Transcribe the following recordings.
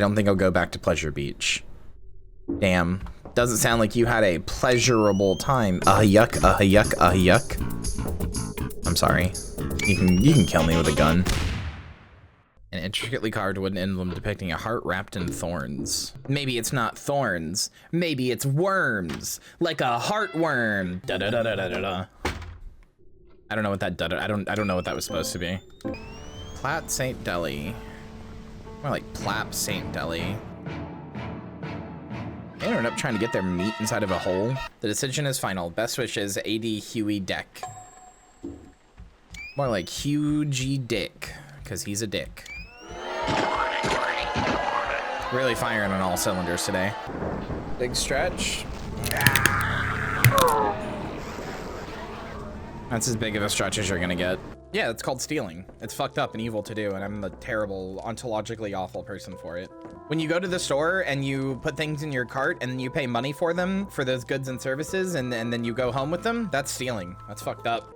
don't think I'll go back to Pleasure Beach. Damn. Doesn't sound like you had a pleasurable time. Yuck, yuck, yuck. I'm sorry. You can kill me with a gun. An intricately carved wooden emblem depicting a heart wrapped in thorns. Maybe it's not thorns. Maybe it's worms. Like a heartworm. Da da da da da da da. I don't know what that I don't know what that was supposed to be. Platt St. Deli. More like Plap St. Deli. They ended up trying to get their meat inside of a hole. The decision is final. Best wishes, AD Huey Deck. More like Hugh G. Dick, because he's a dick. Really firing on all cylinders today. Big stretch. That's as big of a stretch as you're gonna get. Yeah, it's called stealing. It's fucked up and evil to do, and I'm the terrible, ontologically awful person for it. When you go to the store and you put things in your cart and you pay money for them, for those goods and services, and then you go home with them, that's stealing. That's fucked up.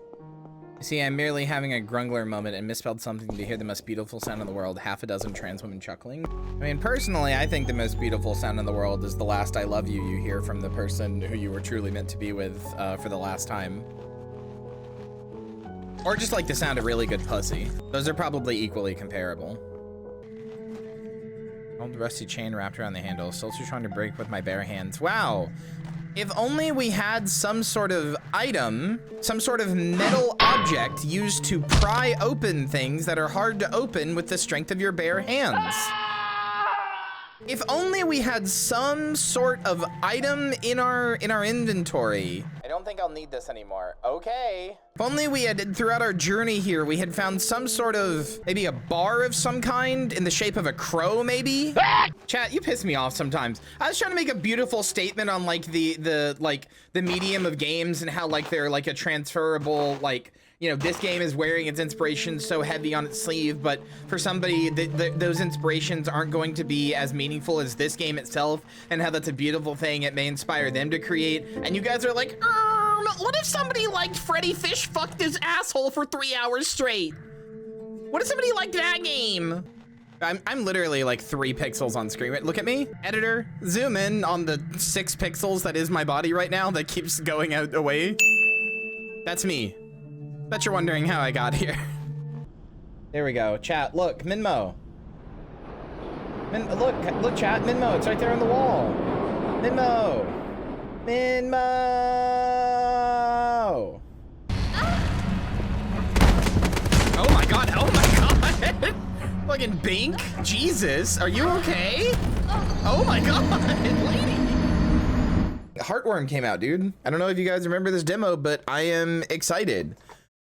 See, I'm merely having a grungler moment and misspelled something to hear the most beautiful sound in the world, half a dozen trans women chuckling. I mean, personally, I think the most beautiful sound in the world is the last I love you you hear from the person who you were truly meant to be with for the last time. Or just like the sound of really good pussy. Those are probably equally comparable. Old rusty chain wrapped around the handle. Still too trying to break with my bare hands. Wow. If only we had some sort of item, some sort of metal object used to pry open things that are hard to open with the strength of your bare hands. If only we had some sort of item in our inventory. I don't think I'll need this anymore. Okay. If only we had, throughout our journey here, we had found some sort of, maybe a bar of some kind in the shape of a crow, maybe? Chat, you piss me off sometimes. I was trying to make a beautiful statement on like the medium of games and how like they're like a transferable, like, you know, this game is wearing its inspiration so heavy on its sleeve, but for somebody, those inspirations aren't going to be as meaningful as this game itself, and how that's a beautiful thing it may inspire them to create. And you guys are like, what if somebody liked Freddy Fish fucked his asshole for 3 hours straight? What if somebody liked that game? I'm literally like 3 pixels on screen. Look at me, editor, zoom in on the 6 pixels that is my body right now that keeps going out away. That's me. Bet you're wondering how I got here. There we go. Chat, look, Minmo. Look, chat, Minmo. It's right there on the wall. Minmo. Minmo. Oh my god, oh my god. Fucking Bink. Jesus, are you okay? Oh my god, lady. Heartworm came out, dude. I don't know if you guys remember this demo, but I am excited.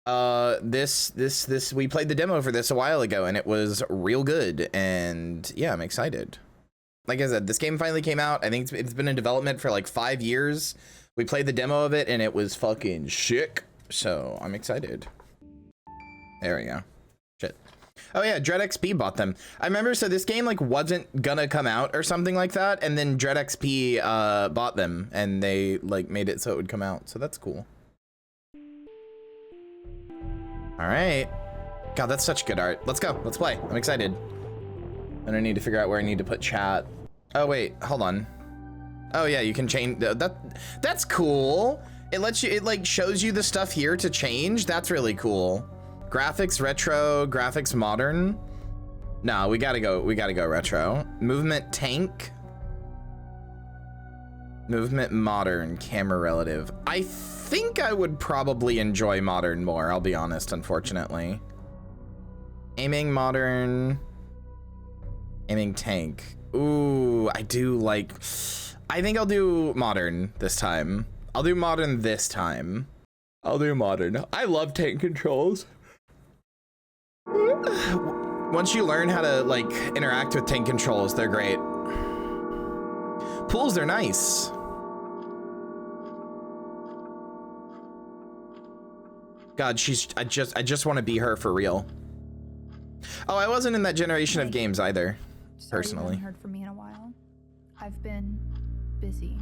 We played the demo for this a while ago and it was real good, and yeah, I'm excited. Like I said, this game finally came out. I think it's been in development for like 5 years. We played the demo of it and it was fucking sick, so I'm excited. There we go. Shit. Oh yeah, DreadXP bought them. I remember, so this game like wasn't gonna come out or something like that, and then DreadXP bought them and they like made it so it would come out, so that's cool. All right. God, that's such good art. Let's go. Let's play. I'm excited. And I need to figure out where I need to put chat. Oh, wait. Hold on. Oh, yeah. You can change. That's cool. It lets you, it like shows you the stuff here to change. That's really cool. Graphics retro, graphics modern. No, we gotta go retro. Movement tank. Movement modern, camera relative. I think I would probably enjoy modern more, I'll be honest, unfortunately. Aiming modern. Aiming tank. Ooh, I do like, I think I'll do modern this time. I'll do modern this time. I'll do modern. I love tank controls. Once you learn how to like interact with tank controls, they're great. Pools, they're nice. God, I just want to be her for real. Oh, I wasn't in that generation of games either, personally. I haven't heard from me in a while. I've been busy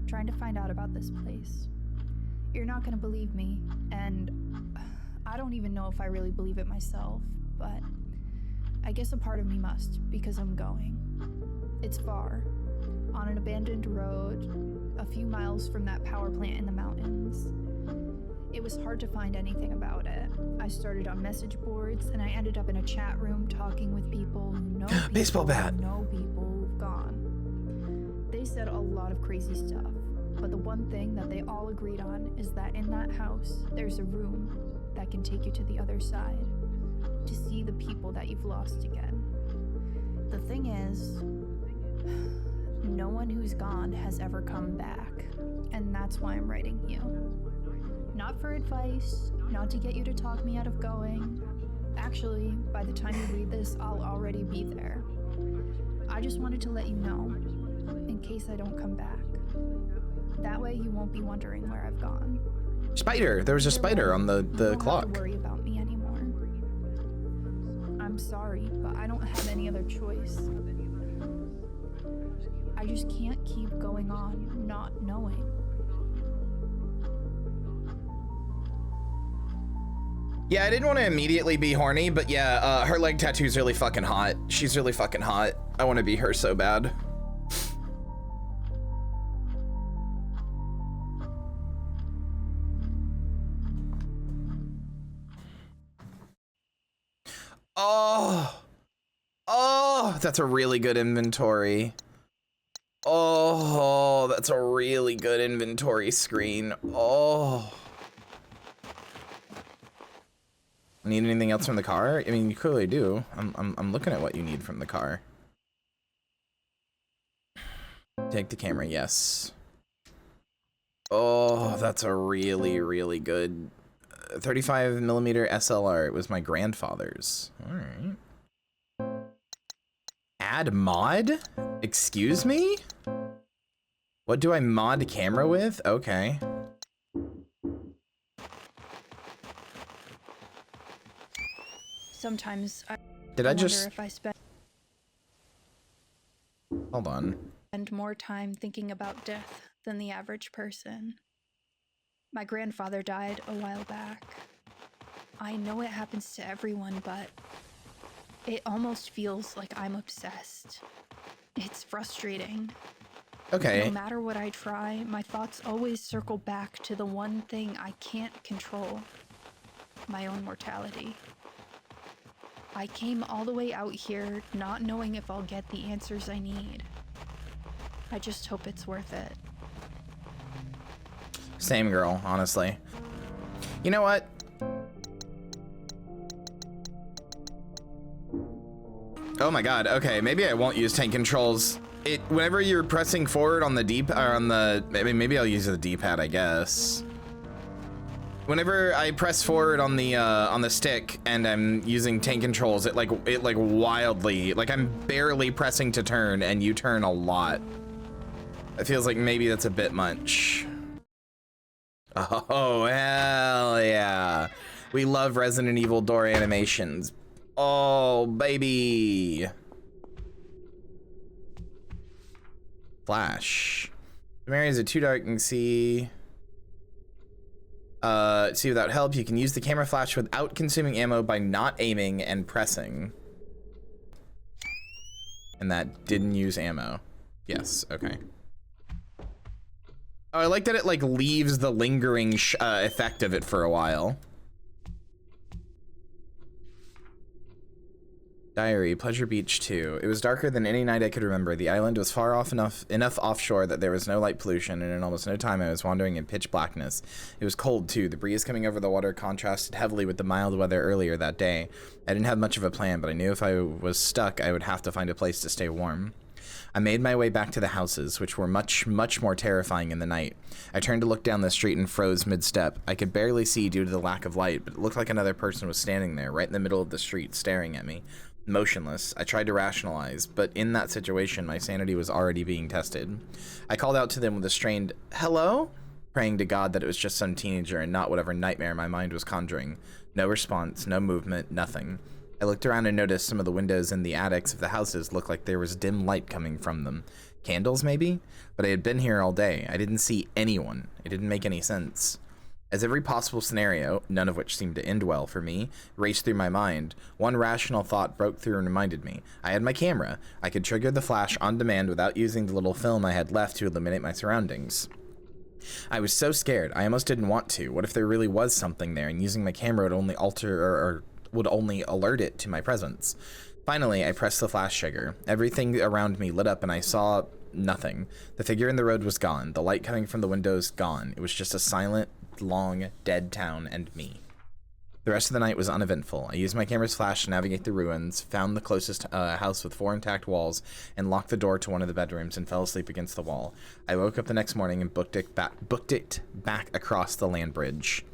trying to find out about this place. You're not gonna believe me, and I don't even know if I really believe it myself, but I guess a part of me must, because I'm going. It's far, on an abandoned road, a few miles from that power plant in the mountains. It was hard to find anything about it. I started on message boards, and I ended up in a chat room talking with people who know people Baseball bat. who know people who've gone. They said a lot of crazy stuff, but the one thing that they all agreed on is that in that house, there's a room that can take you to the other side, to see the people that you've lost again. The thing is, no one who's gone has ever come back, and that's why I'm writing you. Not for advice, not to get you to talk me out of going. Actually, by the time you read this, I'll already be there. I just wanted to let you know, in case I don't come back. That way you won't be wondering where I've gone. Spider! There was a spider on the You don't clock. have to worry about me anymore. I'm sorry, but I don't have any other choice. I just can't keep going on not knowing. Yeah, I didn't want to immediately be horny, but yeah, her leg tattoo's really fucking hot. She's really fucking hot. I want to be her so bad. Oh, that's a really good inventory. Oh, that's a really good inventory screen. Oh. Need anything else from the car? I mean, you clearly do. I'm looking at what you need from the car. Take the camera, yes. Oh, that's a really, really good 35mm SLR. It was my grandfather's. All right. Add mod? Excuse me? What do I mod camera with? Okay. Sometimes I just if I hold on. spend more time thinking about death than the average person. My grandfather died a while back. I know it happens to everyone, but it almost feels like I'm obsessed. It's frustrating. Okay. No matter what I try, my thoughts always circle back to the one thing I can't control: my own mortality. I came all the way out here not knowing if I'll get the answers I need. I just hope it's worth it. Same girl, honestly. You know what? Oh my god, okay, maybe I won't use tank controls. Whenever you're pressing forward on the maybe I'll use the D-pad, I guess. Whenever I press forward on the stick and I'm using tank controls, it like wildly, like I'm barely pressing to turn and you turn a lot. It feels like maybe that's a bit much. Oh, hell yeah. We love Resident Evil door animations. Oh, baby. Flash. The area is too dark and see without help. You can use the camera flash without consuming ammo by not aiming and pressing. And that didn't use ammo. Yes, okay. Oh, I like that it like leaves the lingering effect of it for a while. Diary, Pleasure Beach 2. It was darker than any night I could remember. The island was far off enough offshore that there was no light pollution, and in almost no time I was wandering in pitch blackness. It was cold too. The breeze coming over the water contrasted heavily with the mild weather earlier that day. I didn't have much of a plan, but I knew if I was stuck, I would have to find a place to stay warm. I made my way back to the houses, which were much, much more terrifying in the night. I turned to look down the street and froze mid-step. I could barely see due to the lack of light, but it looked like another person was standing there, right in the middle of the street, staring at me. Motionless. I tried to rationalize, but in that situation, my sanity was already being tested. I called out to them with a strained, "Hello?" praying to God that it was just some teenager and not whatever nightmare my mind was conjuring. No response, no movement, nothing. I looked around and noticed some of the windows in the attics of the houses looked like there was dim light coming from them. Candles, maybe? But I had been here all day. I didn't see anyone. It didn't make any sense. As every possible scenario, none of which seemed to end well for me, raced through my mind, one rational thought broke through and reminded me. I had my camera. I could trigger the flash on demand without using the little film I had left to illuminate my surroundings. I was so scared, I almost didn't want to. What if there really was something there, and using my camera would only would only alert it to my presence? Finally, I pressed the flash trigger. Everything around me lit up, and I saw nothing. The figure in the road was gone. The light coming from the windows gone. It was just a silent, long, dead town and me. The rest of the night was uneventful. I used my camera's flash to navigate the ruins, found the closest house with 4 intact walls, and locked the door to one of the bedrooms and fell asleep against the wall. I woke up the next morning and booked it back across the land bridge.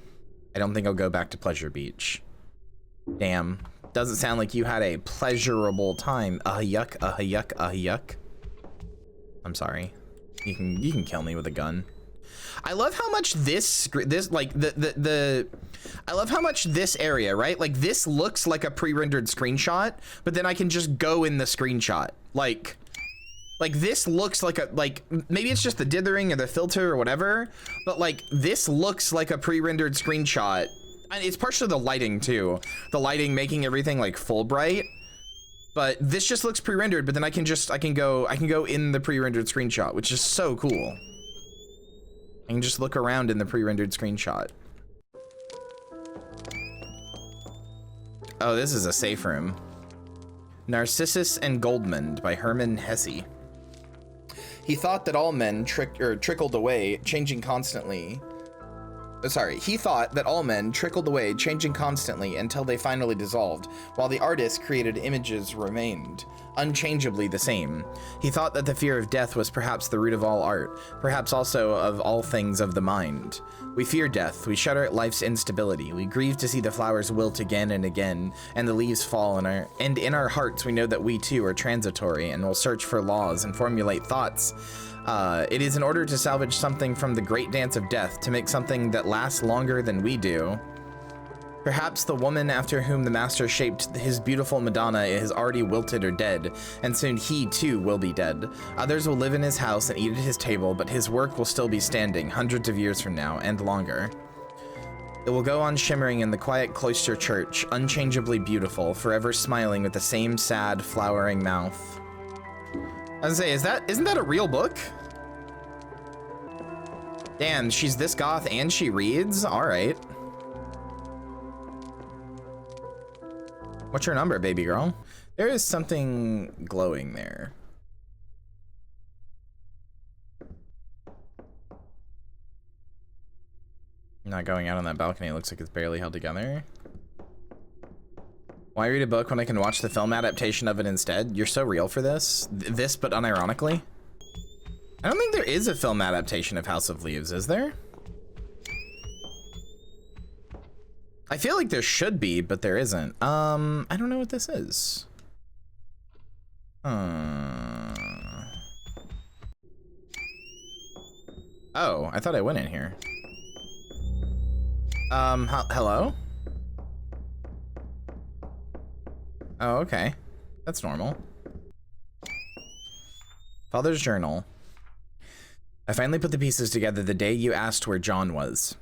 I don't think I'll go back to Pleasure Beach. Damn. Doesn't sound like you had a pleasurable time. Yuck, yuck, yuck. I'm sorry. You can kill me with a gun. I love how much this like I love how much this area, right? Like this looks like a pre-rendered screenshot, but then I can just go in the screenshot. Like this looks like maybe it's just the dithering or the filter or whatever, but like this looks like a pre-rendered screenshot. And it's partially the lighting too. The lighting making everything like full bright. But this just looks pre-rendered, but then I can go in the pre-rendered screenshot, which is so cool. I can just look around in the pre-rendered screenshot. Oh, this is a safe room. Narcissus and Goldmund by Hermann Hesse. He thought that all men trickled away, changing constantly. He thought that all men trickled away, changing constantly until they finally dissolved, while the artist created images remained, unchangeably the same. He thought that the fear of death was perhaps the root of all art, perhaps also of all things of the mind. We fear death, we shudder at life's instability, we grieve to see the flowers wilt again and again, and the leaves fall and in our hearts we know that we too are transitory and will search for laws and formulate thoughts. It is in order to salvage something from the great dance of death, to make something that lasts longer than we do. Perhaps the woman after whom the master shaped his beautiful Madonna is already wilted or dead, and soon he too will be dead. Others will live in his house and eat at his table, but his work will still be standing hundreds of years from now and longer. It will go on shimmering in the quiet cloister church, unchangeably beautiful, forever smiling with the same sad, flowering mouth. I was gonna say, isn't that a real book? Damn, she's this goth and she reads? All right. What's your number, baby girl? There is something glowing there. Not going out on that balcony. It looks like it's barely held together. Why read a book when I can watch the film adaptation of it instead? You're so real for this. This, but unironically. I don't think there is a film adaptation of House of Leaves, is there? I feel like there should be, but there isn't. I don't know what this is. Oh, I thought I went in here. Hello? Oh, okay. That's normal. Father's journal. I finally put the pieces together the day you asked where John was.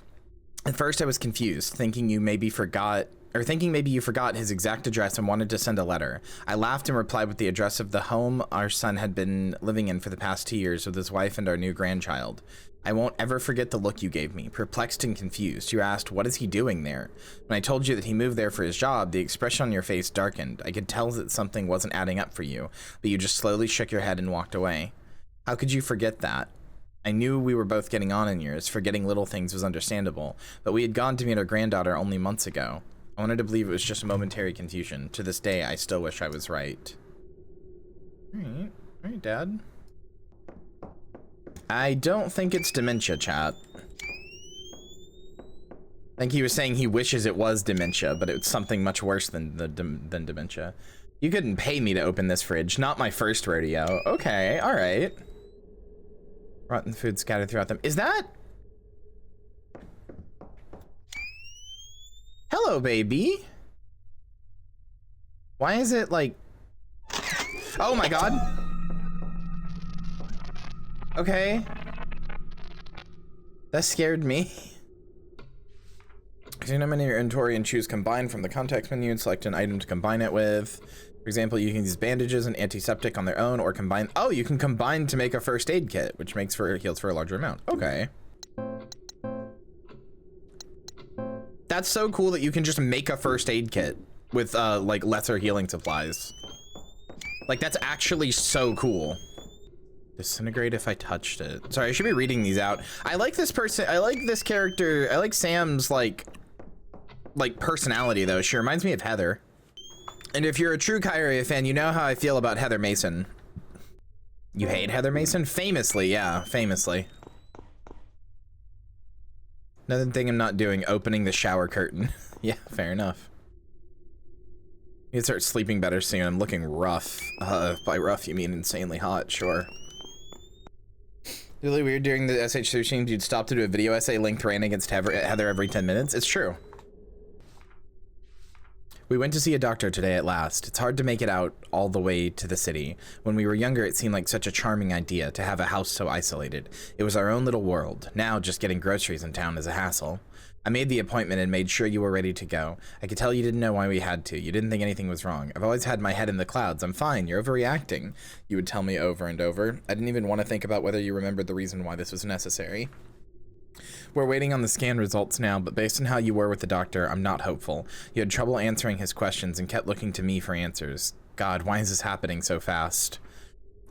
At first I was confused, thinking maybe you forgot his exact address and wanted to send a letter. I laughed and replied with the address of the home our son had been living in for the past 2 years with his wife and our new grandchild. I won't ever forget the look you gave me, perplexed and confused. You asked, what is he doing there? When I told you that he moved there for his job, the expression on your face darkened. I could tell that something wasn't adding up for you, but you just slowly shook your head and walked away. How could you forget that? I knew we were both getting on in years. Forgetting little things was understandable, but we had gone to meet our granddaughter only months ago. I wanted to believe it was just a momentary confusion. To this day, I still wish I was right. All right, Dad. I don't think it's dementia, chat. I think he was saying he wishes it was dementia, but it's something much worse than dementia. You couldn't pay me to open this fridge. Not my first rodeo. Okay, all right. Rotten food scattered throughout them. Is that? Hello, baby. Why is it like... Oh my god. Okay. That scared me. Clean them in your inventory and choose combine from the context menu and select an item to combine it with. For example, you can use bandages and antiseptic on their own or combine. Oh, you can combine to make a first aid kit, which makes for heals for a larger amount. Okay. That's so cool that you can just make a first aid kit with like lesser healing supplies. Like that's actually so cool. Disintegrate if I touched it. Sorry, I should be reading these out. I like this person. I like this character. I like Sam's like personality though. She reminds me of Heather. And if you're a true Kyria fan, you know how I feel about Heather Mason. You hate Heather Mason? Famously, yeah, famously. Another thing I'm not doing, opening the shower curtain. Yeah, fair enough. You can start sleeping better soon. I'm looking rough. By rough, you mean insanely hot, sure. Really weird during the SH2 streams, you'd stop to do a video essay length rant against Heather every 10 minutes. It's true. We went to see a doctor today at last. It's hard to make it out all the way to the city. When we were younger, it seemed like such a charming idea to have a house so isolated. It was our own little world. Now, just getting groceries in town is a hassle. I made the appointment and made sure you were ready to go. I could tell you didn't know why we had to. You didn't think anything was wrong. I've always had my head in the clouds. I'm fine. You're overreacting. You would tell me over and over. I didn't even want to think about whether you remembered the reason why this was necessary. We're waiting on the scan results now, but based on how you were with the doctor, I'm not hopeful. You had trouble answering his questions and kept looking to me for answers. God, why is this happening so fast?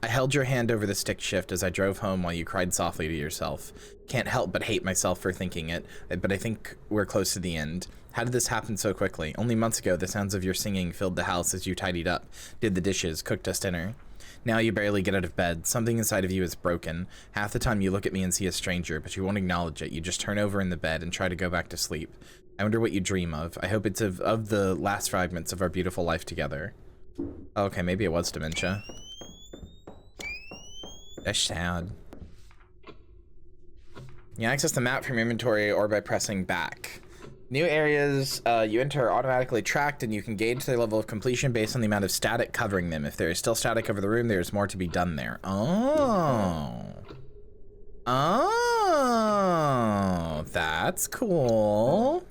I held your hand over the stick shift as I drove home while you cried softly to yourself. Can't help but hate myself for thinking it, but I think we're close to the end. How did this happen so quickly? Only months ago, the sounds of your singing filled the house as you tidied up, did the dishes, cooked us dinner. Now you barely get out of bed. Something inside of you is broken. Half the time you look at me and see a stranger, but you won't acknowledge it. You just turn over in the bed and try to go back to sleep. I wonder what you dream of. I hope it's of the last fragments of our beautiful life together. Okay, maybe it was dementia. That's sad. You access the map from your inventory or by pressing back. New areas you enter are automatically tracked, and you can gauge their level of completion based on the amount of static covering them. If there is still static over the room, there's more to be done there. Oh. Oh, that's cool.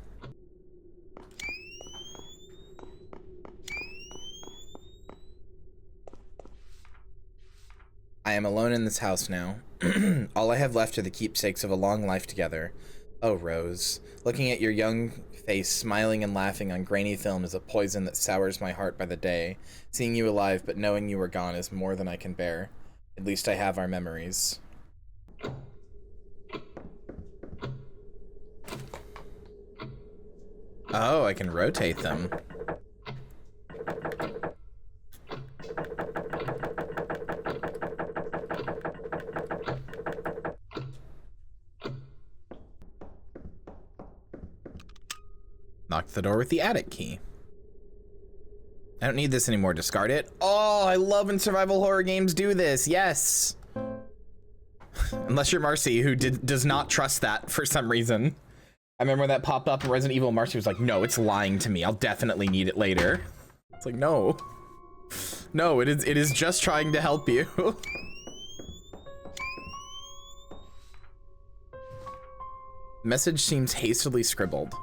I am alone in this house now. All I have left are the keepsakes of a long life together. Oh, Rose. Looking at your young face, smiling and laughing on grainy film is a poison that sours my heart by the day. Seeing you alive, but knowing you were gone is more than I can bear. At least I have our memories. Oh, I can rotate them. Lock the door with the attic key. I don't need this anymore. Discard it. Oh, I love when survival horror games do this. Yes. Unless you're Marcy, who does not trust that for some reason. I remember when that popped up in Resident Evil. Marcy was like, no, it's lying to me. I'll definitely need it later. It's like, no. No, it is just trying to help you. Message seems hastily scribbled.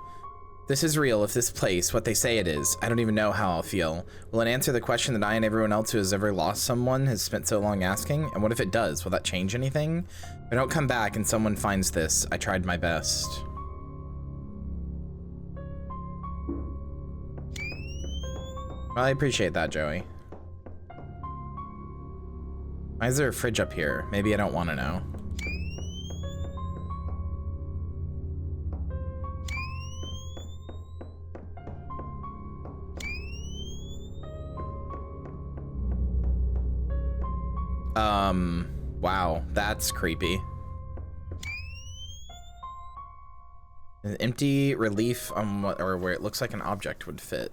This is real if this place, what they say it is. I don't even know how I'll feel. Will it answer the question that I and everyone else who has ever lost someone has spent so long asking? And what if it does? Will that change anything? If I don't come back and someone finds this, I tried my best. Well, I appreciate that, Joey. Why is there a fridge up here? Maybe I don't want to know. Wow, that's creepy. An empty relief on what, or where it looks like an object would fit.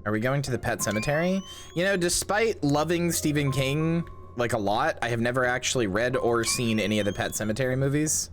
Are we going to the pet cemetery? You know, despite loving Stephen King like a lot, I have never actually read or seen any of the Pet Cemetery movies.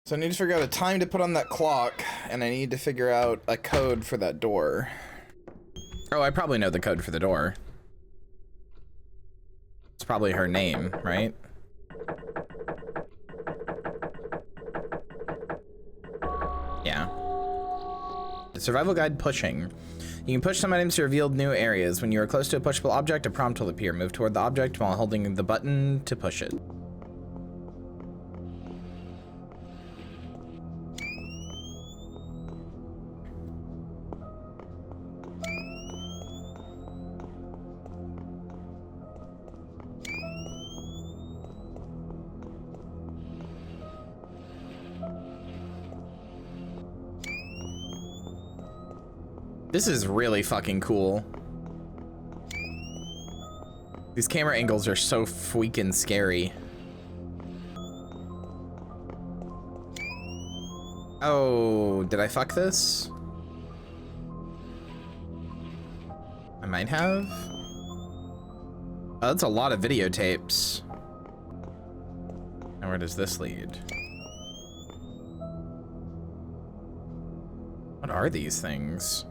So I need to figure out a time to put on that clock, and I need to figure out a code for that door. Oh, I probably know the code for the door. It's probably her name, right? Yeah. The survival guide pushing. You can push some items to reveal new areas. When you are close to a pushable object, a prompt will appear. Move toward the object while holding the button to push it. This is really fucking cool. These camera angles are so freaking scary. Oh, did I fuck this? I might have. Oh, that's a lot of videotapes. Now where does this lead? What are these things?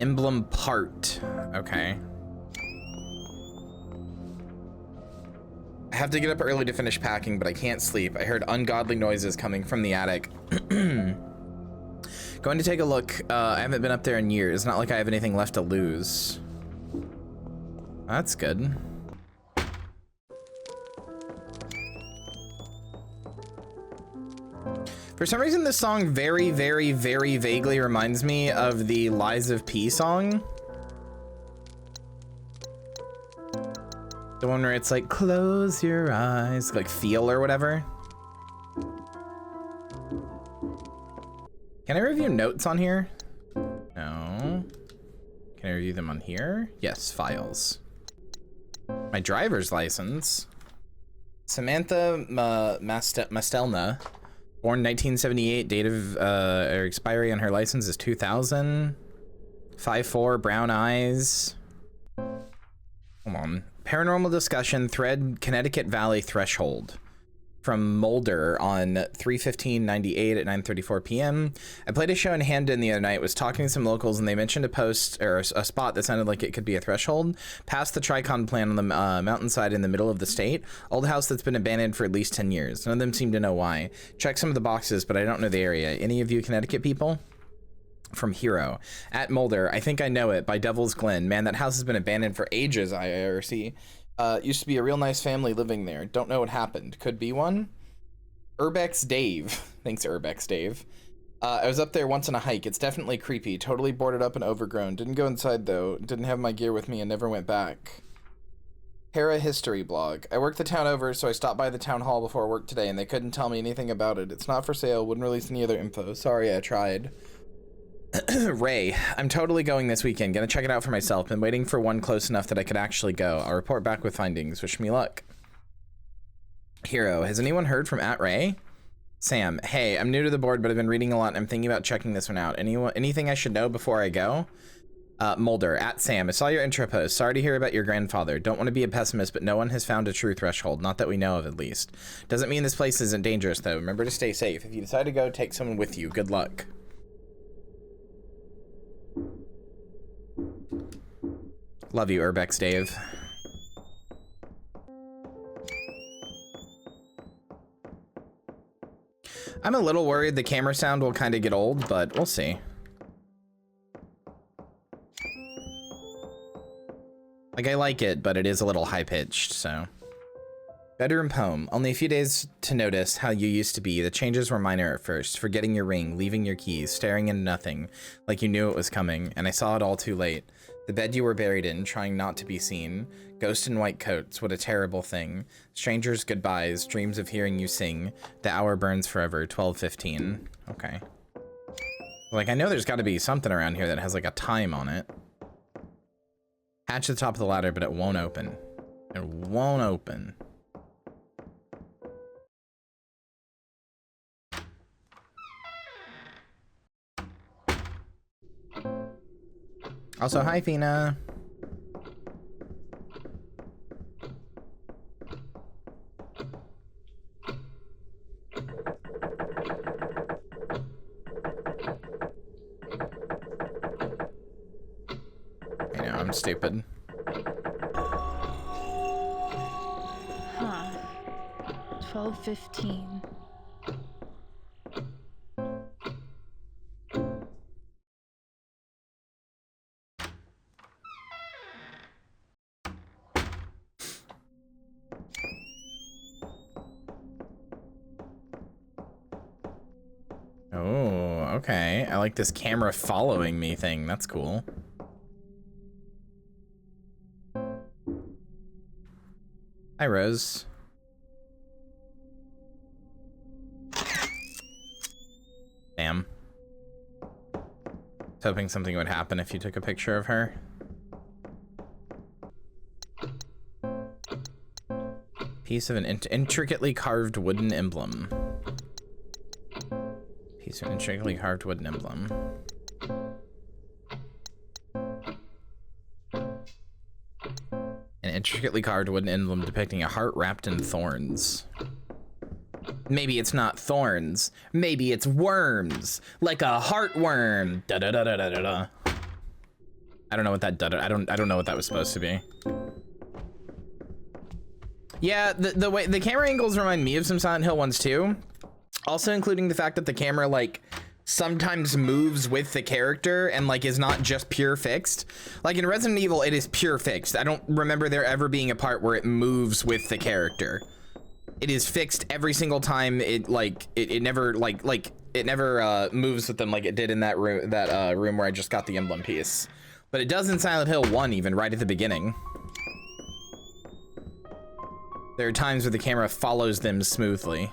Emblem part. Okay. I have to get up early to finish packing, but I can't sleep. I heard ungodly noises coming from the attic. Going to take a look. I haven't been up there in years. Not like I have anything left to lose. That's good. For some reason, this song very, very, very vaguely reminds me of the Lies of P song. The one where it's like, close your eyes, like feel or whatever. Can I review notes on here? No. Can I review them on here? Yes, files. My driver's license. Samantha Mastelna. Born 1978, date of expiry on her license is 2000. 5'4", brown eyes. Hold on. Paranormal discussion, thread, Connecticut Valley threshold. From Mulder on 3/15/98 at 9:34 p.m. I played a show in Hamden the other night, was talking to some locals, and they mentioned a post or a spot that sounded like it could be a threshold. Past the Tricon plant on the mountainside in the middle of the state. Old house that's been abandoned for at least 10 years. None of them seem to know why. Check some of the boxes, but I don't know the area. Any of you Connecticut people? From Hero. At Mulder, I think I know it, by Devil's Glen. Man, that house has been abandoned for ages, IRC. Used to be a real nice family living there. Don't know what happened. Could be one. Urbex Dave. Thanks, Urbex Dave. I was up there once on a hike. It's definitely creepy. Totally boarded up and overgrown. Didn't go inside, though. Didn't have my gear with me and never went back. Hera History Blog. I worked the town over, so I stopped by the town hall before work today, and they couldn't tell me anything about it. It's not for sale. Wouldn't release any other info. Sorry, I tried. Ray, I'm totally going this weekend. Gonna check it out for myself. Been waiting for one close enough that I could actually go. I'll report back with findings. Wish me luck. Hero, has anyone heard from @Ray? Sam, hey, I'm new to the board, but I've been reading a lot and I'm thinking about checking this one out. Anything I should know before I go? Mulder, @Sam, I saw your intro post. Sorry to hear about your grandfather. Don't want to be a pessimist, but no one has found a true threshold. Not that we know of, at least. Doesn't mean this place isn't dangerous, though. Remember to stay safe. If you decide to go, take someone with you. Good luck. Love you, Urbex Dave. I'm a little worried the camera sound will kind of get old, but we'll see. Like, I like it, but it is a little high-pitched, so. Bedroom poem. Only a few days to notice how you used to be. The changes were minor at first. Forgetting your ring, leaving your keys, staring into nothing, like you knew it was coming, and I saw it all too late. The bed you were buried in, trying not to be seen. Ghosts in white coats, what a terrible thing. Strangers' goodbyes, dreams of hearing you sing. The hour burns forever, 12:15. Okay. Like, I know there's got to be something around here that has, like, a time on it. Hatch at the top of the ladder, but it won't open. It won't open. Also, hi, Fina. I'm stupid. Huh. 12:15. Oh, okay. I like this camera following me thing. That's cool. Hi, Rose. Damn. I was hoping something would happen if you took a picture of her. Piece of an intricately carved wooden emblem. Piece of an intricately carved wooden emblem. An intricately carved wooden emblem depicting a heart wrapped in thorns. Maybe it's not thorns. Maybe it's worms, like a heartworm. Da da da da da da. I don't know what that da. I don't know what that was supposed to be. Yeah, the way the camera angles remind me of some Silent Hill ones too. Also including the fact that the camera like sometimes moves with the character and like is not just pure fixed. Like in Resident Evil, it is pure fixed. I don't remember there ever being a part where it moves with the character. It is fixed every single time. It like it never it never moves with them like it did in that room where I just got the emblem piece. But it does in Silent Hill 1 even right at the beginning. There are times where the camera follows them smoothly.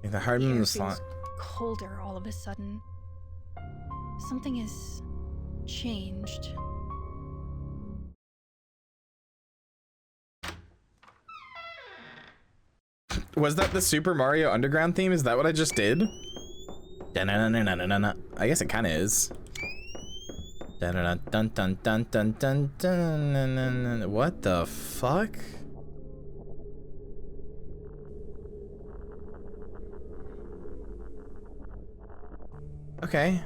The Heartworm slot. Colder all of a sudden. Something has changed. Was that the Super Mario Underground theme? Is that what I just did? I guess it kind of is. What the fuck? Okay.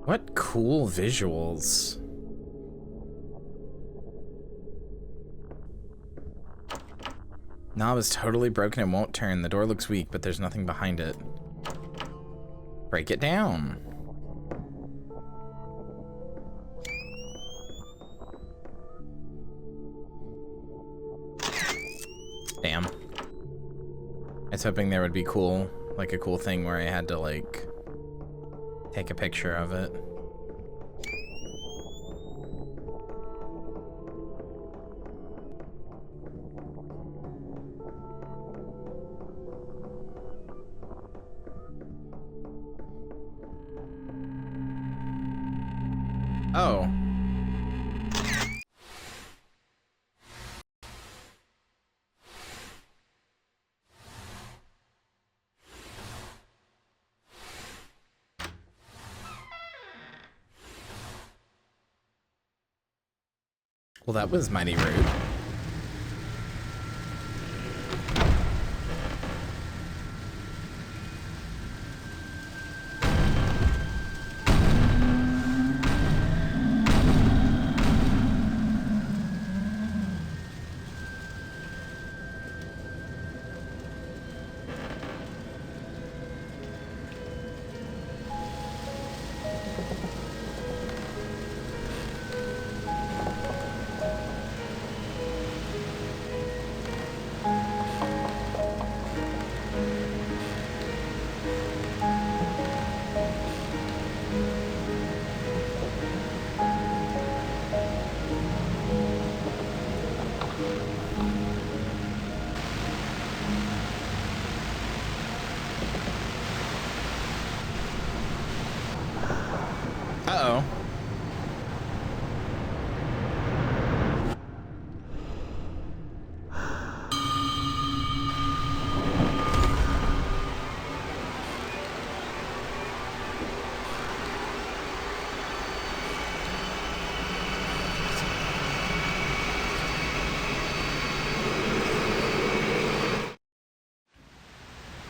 What cool visuals. Knob is totally broken and won't turn. The door looks weak, but there's nothing behind it. Break it down. Damn. I was hoping there would be cool, like a cool thing where I had to like take a picture of it. Oh. Well, that was mighty rude.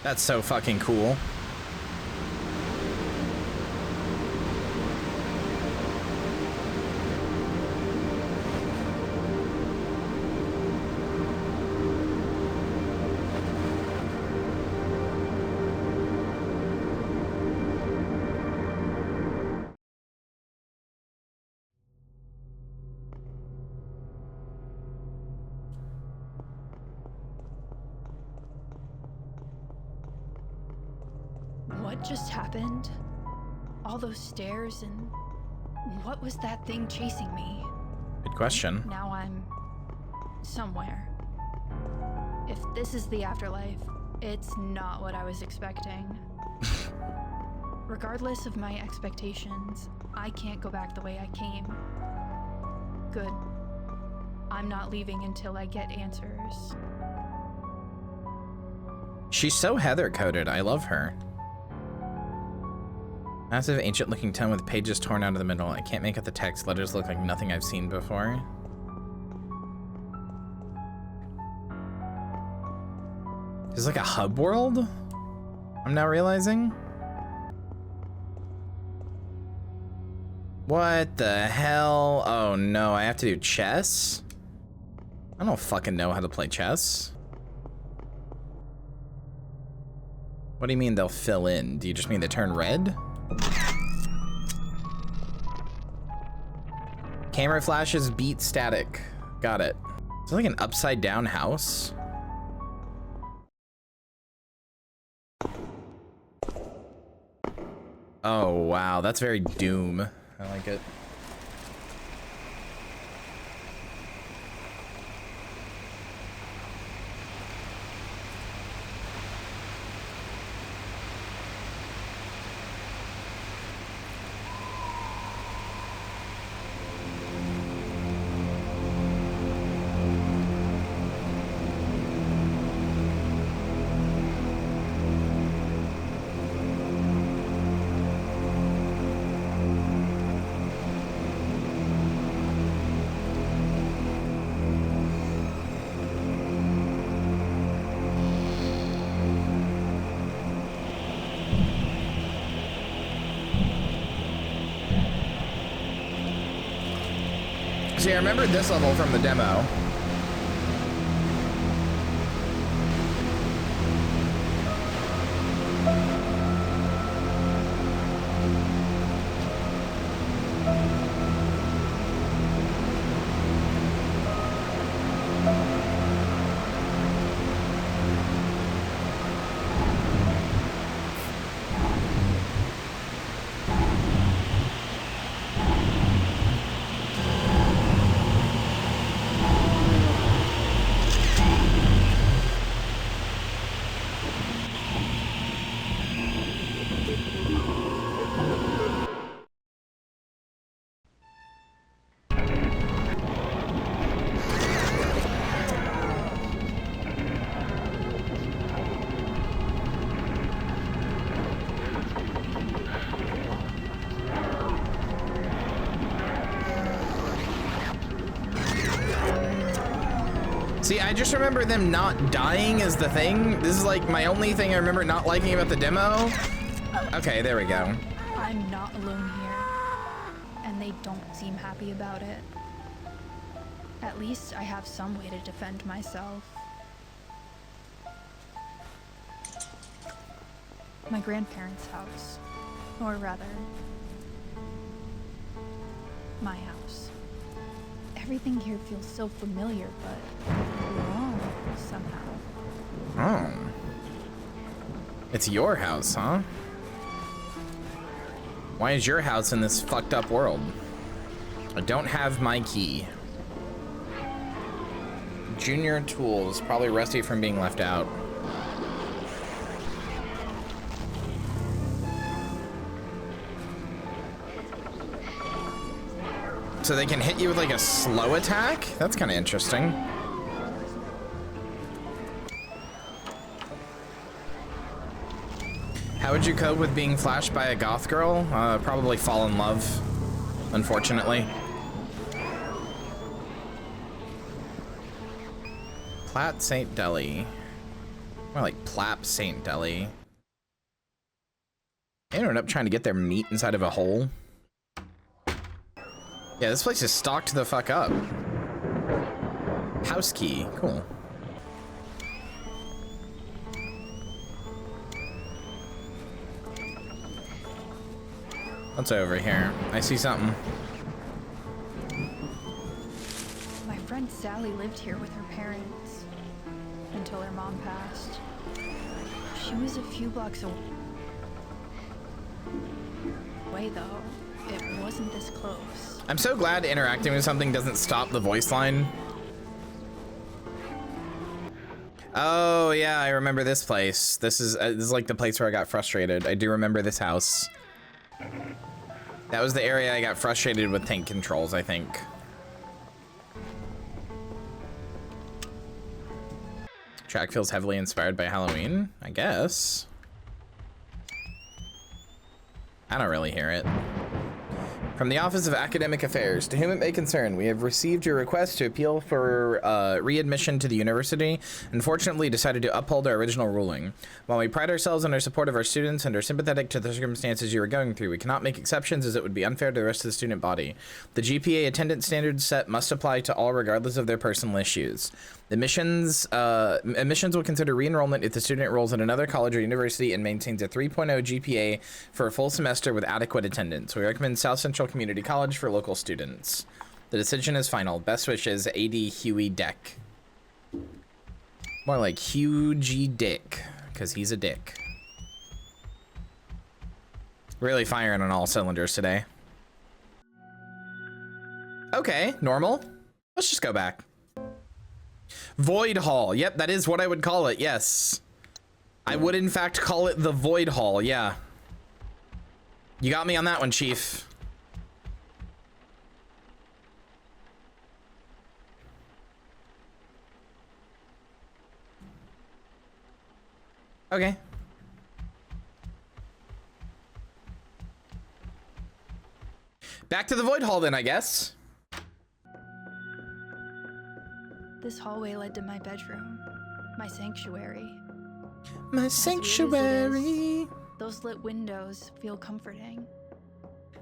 That's so fucking cool. What just happened? All those stairs, and what was that thing chasing me? Good question. Now I'm somewhere. If this is the afterlife, it's not what I was expecting. Regardless of my expectations, I can't go back the way I came. Good. I'm not leaving until I get answers. She's so Heather-coded. I love her. Massive ancient-looking tome with pages torn out of the middle. I can't make out the text. Letters look like nothing I've seen before. Is like a hub world? I'm now realizing. What the hell? Oh no, I have to do chess? I don't fucking know how to play chess. What do you mean they'll fill in? Do you just mean they turn red? Camera flashes beat static. Got it. Is it like an upside down house? Oh wow, that's very Doom. I like it. See, I remembered this level from the demo. See, I just remember them not dying is the thing. This is like my only thing I remember not liking about the demo. Okay, there we go. I'm not alone here, and they don't seem happy about it. At least I have some way to defend myself. My grandparents' house, or rather, my house. Everything here feels so familiar, but wrong somehow. Oh. It's your house, huh? Why is your house in this fucked up world? I don't have my key. Junior tools, probably rusty from being left out. So they can hit you with like a slow attack? That's kind of interesting. How would you cope with being flashed by a goth girl? Probably fall in love, unfortunately. Platt St. Deli. More like Plap St. Deli. They ended up trying to get their meat inside of a hole. Yeah, this place is stocked the fuck up. House key, cool. What's over here? I see something. My friend Sally lived here with her parents until her mom passed. She was a few blocks away though. It wasn't this close. I'm so glad interacting with something doesn't stop the voice line. Oh yeah, I remember this place. This is like the place where I got frustrated. I do remember this house. That was the area I got frustrated with tank controls, I think. Track feels heavily inspired by Halloween, I guess. I don't really hear it. From the Office of Academic Affairs, to whom it may concern, we have received your request to appeal for readmission to the university, and fortunately decided to uphold our original ruling. While we pride ourselves on our support of our students and are sympathetic to the circumstances you are going through, we cannot make exceptions as it would be unfair to the rest of the student body. The GPA attendance standards set must apply to all regardless of their personal issues. Admissions will consider re-enrollment if the student enrolls in another college or university and maintains a 3.0 GPA for a full semester with adequate attendance. We recommend South Central Community College for local students. The decision is final. Best wishes, AD Huey Deck. More like Hugh G. Dick, because he's a dick. Really firing on all cylinders today. Okay, normal. Let's just go back. Void Hall. Yep, that is what I would call it. Yes. I would in fact call it the Void Hall. Yeah. You got me on that one, Chief. Okay. Back to the Void Hall then, I guess. This hallway led to my bedroom, my sanctuary. My sanctuary. Is, those lit windows feel comforting,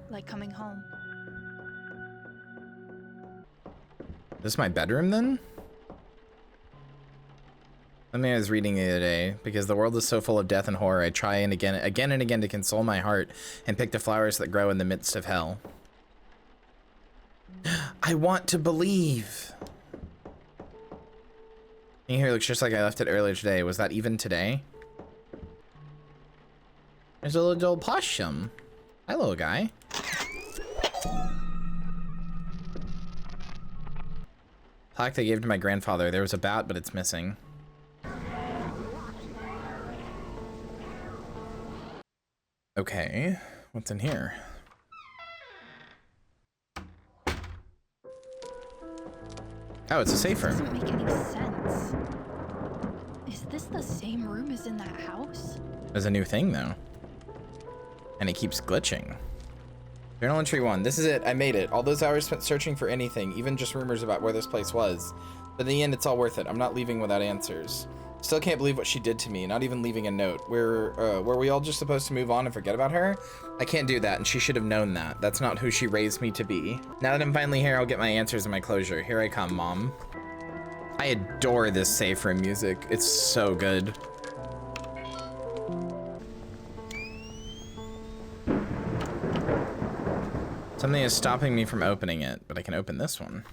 like coming home. This is my bedroom then? I mean, I was reading the other day, because the world is so full of death and horror, I try and again and again to console my heart and pick the flowers that grow in the midst of hell. I want to believe. Here looks just like I left it earlier today. Was that even today? There's a little possum. Hi, little guy. Plaque they gave to my grandfather. There was a bat, but it's missing. Okay, what's in here? Oh, it's a safe room. Doesn't make any sense. Is this the same room as in that house? There's a new thing though. And it keeps glitching. Journal entry 1. This is it. I made it. All those hours spent searching for anything, even just rumors about where this place was. But in the end, it's all worth it. I'm not leaving without answers. Still can't believe what she did to me, not even leaving a note. Were we all just supposed to move on and forget about her? I can't do that, and she should have known that. That's not who she raised me to be. Now that I'm finally here, I'll get my answers and my closure. Here I come, Mom. I adore this safe room music. It's so good. Something is stopping me from opening it, but I can open this one.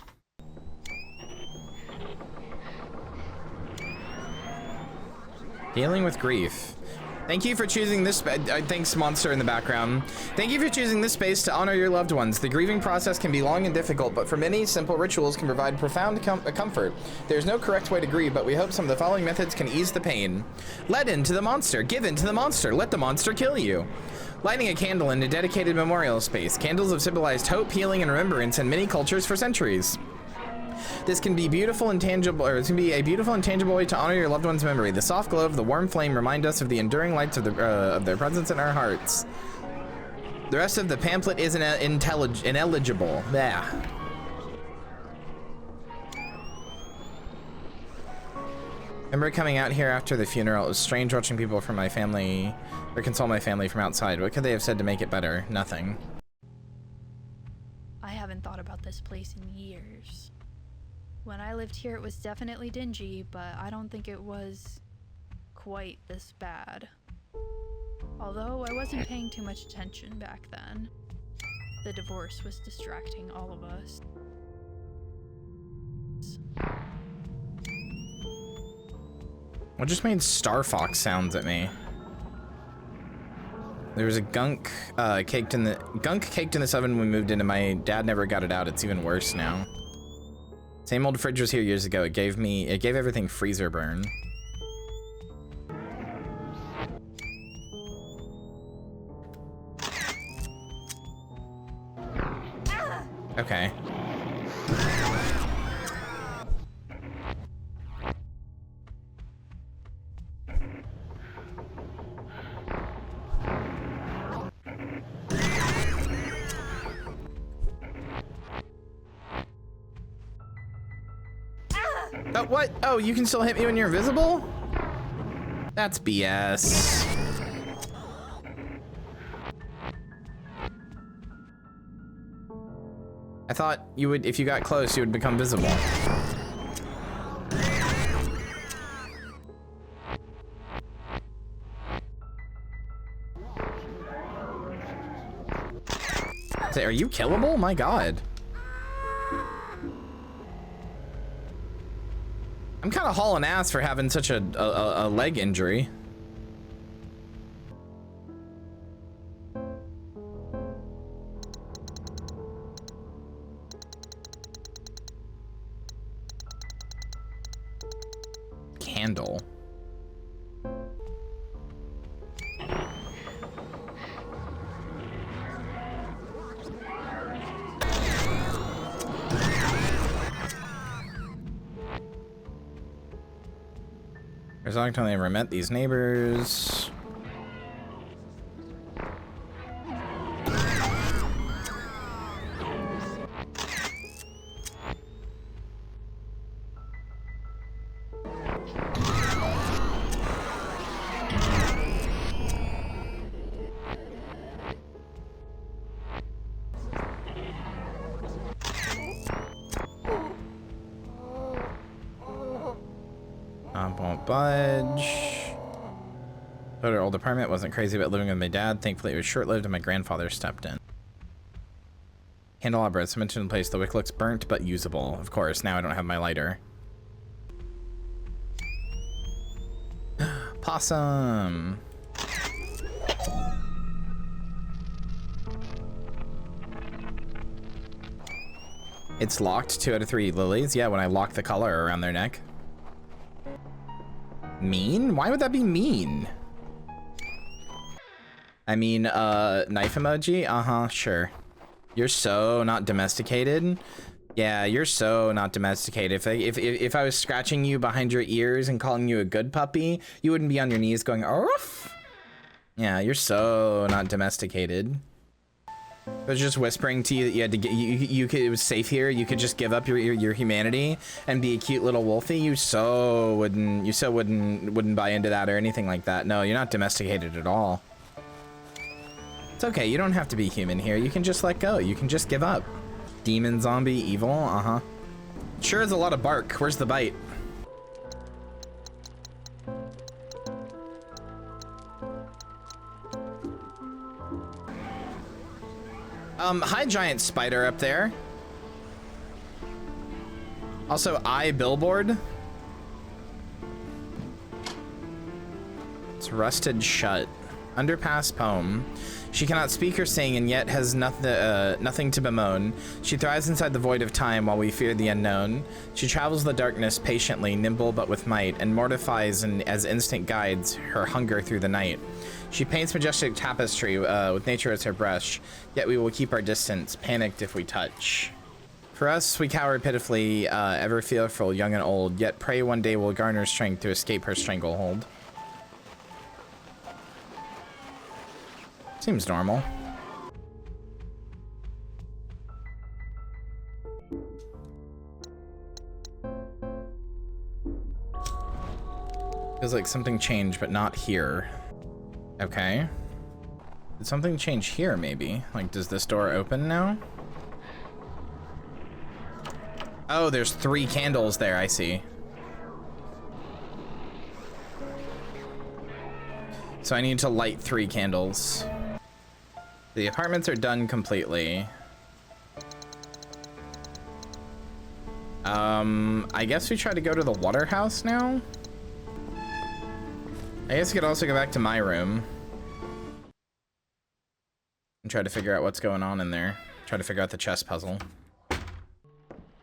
Dealing with grief. Thank you for choosing this. Thanks, Monster in the background. Thank you for choosing this space to honor your loved ones. The grieving process can be long and difficult, but for many, simple rituals can provide profound comfort. There's no correct way to grieve, but we hope some of the following methods can ease the pain. Let in to the monster. Give in to the monster. Let the monster kill you. Lighting a candle in a dedicated memorial space. Candles have symbolized hope, healing, and remembrance in many cultures for centuries. This can be beautiful and tangible, or it can be a beautiful and tangible way to honor your loved one's memory. The soft glow of the warm flame remind us of the enduring lights of their presence in our hearts. The rest of the pamphlet is ineligible. Yeah. Remember coming out here after the funeral. It was strange watching people from my family, or console my family from outside. What could they have said to make it better? Nothing. I haven't thought about this place in years. When I lived here, it was definitely dingy, but I don't think it was quite this bad. Although I wasn't paying too much attention back then. The divorce was distracting all of us. What just made Star Fox sounds at me? There was a gunk caked in this oven when we moved in, and my dad never got it out. It's even worse now. Same old fridge was here years ago. It gave everything freezer burn. Okay. Oh, what? Oh, you can still hit me when you're invisible? That's BS. I thought you would, if you got close, you would become visible. Say, are you killable? My God. I'm kind of hauling ass for having such a leg injury. Candle. There's a long time I ever met these neighbors. Won't budge. But our old apartment wasn't crazy about living with my dad. Thankfully, it was short-lived and my grandfather stepped in. Candelabra, cemented in place. The wick looks burnt, but usable. Of course, now I don't have my lighter. Possum. It's locked. 2 out of 3 lilies. Yeah, when I lock the collar around their neck. Mean? Why would that be mean? I mean, knife emoji? Uh-huh, sure. You're so not domesticated. Yeah, you're so not domesticated. If I was scratching you behind your ears and calling you a good puppy, you wouldn't be on your knees going, "Arf!" Yeah, you're so not domesticated. I was just whispering to you that you had to get, you could, it was safe here. You could just give up your humanity and be a cute little wolfie. You wouldn't buy into that or anything like that. No, you're not domesticated at all. It's okay. You don't have to be human here. You can just let go. You can just give up. Demon, zombie, evil. Uh-huh. Sure is a lot of bark. Where's the bite? Hi, giant spider up there. Also, billboard. It's rusted shut. Underpass poem. She cannot speak or sing and yet has nothing to bemoan. She thrives inside the void of time while we fear the unknown. She travels the darkness patiently, nimble but with might, and mortifies as instinct guides her hunger through the night. She paints majestic tapestry with nature as her brush, yet we will keep our distance, panicked if we touch. For us, we cower pitifully, ever fearful, young and old, yet pray one day we'll garner strength to escape her stranglehold. Seems normal. Feels like something changed, but not here. Okay. Did something change here, maybe? Like, does this door open now? Oh, there's 3 candles there, I see. So I need to light 3 candles. The apartments are done completely. I guess we try to go to the water house now? I guess we could also go back to my room. And try to figure out what's going on in there. Try to figure out the chess puzzle.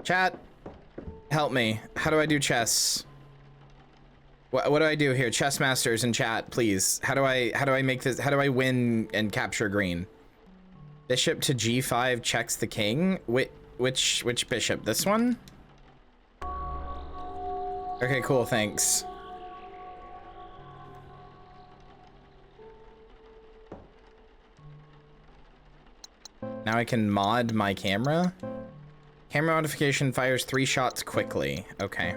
Chat, help me. How do I do chess? What do I do here? Chess masters in chat, please. How do I make this? How do I win and capture green? Bishop to g5 checks the king. Which bishop? This one? Okay, cool. Thanks. Now I can mod my camera. Camera modification fires 3 shots quickly. Okay.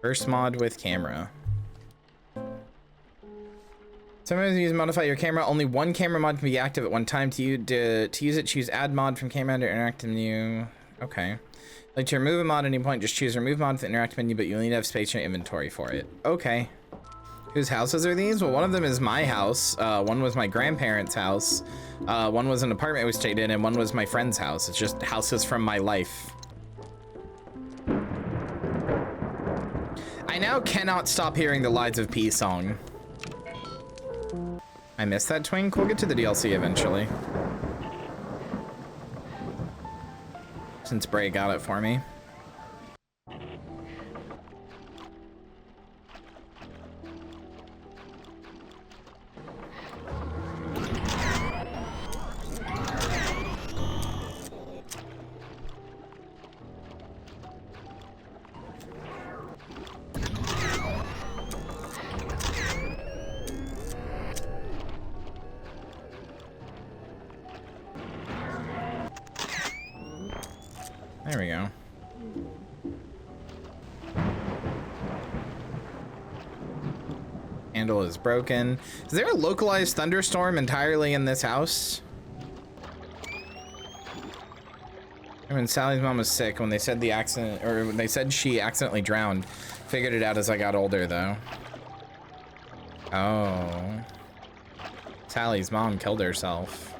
First mod with camera. Sometimes you modify your camera. Only one camera mod can be active at one time. To use it, choose add mod from camera under interactive menu. Okay. Like to remove a mod at any point, just choose remove mod from the interactive menu, but you'll need to have space in your inventory for it. Okay. Whose houses are these? Well, one of them is my house. One was my grandparents' house. One was an apartment we stayed in, and one was my friend's house. It's just houses from my life. I now cannot stop hearing the Lies of P song. I missed that twink. We'll get to the DLC eventually. Since Bray got it for me. There we go. Handle is broken. Is there a localized thunderstorm entirely in this house? When Sally's mom was sick, when they said the accident, or when they said she accidentally drowned, figured it out as I got older though. Oh. Sally's mom killed herself.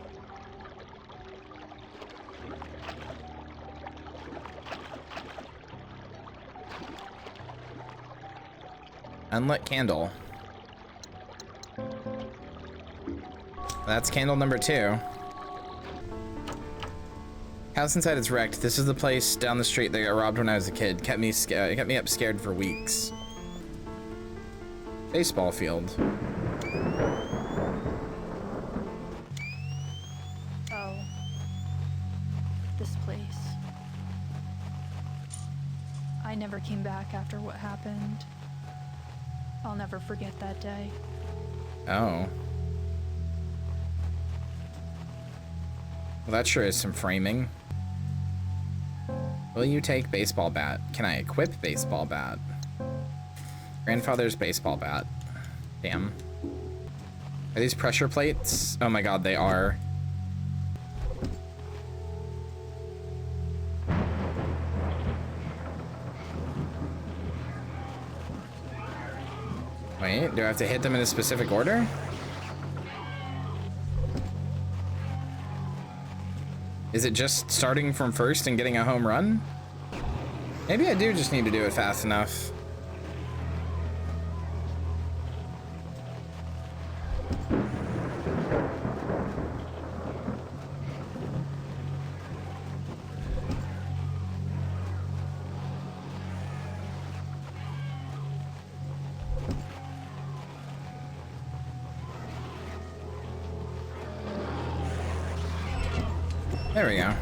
Unlit candle. That's candle number 2. House inside is wrecked. This is the place down the street that got robbed when I was a kid. Kept me up scared for weeks. Baseball field. Oh. This place. I never came back after what happened. I'll never forget that day. Oh. Well, that sure is some framing. Will you take baseball bat? Can I equip baseball bat? Grandfather's baseball bat. Damn. Are these pressure plates? Oh my god, they are. Wait, do I have to hit them in a specific order? Is it just starting from first and getting a home run? Maybe I do just need to do it fast enough. There we go.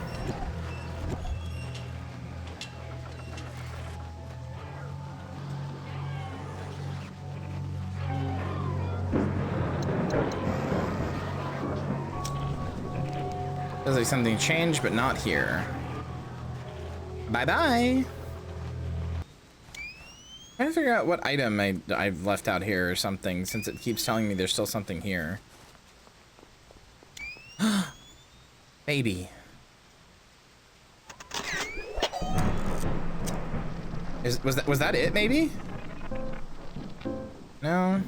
Feels like something changed, but not here. Bye-bye. Trying to figure out what item I've left out here or something, since it keeps telling me there's still something here. Baby. Was that it, maybe? No.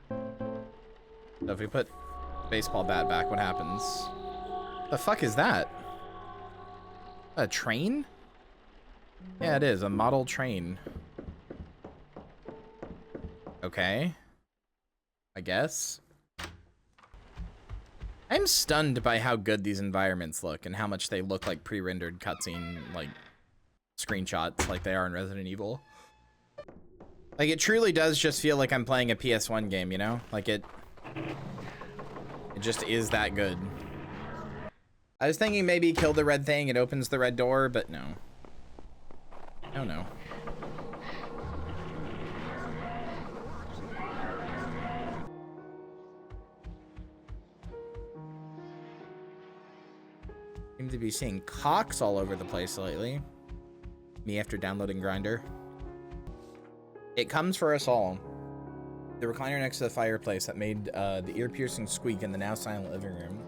So if we put baseball bat back, what happens? The fuck is that? A train? Yeah, it is a model train. Okay. I guess. I'm stunned by how good these environments look and how much they look like pre-rendered cutscene, like, screenshots like they are in Resident Evil. Like, it truly does just feel like I'm playing a PS1 game, you know? Like, it just is that good. I was thinking maybe kill the red thing, it opens the red door, but no. Oh no. Seem to be seeing cocks all over the place lately. Me after downloading Grindr. It comes for us all. The recliner next to the fireplace that made the ear-piercing squeak in the now silent living room.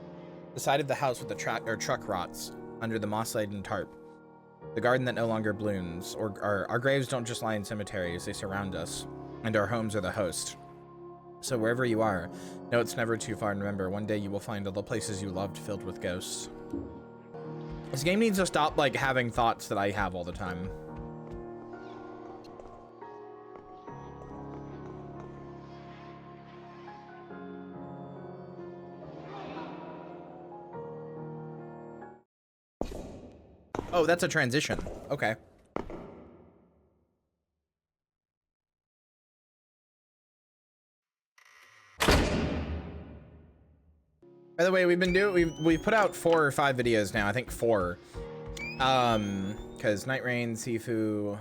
The side of the house with the truck rots under the moss-laden tarp. The garden that no longer blooms. Our graves don't just lie in cemeteries, they surround us. And our homes are the host. So wherever you are, know it's never too far to remember. One day you will find all the places you loved filled with ghosts. This game needs to stop, like, having thoughts that I have all the time. Oh, that's a transition. Okay. By the way, we've put out 4 or 5 videos now. I think 4. Because Night Rain, Sifu,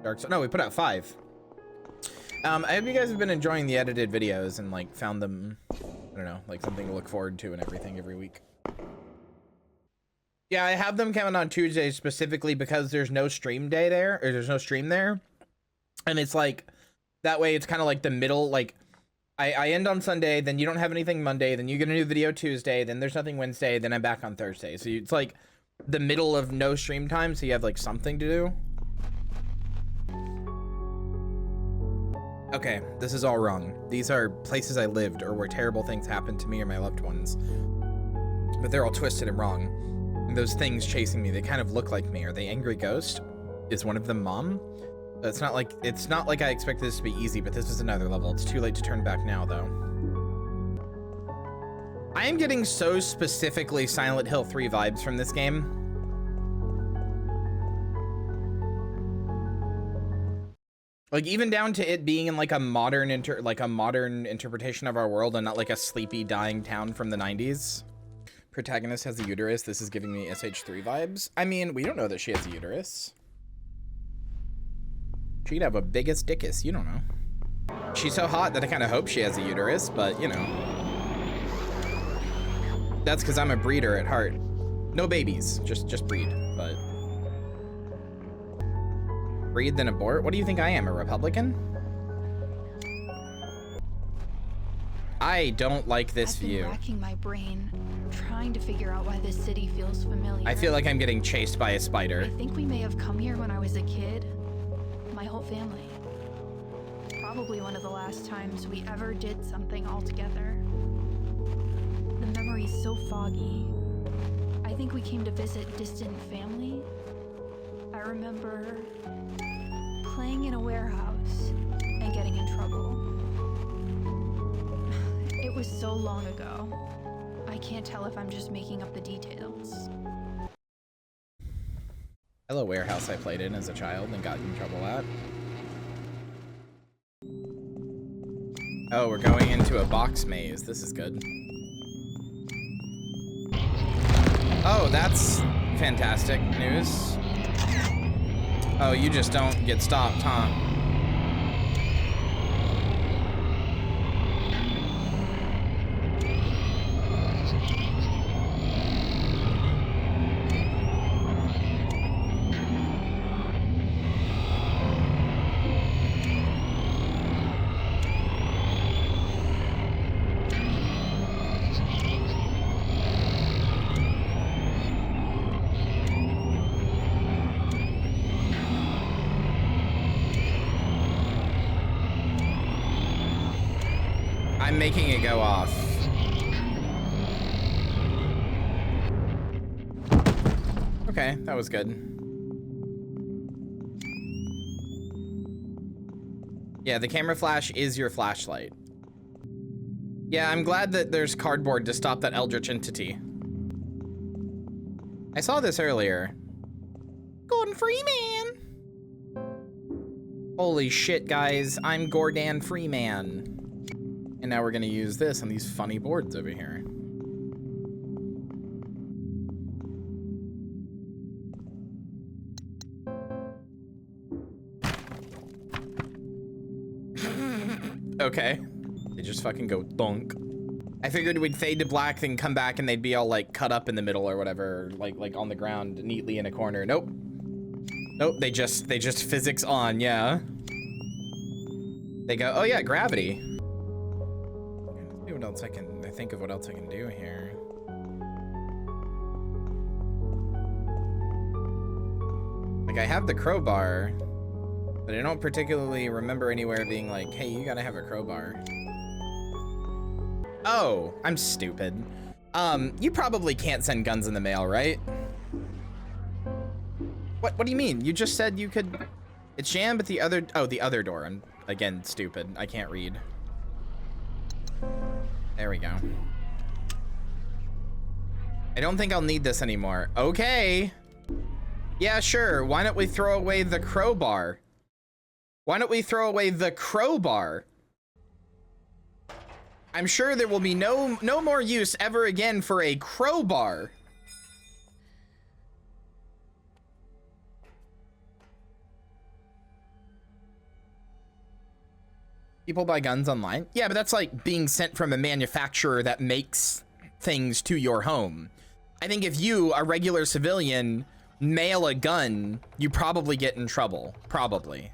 Dark Souls. No, we put out 5. I hope you guys have been enjoying the edited videos and like found them, I don't know, like something to look forward to and everything every week. Yeah, I have them coming on Tuesdays specifically because there's no stream day there, or there's no stream there. And it's like, that way it's kind of like the middle, like, I end on Sunday, then you don't have anything Monday, then you get a new video Tuesday, then there's nothing Wednesday, then I'm back on Thursday. So it's like the middle of no stream time, so you have like something to do. Okay, this is all wrong. These are places I lived or where terrible things happened to me or my loved ones. But they're all twisted and wrong. And those things chasing me, they kind of look like me. Are they angry ghost? Is one of them mom? It's not like I expected this to be easy, but this is another level. It's too late to turn back now, though. I am getting so specifically Silent Hill 3 vibes from this game. Like, even down to it being in like a modern interpretation of our world and not like a sleepy dying town from the 90s. Protagonist has a uterus. This is giving me SH3 vibes. I mean, we don't know that she has a uterus. She'd have a biggest dickus, you don't know. She's so hot that I kind of hope she has a uterus, but you know. That's because I'm a breeder at heart. No babies, just breed, but. Breed then abort? What do you think I am, a Republican? I don't like this view. I've been racking my brain, trying to figure out why this city feels familiar. I feel like I'm getting chased by a spider. I think we may have come here when I was a kid. My whole family. Probably one of the last times we ever did something all together. The memory's so foggy. I think we came to visit distant family. I remember playing in a warehouse and getting in trouble. It was so long ago. I can't tell if I'm just making up the details. Hello, warehouse I played in as a child and got in trouble at. Oh, we're going into a box maze. This is good. Oh, that's fantastic news. Oh, you just don't get stopped, huh? I'm making it go off. Okay, that was good. Yeah, the camera flash is your flashlight. Yeah, I'm glad that there's cardboard to stop that eldritch entity. I saw this earlier. Gordon Freeman! Holy shit, guys. I'm Gordon Freeman. And now we're gonna use this on these funny boards over here. Okay. They just fucking go thunk. I figured we'd fade to black, then come back and they'd be all like cut up in the middle or whatever, like on the ground neatly in a corner. Nope. Nope, they just physics on, yeah. They go, oh yeah, gravity. Let's see what else I think of what else I can do here. Like I have the crowbar, but I don't particularly remember anywhere being like, hey, you gotta have a crowbar. Oh, I'm stupid. You probably can't send guns in the mail, right? What do you mean? You just said you could. It's jammed at the other, oh, the other door. I'm, again, stupid. I can't read. There we go. I don't think I'll need this anymore. Okay. Yeah, sure. Why don't we throw away the crowbar? Why don't we throw away the crowbar? I'm sure there will be no more use ever again for a crowbar. People buy guns online? Yeah, but that's like being sent from a manufacturer that makes things to your home. I think if you, a regular civilian, mail a gun, you probably get in trouble. Probably.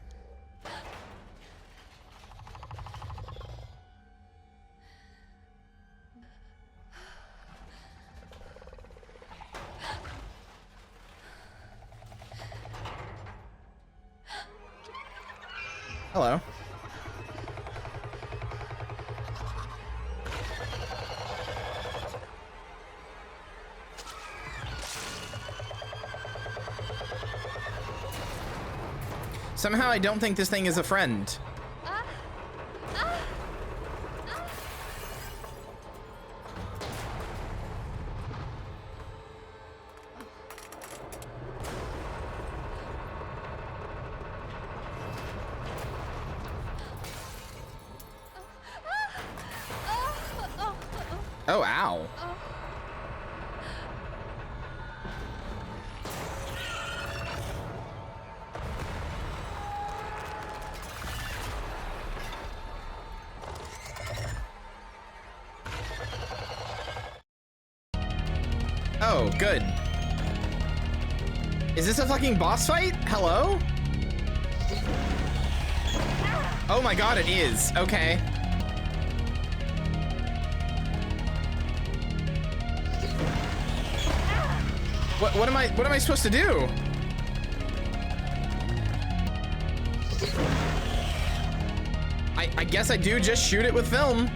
Hello. Somehow I don't think this thing is a friend. Oh, ow. Oh, good. Is this a fucking boss fight? Hello? Oh my god, it is. Okay. What am I supposed to do? I guess I do just shoot it with film.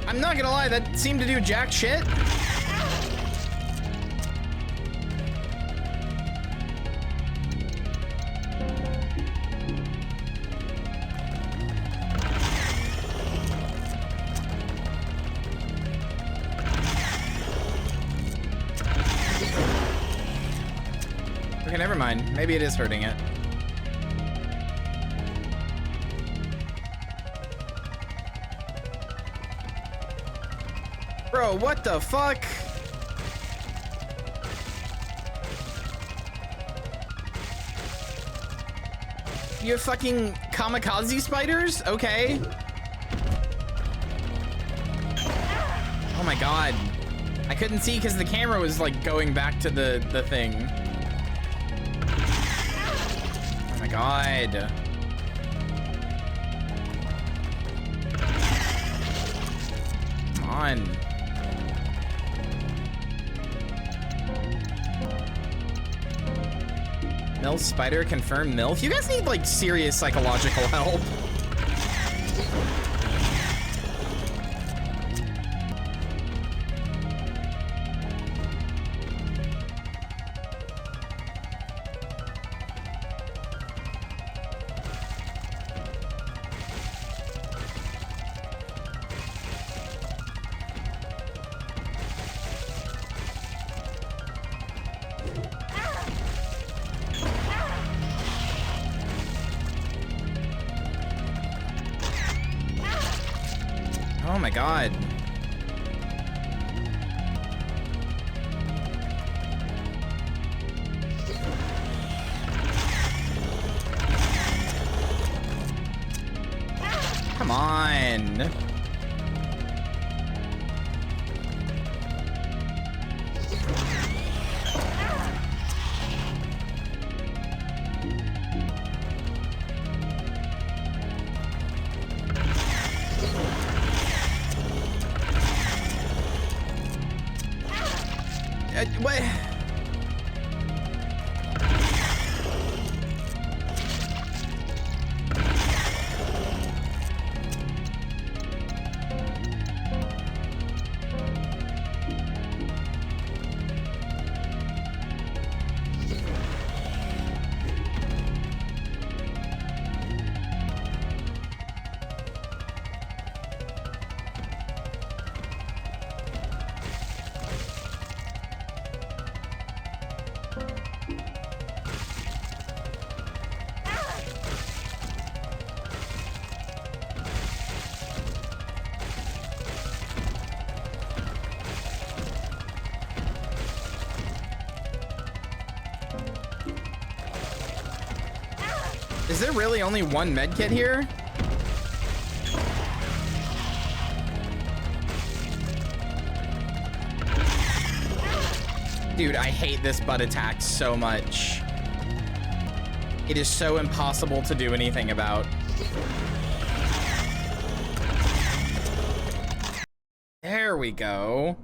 I'm not gonna lie, that seemed to do jack shit. Okay, never mind. Maybe it is hurting it. Bro, what the fuck? You have fucking kamikaze spiders? Okay. Oh my god. I couldn't see because the camera was like going back to the thing. Oh my god. Come on. MILF spider confirmed MILF. You guys need like serious psychological help. Oh my god. Come on. What? Is there really only one med kit here? Dude, I hate this butt attack so much. It is so impossible to do anything about. There we go.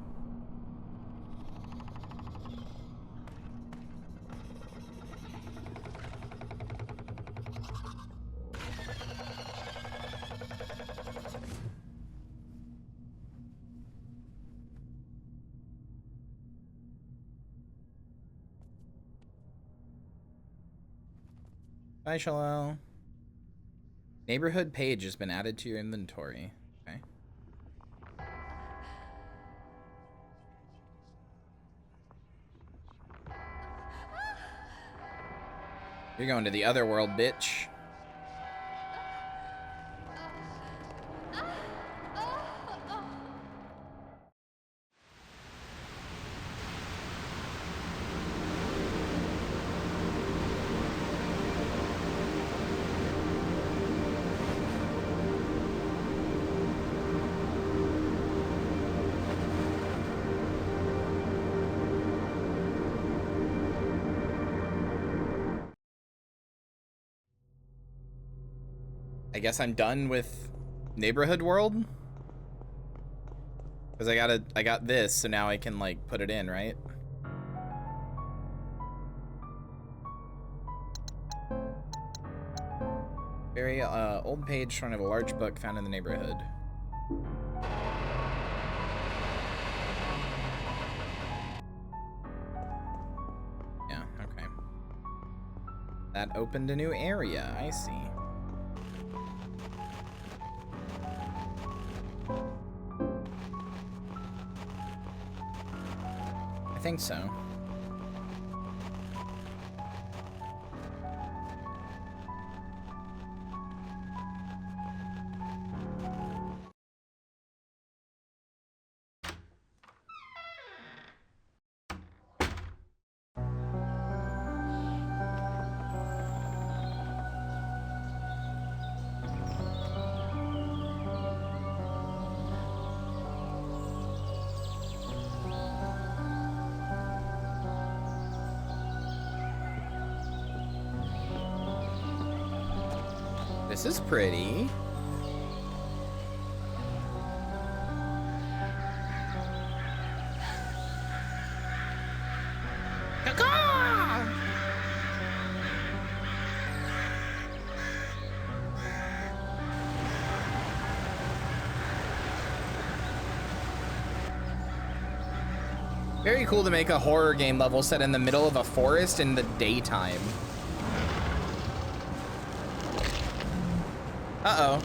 Bye, Shalom. Neighborhood page has been added to your inventory. Okay. You're going to the other world, bitch. I guess I'm done with neighborhood world. Because I got this, so now I can like put it in, right? Very old page front of a large book found in the neighborhood. Yeah, okay. That opened a new area, I see. I think so. This is pretty. Very cool to make a horror game level set in the middle of a forest in the daytime. Uh-oh.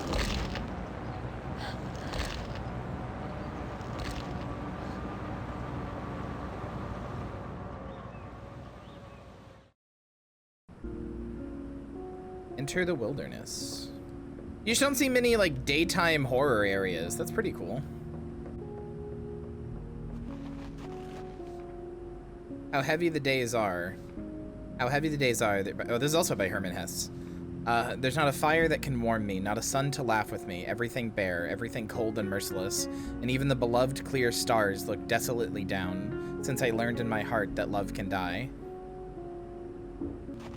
Enter the wilderness. You just don't see many, like, daytime horror areas. That's pretty cool. How heavy the days are. How heavy the days are. Oh, this is also by Herman Hesse. There's not a fire that can warm me, not a sun to laugh with me, everything bare, everything cold and merciless, and even the beloved clear stars look desolately down, since I learned in my heart that love can die.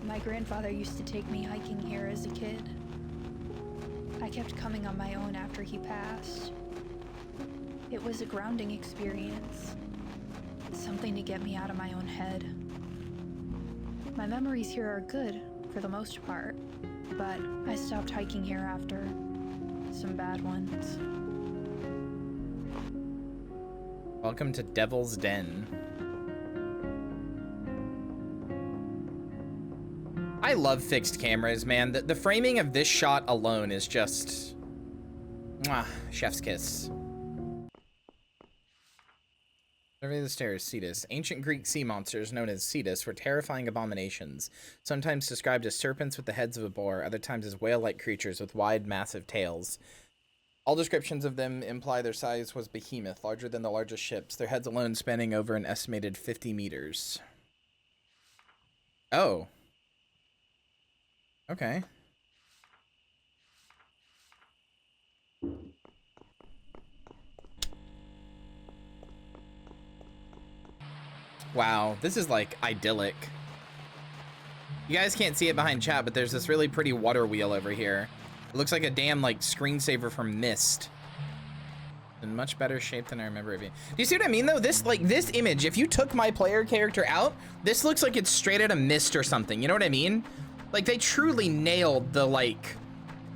My grandfather used to take me hiking here as a kid. I kept coming on my own after he passed. It was a grounding experience. Something to get me out of my own head. My memories here are good, for the most part, but I stopped hiking here after some bad ones. Welcome to Devil's Den. I love fixed cameras, man. The framing of this shot alone is just... mwah, chef's kiss. Survey the stairs, Cetus. Ancient Greek sea monsters known as Cetus were terrifying abominations, sometimes described as serpents with the heads of a boar, other times as whale-like creatures with wide, massive tails. All descriptions of them imply their size was behemoth, larger than the largest ships, their heads alone spanning over an estimated 50 meters. Oh. Okay. Wow, this is like idyllic. You guys can't see it behind chat, but there's this really pretty water wheel over here. It looks like a damn like screensaver from Myst. In much better shape than I remember it being. Do you see what I mean though? This image, if you took my player character out, this looks like it's straight out of Myst or something. You know what I mean? Like they truly nailed the like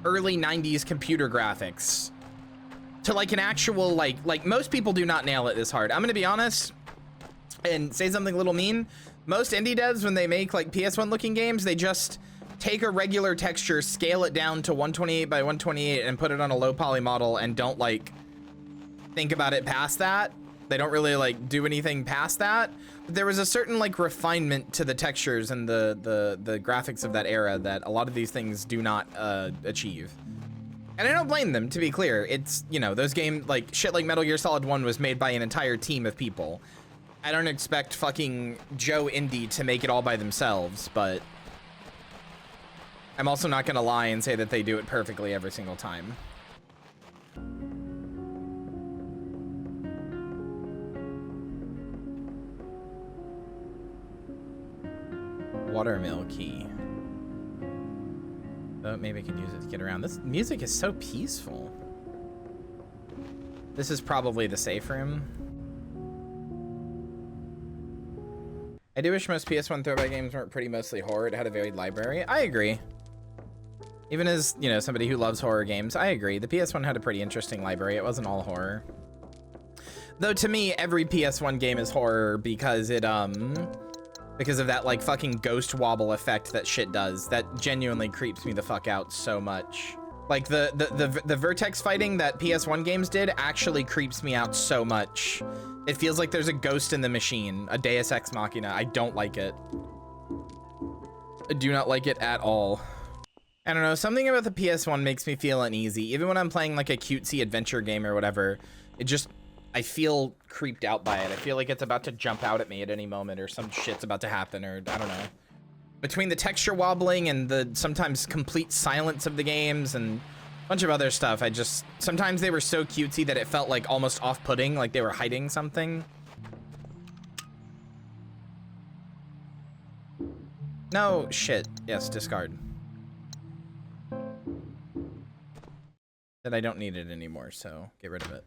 early 90s computer graphics to like an actual like most people do not nail it this hard. I'm gonna be honest and say something a little mean. Most indie devs, when they make like PS1 looking games, they just take a regular texture, scale it down to 128 by 128 and put it on a low poly model and don't like think about it past that. They don't really like do anything past that. But there was a certain like refinement to the textures and the graphics of that era that a lot of these things do not achieve. And I don't blame them, to be clear. It's, you know, those games like shit like Metal Gear Solid 1 was made by an entire team of people. I don't expect fucking Joe Indie to make it all by themselves, but I'm also not gonna lie and say that they do it perfectly every single time. Watermill key. Oh, maybe I can use it to get around. This music is so peaceful. This is probably the safe room. I do wish most PS1 throwback games weren't pretty mostly horror. It had a varied library. I agree. Even as, you know, somebody who loves horror games, I agree. The PS1 had a pretty interesting library. It wasn't all horror. Though to me, every PS1 game is horror because it, because of that, like, fucking ghost wobble effect that shit does. That genuinely creeps me the fuck out so much. Like, the vertex fighting that PS1 games did actually creeps me out so much. It feels like there's a ghost in the machine, a Deus Ex Machina. I don't like it. I do not like it at all. I don't know, something about the PS1 makes me feel uneasy. Even when I'm playing like a cutesy adventure game or whatever, it just, I feel creeped out by it. I feel like it's about to jump out at me at any moment or some shit's about to happen or I don't know. Between the texture wobbling and the sometimes complete silence of the games and a bunch of other stuff, I just, sometimes they were so cutesy that it felt like almost off-putting, like they were hiding something. No, shit. Yes, discard. That I don't need it anymore, so get rid of it.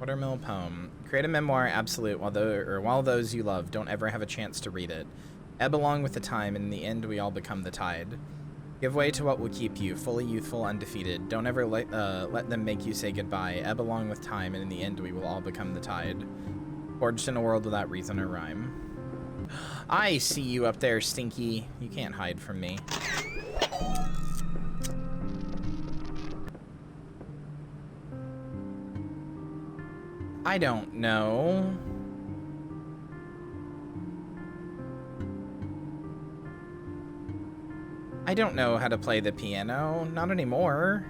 Watermill poem. Create a memoir absolute while those you love don't ever have a chance to read it. Ebb along with the time, and in the end we all become the tide. Give way to what will keep you, fully youthful, undefeated. Don't ever let them make you say goodbye. Ebb along with time, and in the end we will all become the tide. Forged in a world without reason or rhyme. I see you up there, Stinky. You can't hide from me. I don't know. I don't know how to play the piano. Not anymore.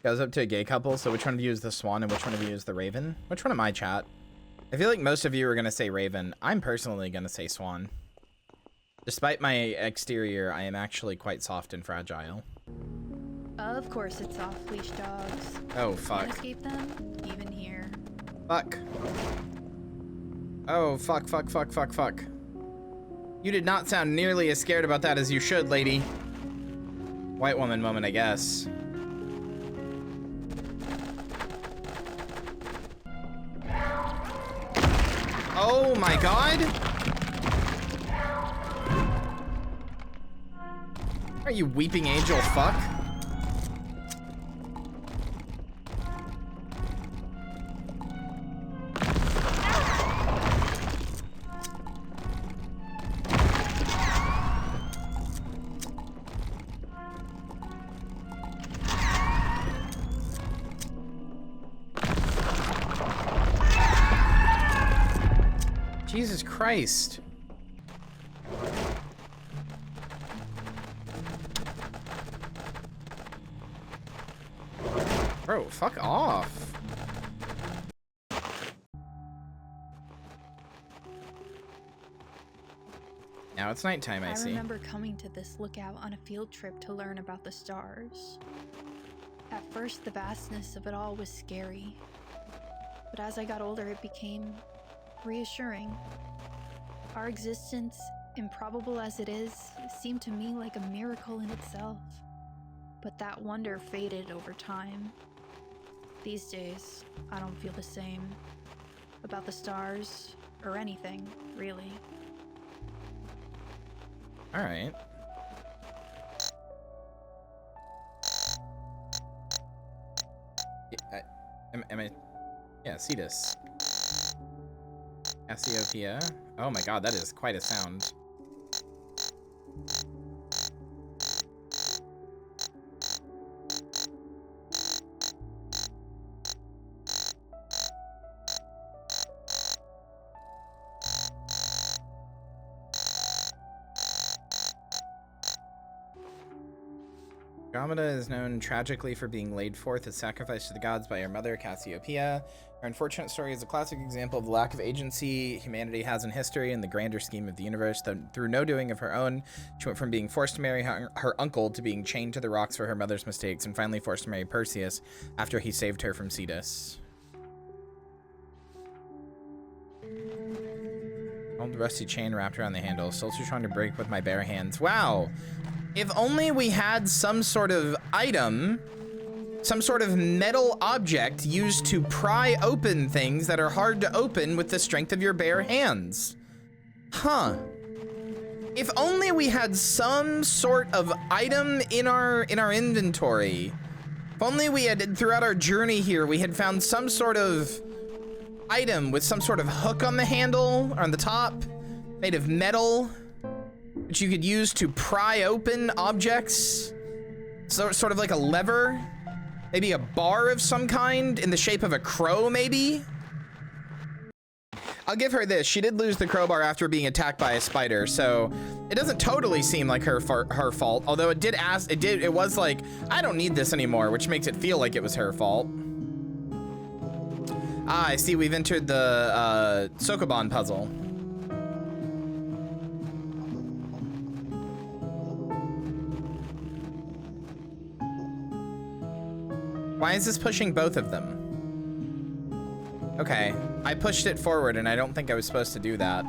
Goes up to a gay couple, so which one of you is the swan and which one of you is the raven? Which one am I, chat? I feel like most of you are going to say raven. I'm personally going to say swan. Despite my exterior, I am actually quite soft and fragile. Of course it's off-leash dogs. Oh, fuck. Can't escape them, even here. Fuck. Oh, fuck, fuck, fuck, fuck, fuck. You did not sound nearly as scared about that as you should, lady. White woman moment, I guess. Oh my god! Are you weeping angel fuck? Jesus Christ. Bro, fuck off. Now it's nighttime, I see. I remember coming to this lookout on a field trip to learn about the stars. At first, the vastness of it all was scary. But as I got older, it became reassuring. Our existence, improbable as it is, seemed to me like a miracle in itself. But that wonder faded over time. These days, I don't feel the same about the stars or anything, really. All right. Am I? Yeah, Cetus. Cassiopeia. Oh my god, that is quite a sound. Andromeda is known tragically for being laid forth as sacrifice to the gods by her mother, Cassiopeia. Her unfortunate story is a classic example of the lack of agency humanity has in history and the grander scheme of the universe. That through no doing of her own, she went from being forced to marry her uncle to being chained to the rocks for her mother's mistakes, and finally forced to marry Perseus after he saved her from Cetus. Old rusty chain wrapped around the handle, still too strong to break with my bare hands. Wow! If only we had some sort of item, some sort of metal object used to pry open things that are hard to open with the strength of your bare hands. Huh. If only we had some sort of item in our inventory. If only we had, throughout our journey here, we had found some sort of item with some sort of hook on the handle or on the top, made of metal, which you could use to pry open objects. So, sort of like a lever. Maybe a bar of some kind in the shape of a crow, maybe? I'll give her this. She did lose the crowbar after being attacked by a spider, so it doesn't totally seem like her fault. Although it was like, I don't need this anymore, which makes it feel like it was her fault. Ah, I see we've entered the Sokoban puzzle. Why is this pushing both of them? Okay, I pushed it forward and I don't think I was supposed to do that.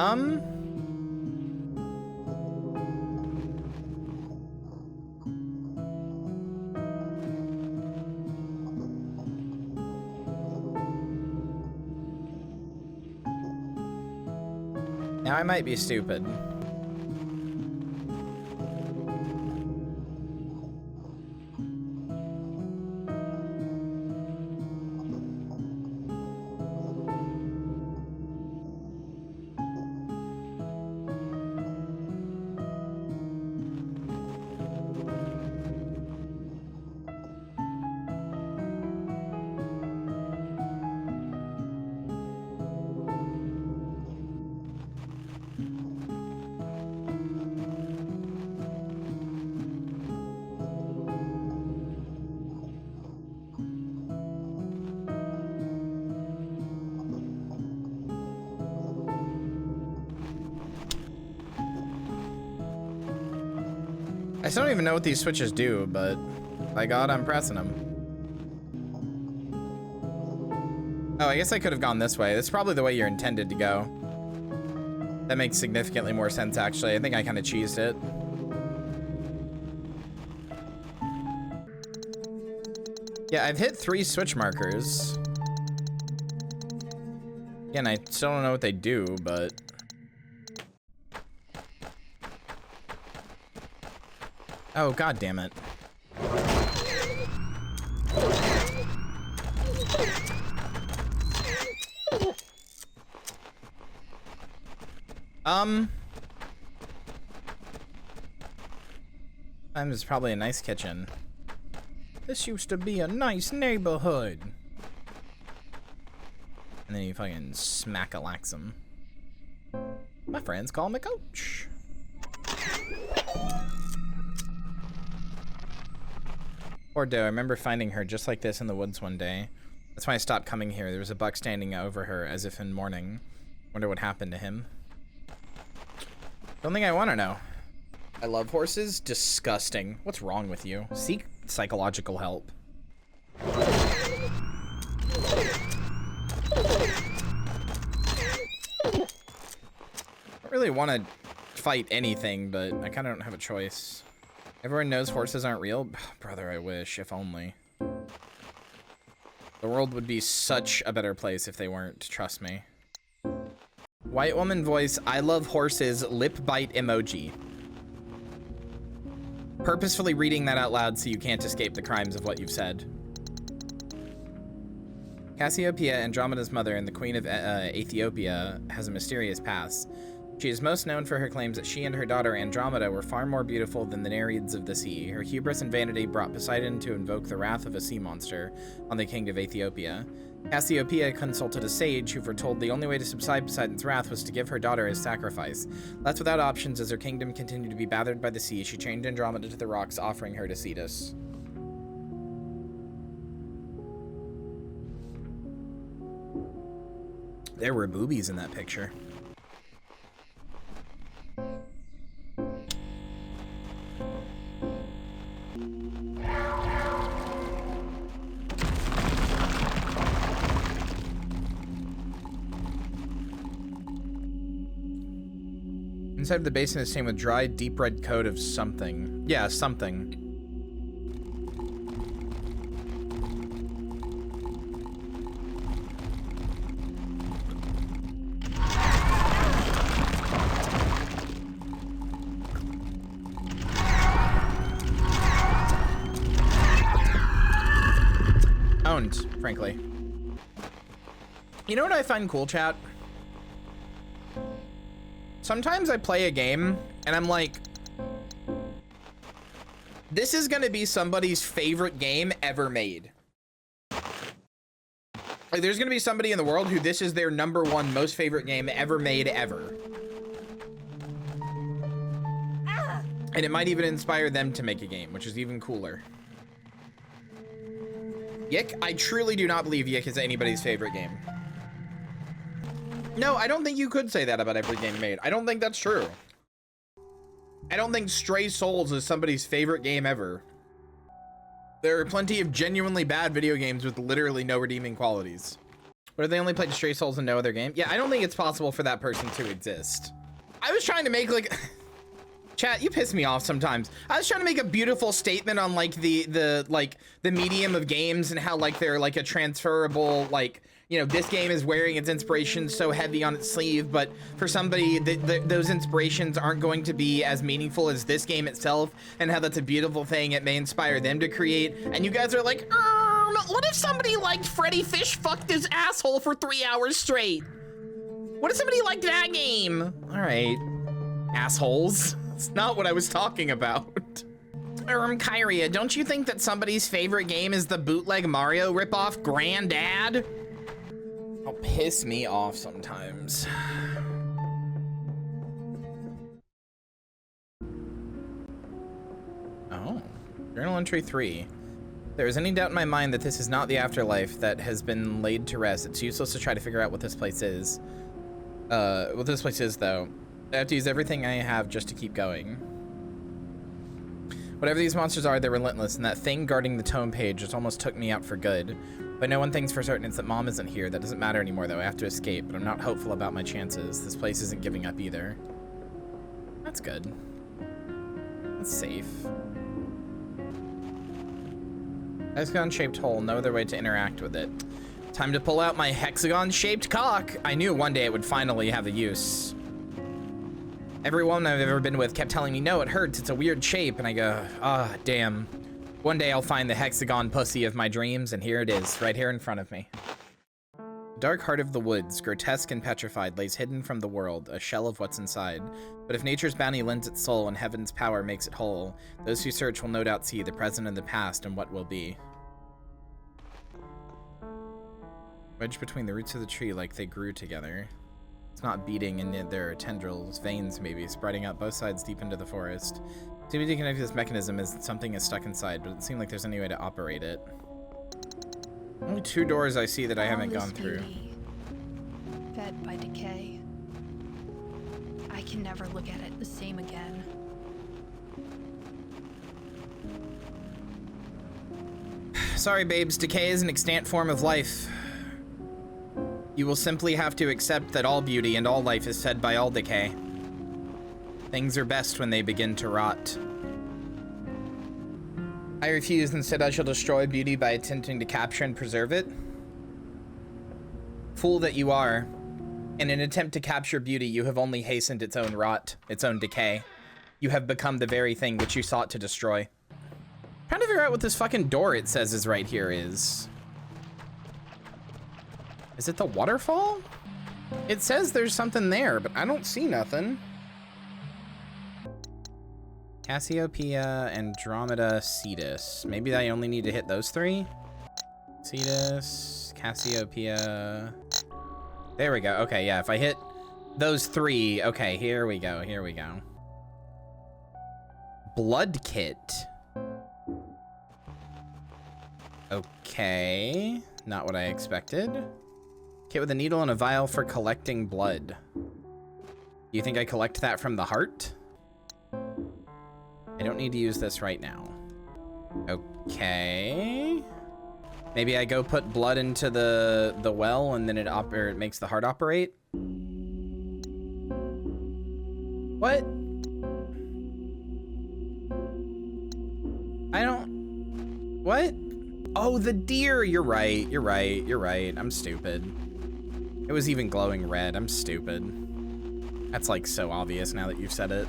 Now I might be stupid. I still don't even know what these switches do, but by God, I'm pressing them. Oh, I guess I could have gone this way. This is probably the way you're intended to go. That makes significantly more sense, actually. I think I kind of cheesed it. Yeah, I've hit 3 switch markers. Again, I still don't know what they do, but... Oh, God damn it. This is probably a nice kitchen. This used to be a nice neighborhood. And then you fucking smack-a-lax him. My friends call me Coach. Poor Doe, I remember finding her just like this in the woods one day. That's why I stopped coming here. There was a buck standing over her as if in mourning. Wonder what happened to him. Don't think I want to know. I love horses? Disgusting. What's wrong with you? Seek psychological help. I don't really want to fight anything, but I kind of don't have a choice. Everyone knows horses aren't real? Brother, I wish, if only. The world would be such a better place if they weren't, trust me. White woman voice, I love horses, lip bite emoji. Purposefully reading that out loud so you can't escape the crimes of what you've said. Cassiopeia, Andromeda's mother and the queen of Ethiopia, has a mysterious past. She is most known for her claims that she and her daughter Andromeda were far more beautiful than the Nereids of the sea. Her hubris and vanity brought Poseidon to invoke the wrath of a sea monster on the king of Ethiopia. Cassiopeia consulted a sage who foretold the only way to subside Poseidon's wrath was to give her daughter as sacrifice. Left without options as her kingdom continued to be battered by the sea, she chained Andromeda to the rocks, offering her to Cetus. There were boobies in that picture. Inside of the basin is stained with dry, deep red coat of something. Yeah, something. Owned, frankly. You know what I find cool, chat? Sometimes I play a game and I'm like, this is gonna be somebody's favorite game ever made. Like, there's gonna be somebody in the world who this is their #1 most favorite game ever made ever. And it might even inspire them to make a game, which is even cooler. Yick? I truly do not believe Yick is anybody's favorite game. No, I don't think you could say that about every game made. I don't think that's true. I don't think Stray Souls is somebody's favorite game ever. There are plenty of genuinely bad video games with literally no redeeming qualities. What if they only played Stray Souls and no other game? Yeah, I don't think it's possible for that person to exist. I was trying to make like, chat, you piss me off sometimes. I was trying to make a beautiful statement on like the medium of games and how like they're like a transferable, like, you know, this game is wearing its inspirations so heavy on its sleeve, but for somebody, those inspirations aren't going to be as meaningful as this game itself, and how that's a beautiful thing. It may inspire them to create. And you guys are like, what if somebody liked Freddy Fish fucked his asshole for 3 hours straight? What if somebody liked that game? All right, assholes. That's not what I was talking about. Kyria, don't you think that somebody's favorite game is the bootleg Mario ripoff Granddad? It'll piss me off sometimes. Oh, journal entry 3. If there is any doubt in my mind that this is not the afterlife that has been laid to rest, it's useless to try to figure out what this place is. What this place is, though. I have to use everything I have just to keep going. Whatever these monsters are, they're relentless, and that thing guarding the tome page just almost took me out for good. But no one thing's for certain, it's that Mom isn't here. That doesn't matter anymore, though. I have to escape, but I'm not hopeful about my chances. This place isn't giving up either. That's good. That's safe. Hexagon-shaped hole, no other way to interact with it. Time to pull out my hexagon-shaped cock. I knew one day it would finally have a use. Every woman I've ever been with kept telling me, no, it hurts, it's a weird shape. And I go, ah, damn. One day I'll find the hexagon pussy of my dreams, and here it is, right here in front of me. Dark heart of the woods, grotesque and petrified, lays hidden from the world, a shell of what's inside. But if nature's bounty lends its soul and heaven's power makes it whole, those who search will no doubt see the present and the past and what will be. Wedged between the roots of the tree like they grew together. It's not beating, and yet there are tendrils, veins maybe, spreading out both sides deep into the forest. To be connected to this mechanism is something is stuck inside, but it doesn't seem like there's any way to operate it. Only 2 doors I see that I haven't gone through. Fed by decay. I can never look at it the same again. Sorry, babes, decay is an extant form of life. You will simply have to accept that all beauty and all life is fed by all decay. Things are best when they begin to rot. I refuse. Instead, I shall destroy beauty by attempting to capture and preserve it. Fool that you are. In an attempt to capture beauty, you have only hastened its own rot, its own decay. You have become the very thing which you sought to destroy. Trying to figure out what this fucking door it says is right here is. Is it the waterfall? It says there's something there, but I don't see nothing. Cassiopeia, Andromeda, Cetus. Maybe I only need to hit those 3? Cetus, Cassiopeia. There we go. Okay, yeah, if I hit those 3, okay, here we go, here we go. Blood kit. Okay, not what I expected. Kit with a needle and a vial for collecting blood. Do you think I collect that from the heart? I don't need to use this right now. Okay. Maybe I go put blood into the well and then it makes the heart operate. What? I don't... What? Oh, the deer. You're right. You're right. You're right. I'm stupid. It was even glowing red. I'm stupid. That's like so obvious now that you've said it.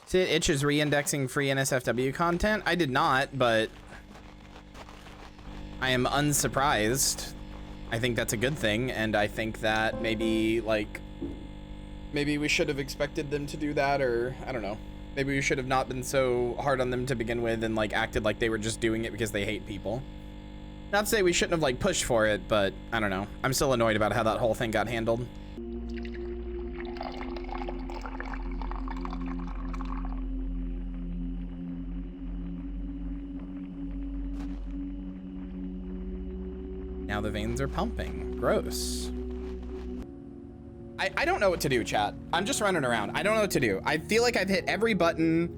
See, Itch is re-indexing free NSFW content. I did not, but I am unsurprised. I think that's a good thing, and I think that maybe we should have expected them to do that, or I don't know. Maybe we should have not been so hard on them to begin with and like acted like they were just doing it because they hate people. Not to say we shouldn't have like pushed for it, but I don't know. I'm still annoyed about how that whole thing got handled. Now the veins are pumping. Gross. I don't know what to do, chat. I'm just running around. I don't know what to do. I feel like I've hit every button.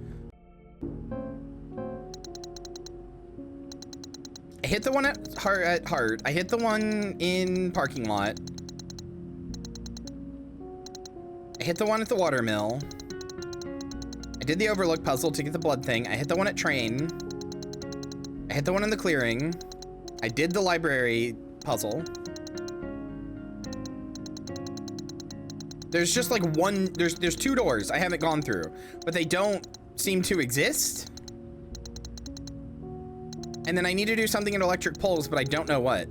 hit the one at Heart. I hit the one in parking lot. I hit the one at the watermill. I did the overlook puzzle to get the blood thing. I hit the one at train. I hit the one in the clearing. I did the library puzzle. There's just like one, there's 2 doors I haven't gone through, but they don't seem to exist. And then I need to do something in electric poles, but I don't know what.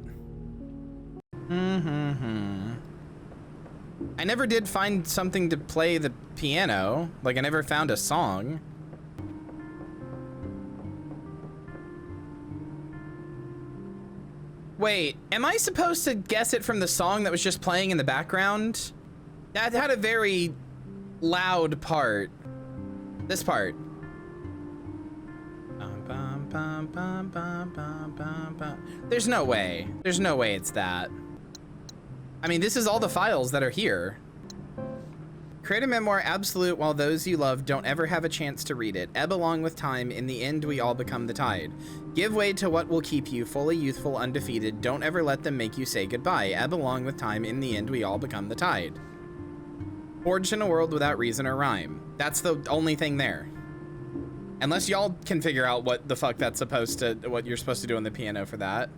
I never did find something to play the piano. Like, I never found a song. Wait, am I supposed to guess it from the song that was just playing in the background? That had a very loud part. This part. There's no way. There's no way it's that. I mean, this is all the files that are here. Create a memoir absolute while those you love don't ever have a chance to read it. Ebb along with time. In the end, we all become the tide. Give way to what will keep you fully youthful, undefeated. Don't ever let them make you say goodbye. Ebb along with time. In the end, we all become the tide. Forged in a world without reason or rhyme. That's the only thing there. Unless y'all can figure out what the fuck that's supposed to, what you're supposed to do on the piano for that.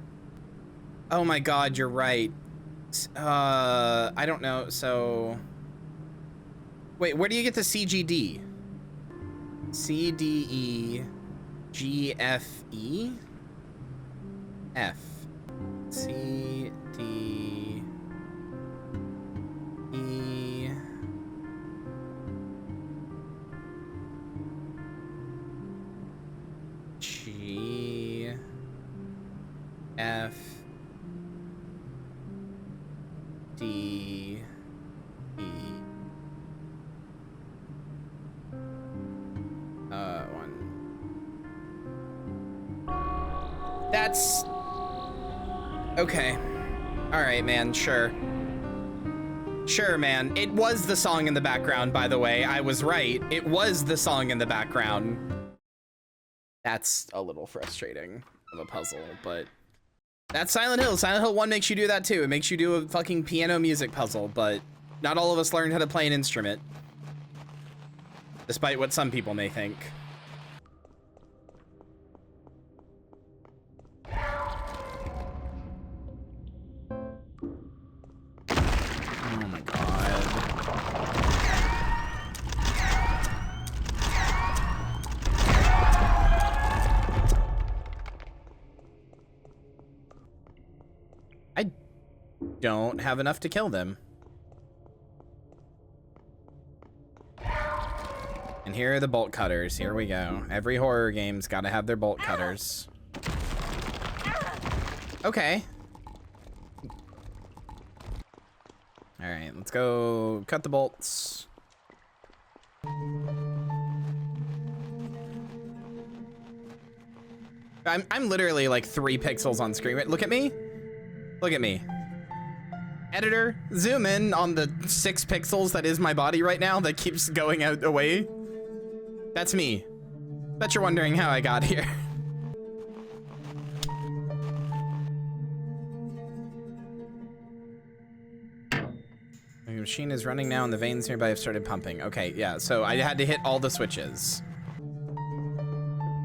Oh my God, you're right. I don't know, so... Wait, where do you get the CGD? C, D, E, G, F, E? F. C, D, E... G, F, D, E. One. That's... Okay. Alright, man, sure. Sure, man. It was the song in the background, by the way. I was right. It was the song in the background. That's a little frustrating of a puzzle, but... That's Silent Hill. Silent Hill 1 makes you do that too. It makes you do a fucking piano music puzzle, but not all of us learned how to play an instrument. Despite what some people may think. Oh my God. I don't have enough to kill them. And here are the bolt cutters. Here we go. Every horror game's got to have their bolt cutters. Okay. All right, let's go cut the bolts. I'm literally like 3 pixels on screen. Look at me. Look at me. Editor, zoom in on the 6 pixels that is my body right now that keeps going out away. That's me. Bet you're wondering how I got here. The machine is running now and the veins nearby have started pumping. Okay, yeah, so I had to hit all the switches.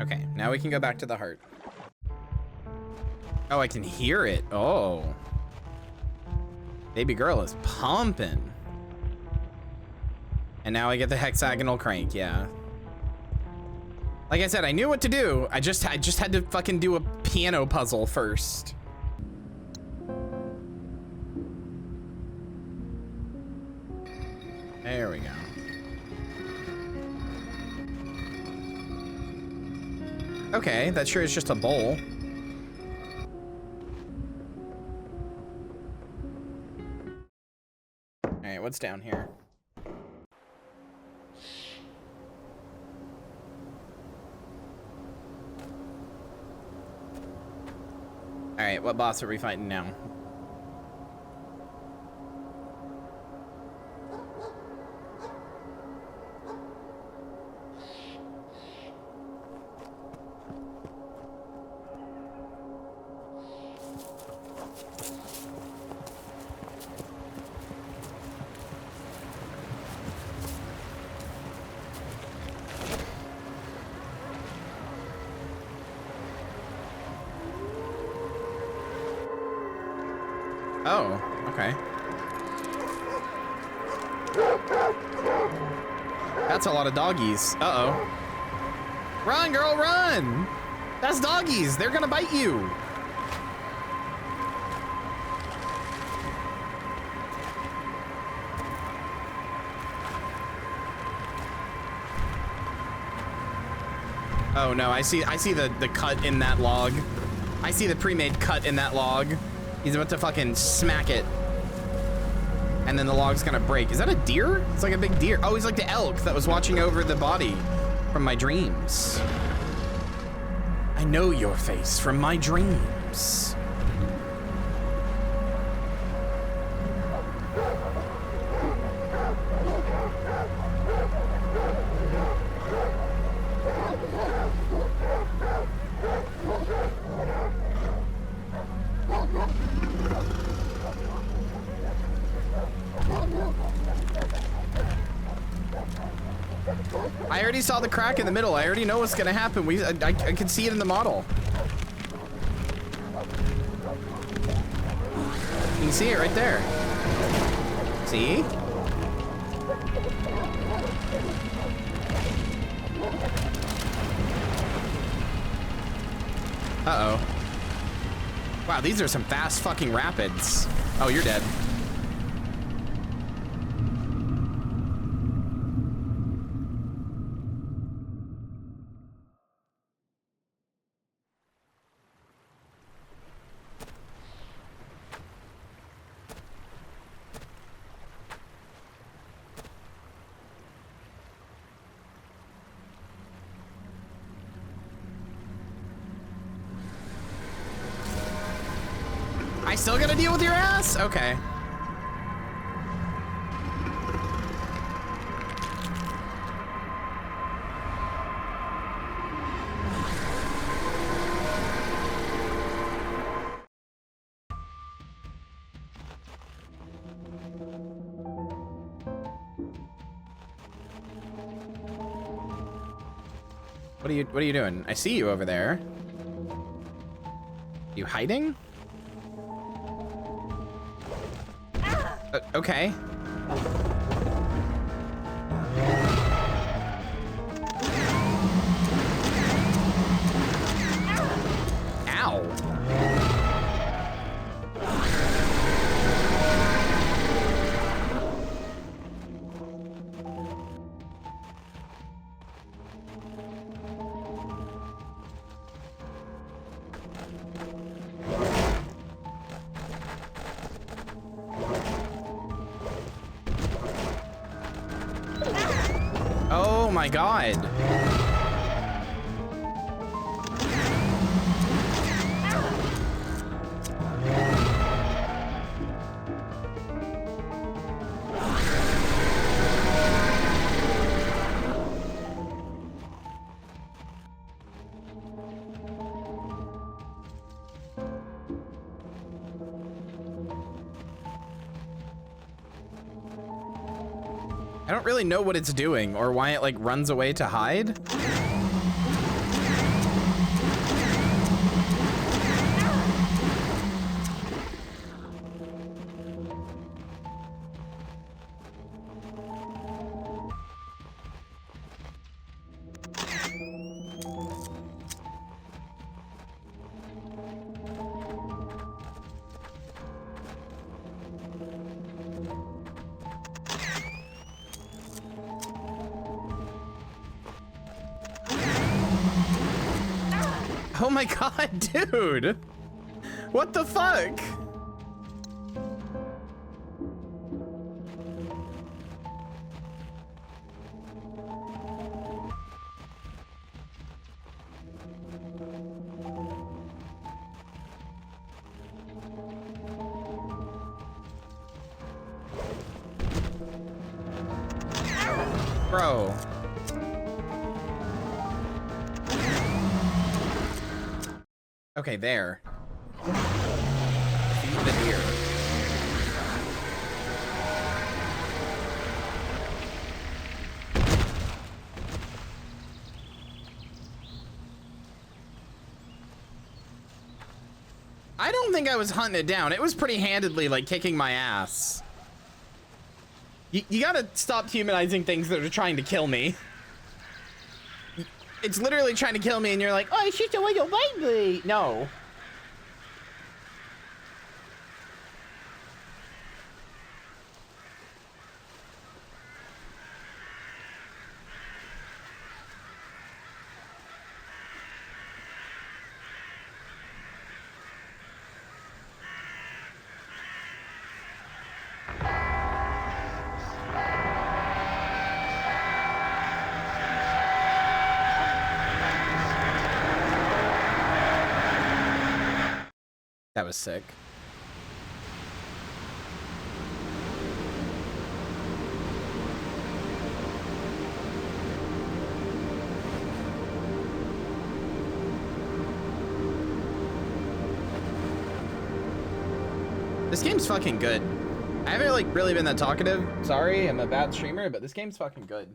Okay, now we can go back to the heart. Oh, I can hear it. Oh. Baby girl is pumping. And now I get the hexagonal crank, yeah. Like I said, I knew what to do. I just had to fucking do a piano puzzle first. There we go. Okay, that sure is just a bowl. All right, what's down here? All right, what boss are we fighting now? Oh, okay. That's a lot of doggies. Uh-oh. Run, girl, run! That's doggies. They're gonna bite you. Oh no, I see the cut in that log. I see the pre-made cut in that log. He's about to fucking smack it. And then the log's gonna break. Is that a deer? It's like a big deer. Oh, he's like the elk that was watching over the body from my dreams. I know your face from my dreams. I already saw the crack in the middle. I already know what's gonna happen. I can see it in the model. You can see it right there. See? Uh-oh. Wow, these are some fast fucking rapids. Oh, you're dead. I still gotta deal with your ass? Okay. What are you doing? I see you over there. You hiding? Okay. Ow. Oh my God. I don't really know what it's doing or why it like runs away to hide. Oh my God, dude. What the fuck? Bro. Okay, there. Feed the deer. I don't think I was hunting it down. It was pretty handedly, like, kicking my ass. You gotta stop humanizing things that are trying to kill me. It's literally trying to kill me, and you're like, oh, it's just a little baby. No. That was sick. This game's fucking good. I haven't like really been that talkative. Sorry, I'm a bad streamer, but this game's fucking good.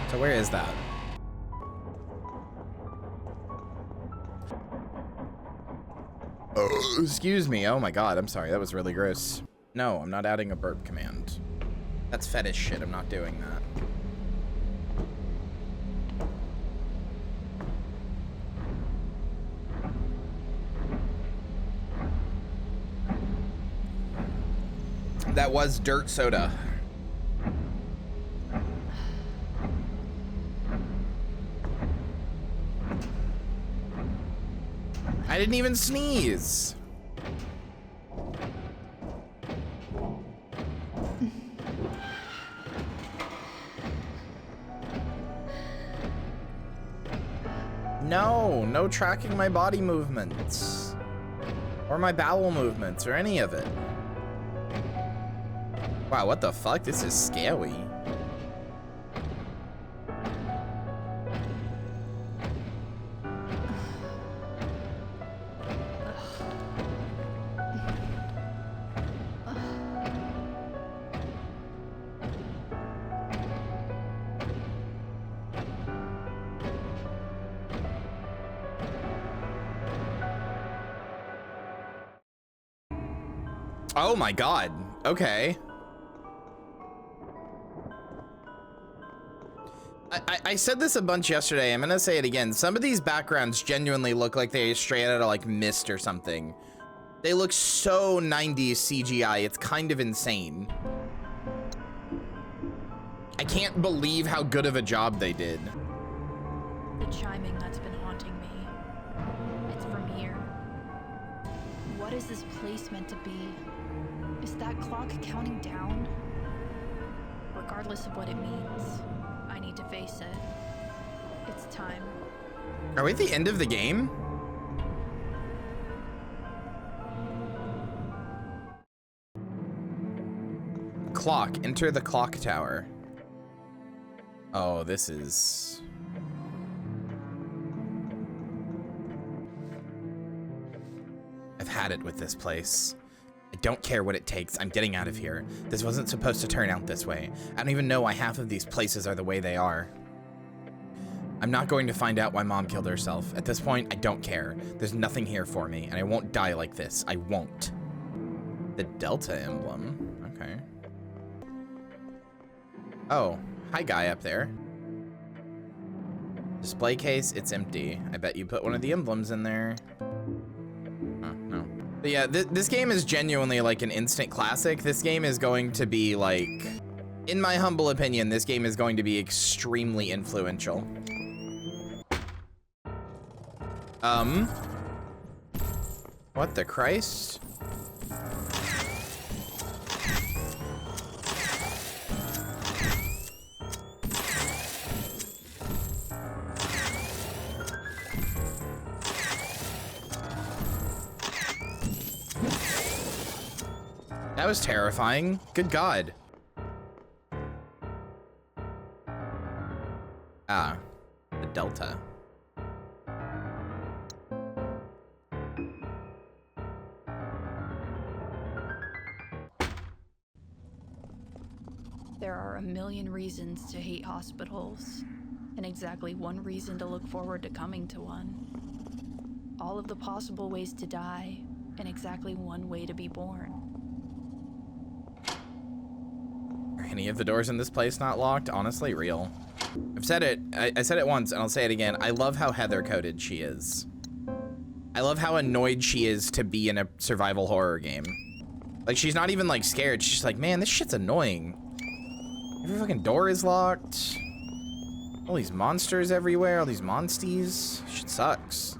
So where is that? Oh, excuse me. Oh my god, I'm sorry. That was really gross. No, I'm not adding a burp command. That's fetish shit. I'm not doing that. That was dirt soda. I didn't even sneeze. No tracking my body movements or my bowel movements or any of it. Wow, what the fuck? This is scary. Oh my god. Okay. I said this a bunch yesterday. I'm gonna say it again. Some of these backgrounds genuinely look like they straight out of like Mist or something. They look so 90s CGI. It's kind of insane. I can't believe how good of a job they did. The chiming that's been haunting me. It's from here. What is this place meant to be? Is that clock counting down? Regardless of what it means, I need to face it. It's time. Are we at the end of the game? Clock. Enter the clock tower. Oh, this is... I've had it with this place. I don't care what it takes. I'm getting out of here. This wasn't supposed to turn out this way. I don't even know why half of these places are the way they are. I'm not going to find out why Mom killed herself. At this point, I don't care. There's nothing here for me, and I won't die like this. I won't. The Delta emblem. Okay. Oh, hi guy up there. Display case, it's empty. I bet you put one of the emblems in there. Oh, no. But yeah, this game is genuinely like an instant classic. This game is going to be like, in my humble opinion, this game is going to be extremely influential. What the Christ? That was terrifying. Good God. Ah, the Delta. There are a million reasons to hate hospitals, and exactly one reason to look forward to coming to one. All of the possible ways to die, and exactly one way to be born. Are any of the doors in this place not locked? Honestly, real. I've said it, I said it once, and I'll say it again. I love how Heather-coded she is. I love how annoyed she is to be in a survival horror game. Like, she's not even, like, scared. She's just like, man, this shit's annoying. Every fucking door is locked. All these monsters everywhere, all these monsties. Shit sucks.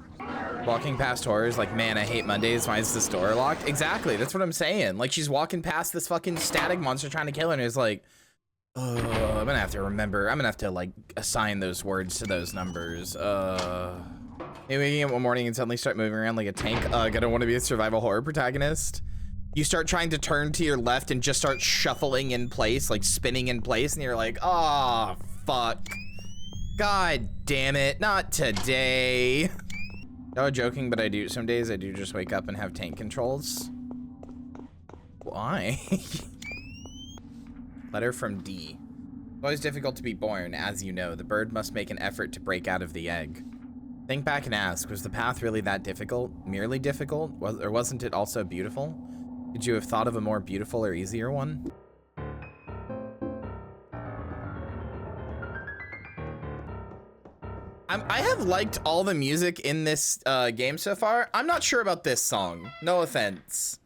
Walking past horrors, like, man, I hate Mondays. Why is this door locked? Exactly, that's what I'm saying. Like, she's walking past this fucking static monster trying to kill her, and it's like, oh, I'm gonna have to remember. I'm gonna have to, like, assign those words to those numbers. Maybe waking up one morning and suddenly start moving around like a tank. Gonna want to be a survival horror protagonist. You start trying to turn to your left and just start shuffling in place, like spinning in place, and you're like, oh, fuck. God damn it, not today. No joking, but I do, some days I do just wake up and have tank controls. Why? Letter from D. It's always difficult to be born, as you know. The bird must make an effort to break out of the egg. Think back and ask, was the path really that difficult? Merely difficult? Or wasn't it also beautiful? Could you have thought of a more beautiful or easier one? I have liked all the music in this game so far. I'm not sure about this song. No offense.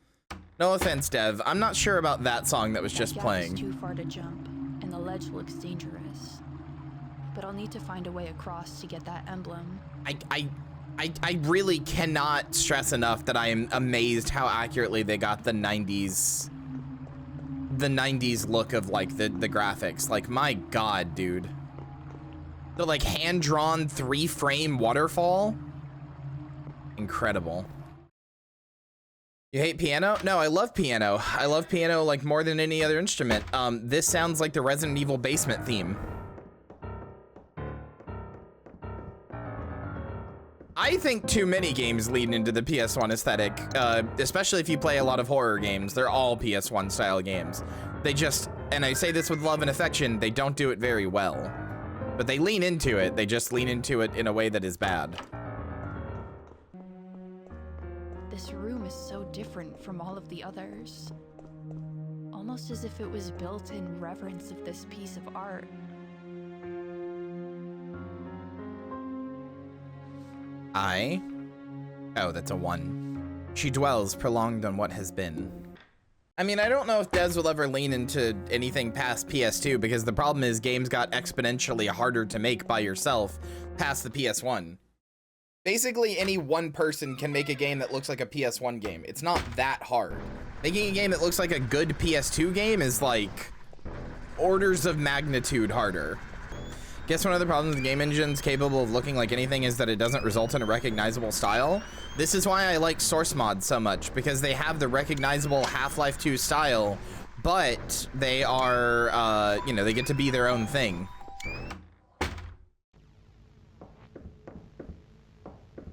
No offense, Dev. I'm not sure about that song that was just playing. Too far to jump, and the ledge looks dangerous. But I'll need to find a way across to get that emblem. I really cannot stress enough that I am amazed how accurately they got the 90s look of like the graphics. Like, my God, dude. The like hand-drawn 3-frame waterfall. Incredible. You hate piano? No, I love piano. I love piano like more than any other instrument. This sounds like the Resident Evil basement theme. I think too many games lead into the PS1 aesthetic, especially if you play a lot of horror games. They're all PS1 style games. They just, and I say this with love and affection, they don't do it very well. But they lean into it, they just lean into it in a way that is bad. This room is so different from all of the others. Almost as if it was built in reverence of this piece of art. Oh, that's a 1. She dwells prolonged on what has been. I mean, I don't know if Des will ever lean into anything past PS2 because the problem is games got exponentially harder to make by yourself past the PS1. Basically, any one person can make a game that looks like a PS1 game. It's not that hard. Making a game that looks like a good PS2 game is like orders of magnitude harder. Guess one of the problems with game engines capable of looking like anything is that it doesn't result in a recognizable style. This is why I like source mods so much, because they have the recognizable Half-Life 2 style, but they are, you know, they get to be their own thing.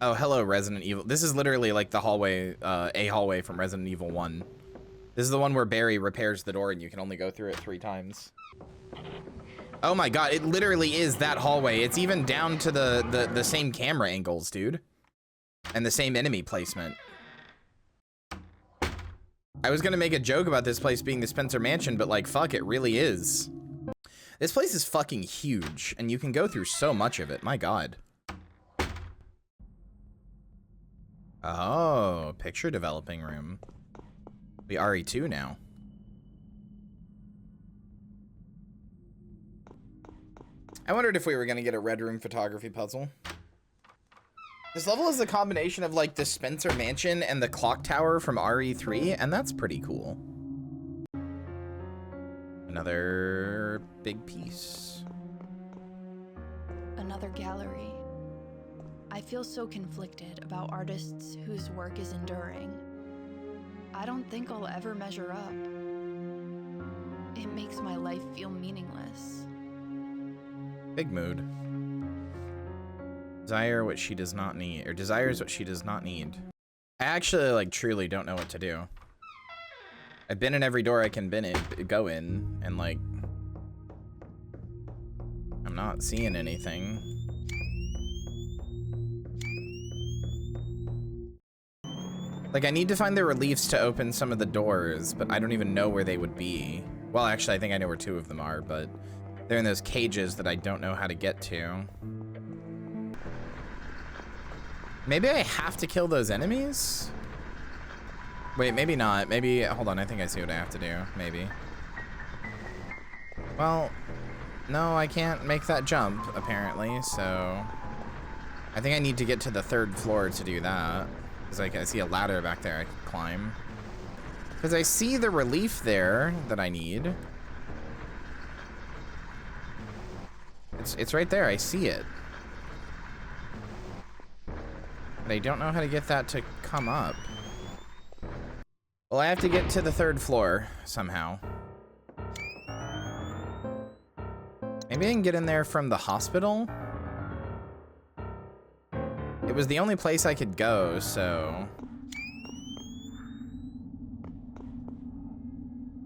Oh, hello, Resident Evil. This is literally like the hallway, a hallway from Resident Evil 1. This is the one where Barry repairs the door and you can only go through it 3 times. Oh my God, it literally is that hallway. It's even down to the same camera angles, dude. And the same enemy placement. I was gonna make a joke about this place being the Spencer Mansion, but like, fuck, it really is. This place is fucking huge, and you can go through so much of it, my God. Oh, picture developing room. We RE2 now. I wondered if we were gonna get a red room photography puzzle. This level is a combination of like the Spencer Mansion and the clock tower from RE3, and that's pretty cool. Another big piece. Another gallery. I feel so conflicted about artists whose work is enduring. I don't think I'll ever measure up. It makes my life feel meaningless. Big mood. Desire what she does not need, or desires what she does not need. I actually, like, truly don't know what to do. I've been in every door I can go in, and, like, I'm not seeing anything. Like, I need to find the reliefs to open some of the doors, but I don't even know where they would be. Well, actually, I think I know where 2 of them are, but they're in those cages that I don't know how to get to. Maybe I have to kill those enemies? Wait, maybe not. Maybe, hold on, I think I see what I have to do. Maybe. Well, no, I can't make that jump, apparently, so I think I need to get to the 3rd floor to do that. Because I see a ladder back there I can climb. Because I see the relief there that I need. It's right there, I see it. But I don't know how to get that to come up. Well, I have to get to the 3rd floor somehow. Maybe I can get in there from the hospital? It was the only place I could go, so...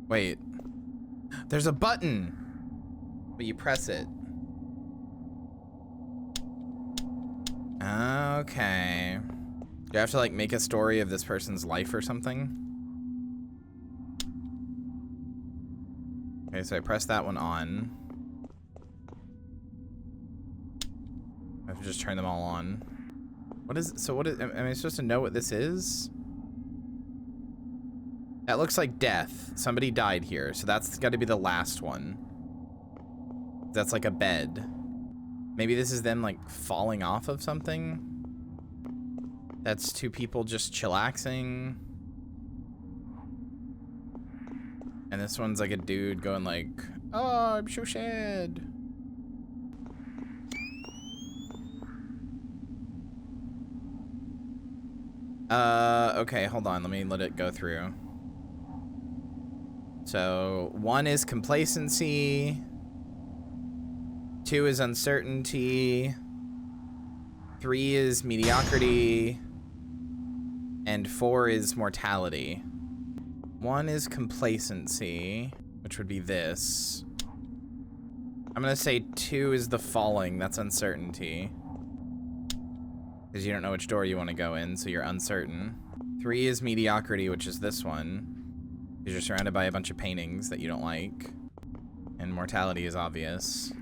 Wait. There's a button! But you press it. Okay. Do I have to, like, make a story of this person's life or something? Okay, so I press that one on. I have to just turn them all on. What is, so what is, am I supposed to know what this is? That looks like death. Somebody died here, so that's got to be the last one. That's like a bed. Maybe this is them like falling off of something. That's 2 people just chillaxing. And this one's like a dude going like, oh, I'm so sad. Okay, hold on. Let it go through. So 1 is complacency. 2 is uncertainty. 3 is mediocrity. And 4 is mortality. 1 is complacency, which would be this. I'm gonna say 2 is the falling. That's uncertainty. Because you don't know which door you want to go in, so you're uncertain. 3 is mediocrity, which is this one. Because you're surrounded by a bunch of paintings that you don't like. And mortality is obvious.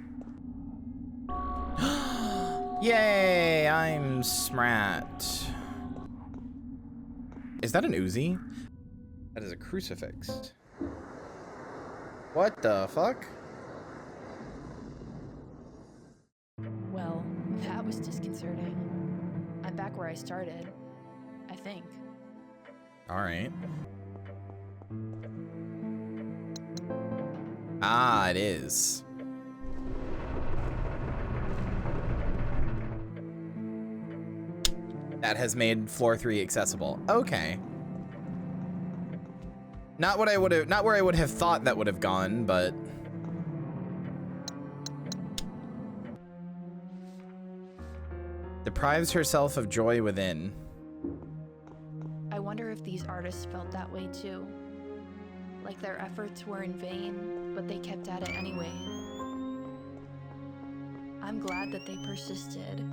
Yay, I'm smart. Is that an Uzi? That is a crucifix. What the fuck? Well, that was disconcerting. I'm back where I started, I think. All right. Ah, it is. That has made floor 3 accessible. Okay. Not what I would have, not where I would have thought that would have gone, but deprives herself of joy within. I wonder if these artists felt that way too. Like their efforts were in vain, but they kept at it anyway. I'm glad that they persisted.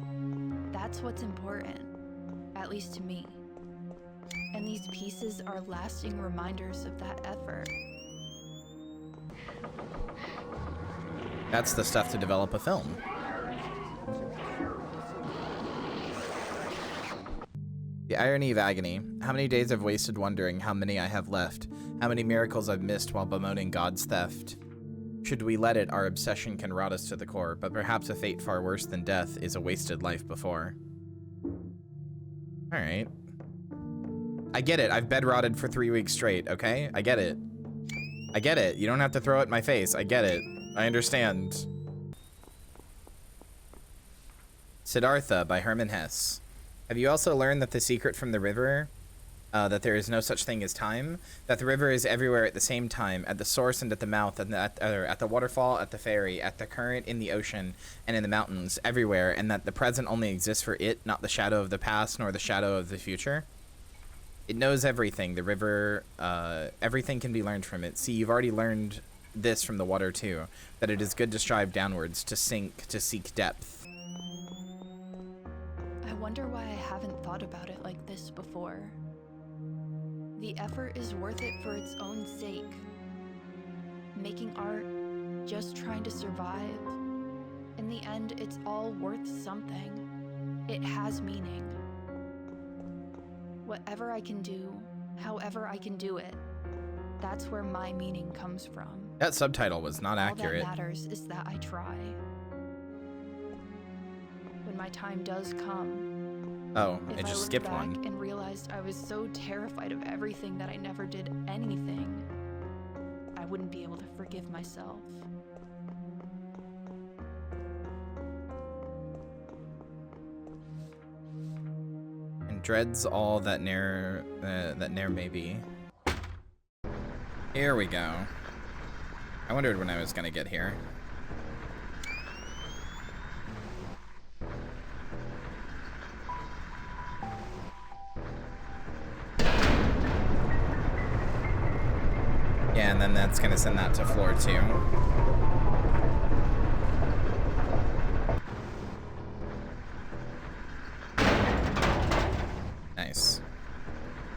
That's what's important, at least to me. And these pieces are lasting reminders of that effort. That's the stuff to develop a film. The irony of agony. How many days I've wasted wondering how many I have left. How many miracles I've missed while bemoaning God's theft. Should we let it, our obsession can rot us to the core, but perhaps a fate far worse than death is a wasted life before. Alright. I get it. I've bed rotted for 3 weeks straight, okay? I get it. I get it. You don't have to throw it in my face. I get it. I understand. Siddhartha by Hermann Hesse. Have you also learned that the secret from the river that there is no such thing as time, that the river is everywhere at the same time, at the source and at the mouth, and at the waterfall, at the ferry, at the current, in the ocean, and in the mountains, everywhere, and that the present only exists for it, not the shadow of the past, nor the shadow of the future. It knows everything. The river, everything can be learned from it. See, you've already learned this from the water too, that it is good to strive downwards, to sink, to seek depth. I wonder why I haven't thought about it like this before. The effort is worth it for its own sake. Making art, just trying to survive. In the end, it's all worth something. It has meaning. Whatever I can do, however I can do it, that's where my meaning comes from. That subtitle was not accurate. All that matters is that I try. When my time does come, oh, I just skipped one. And realized I was so terrified of everything that I never did anything, I wouldn't be able to forgive myself. And dreads all that ne'er may be. Here we go. I wondered when I was gonna get here. Yeah, and then that's gonna send that to floor 2. Nice.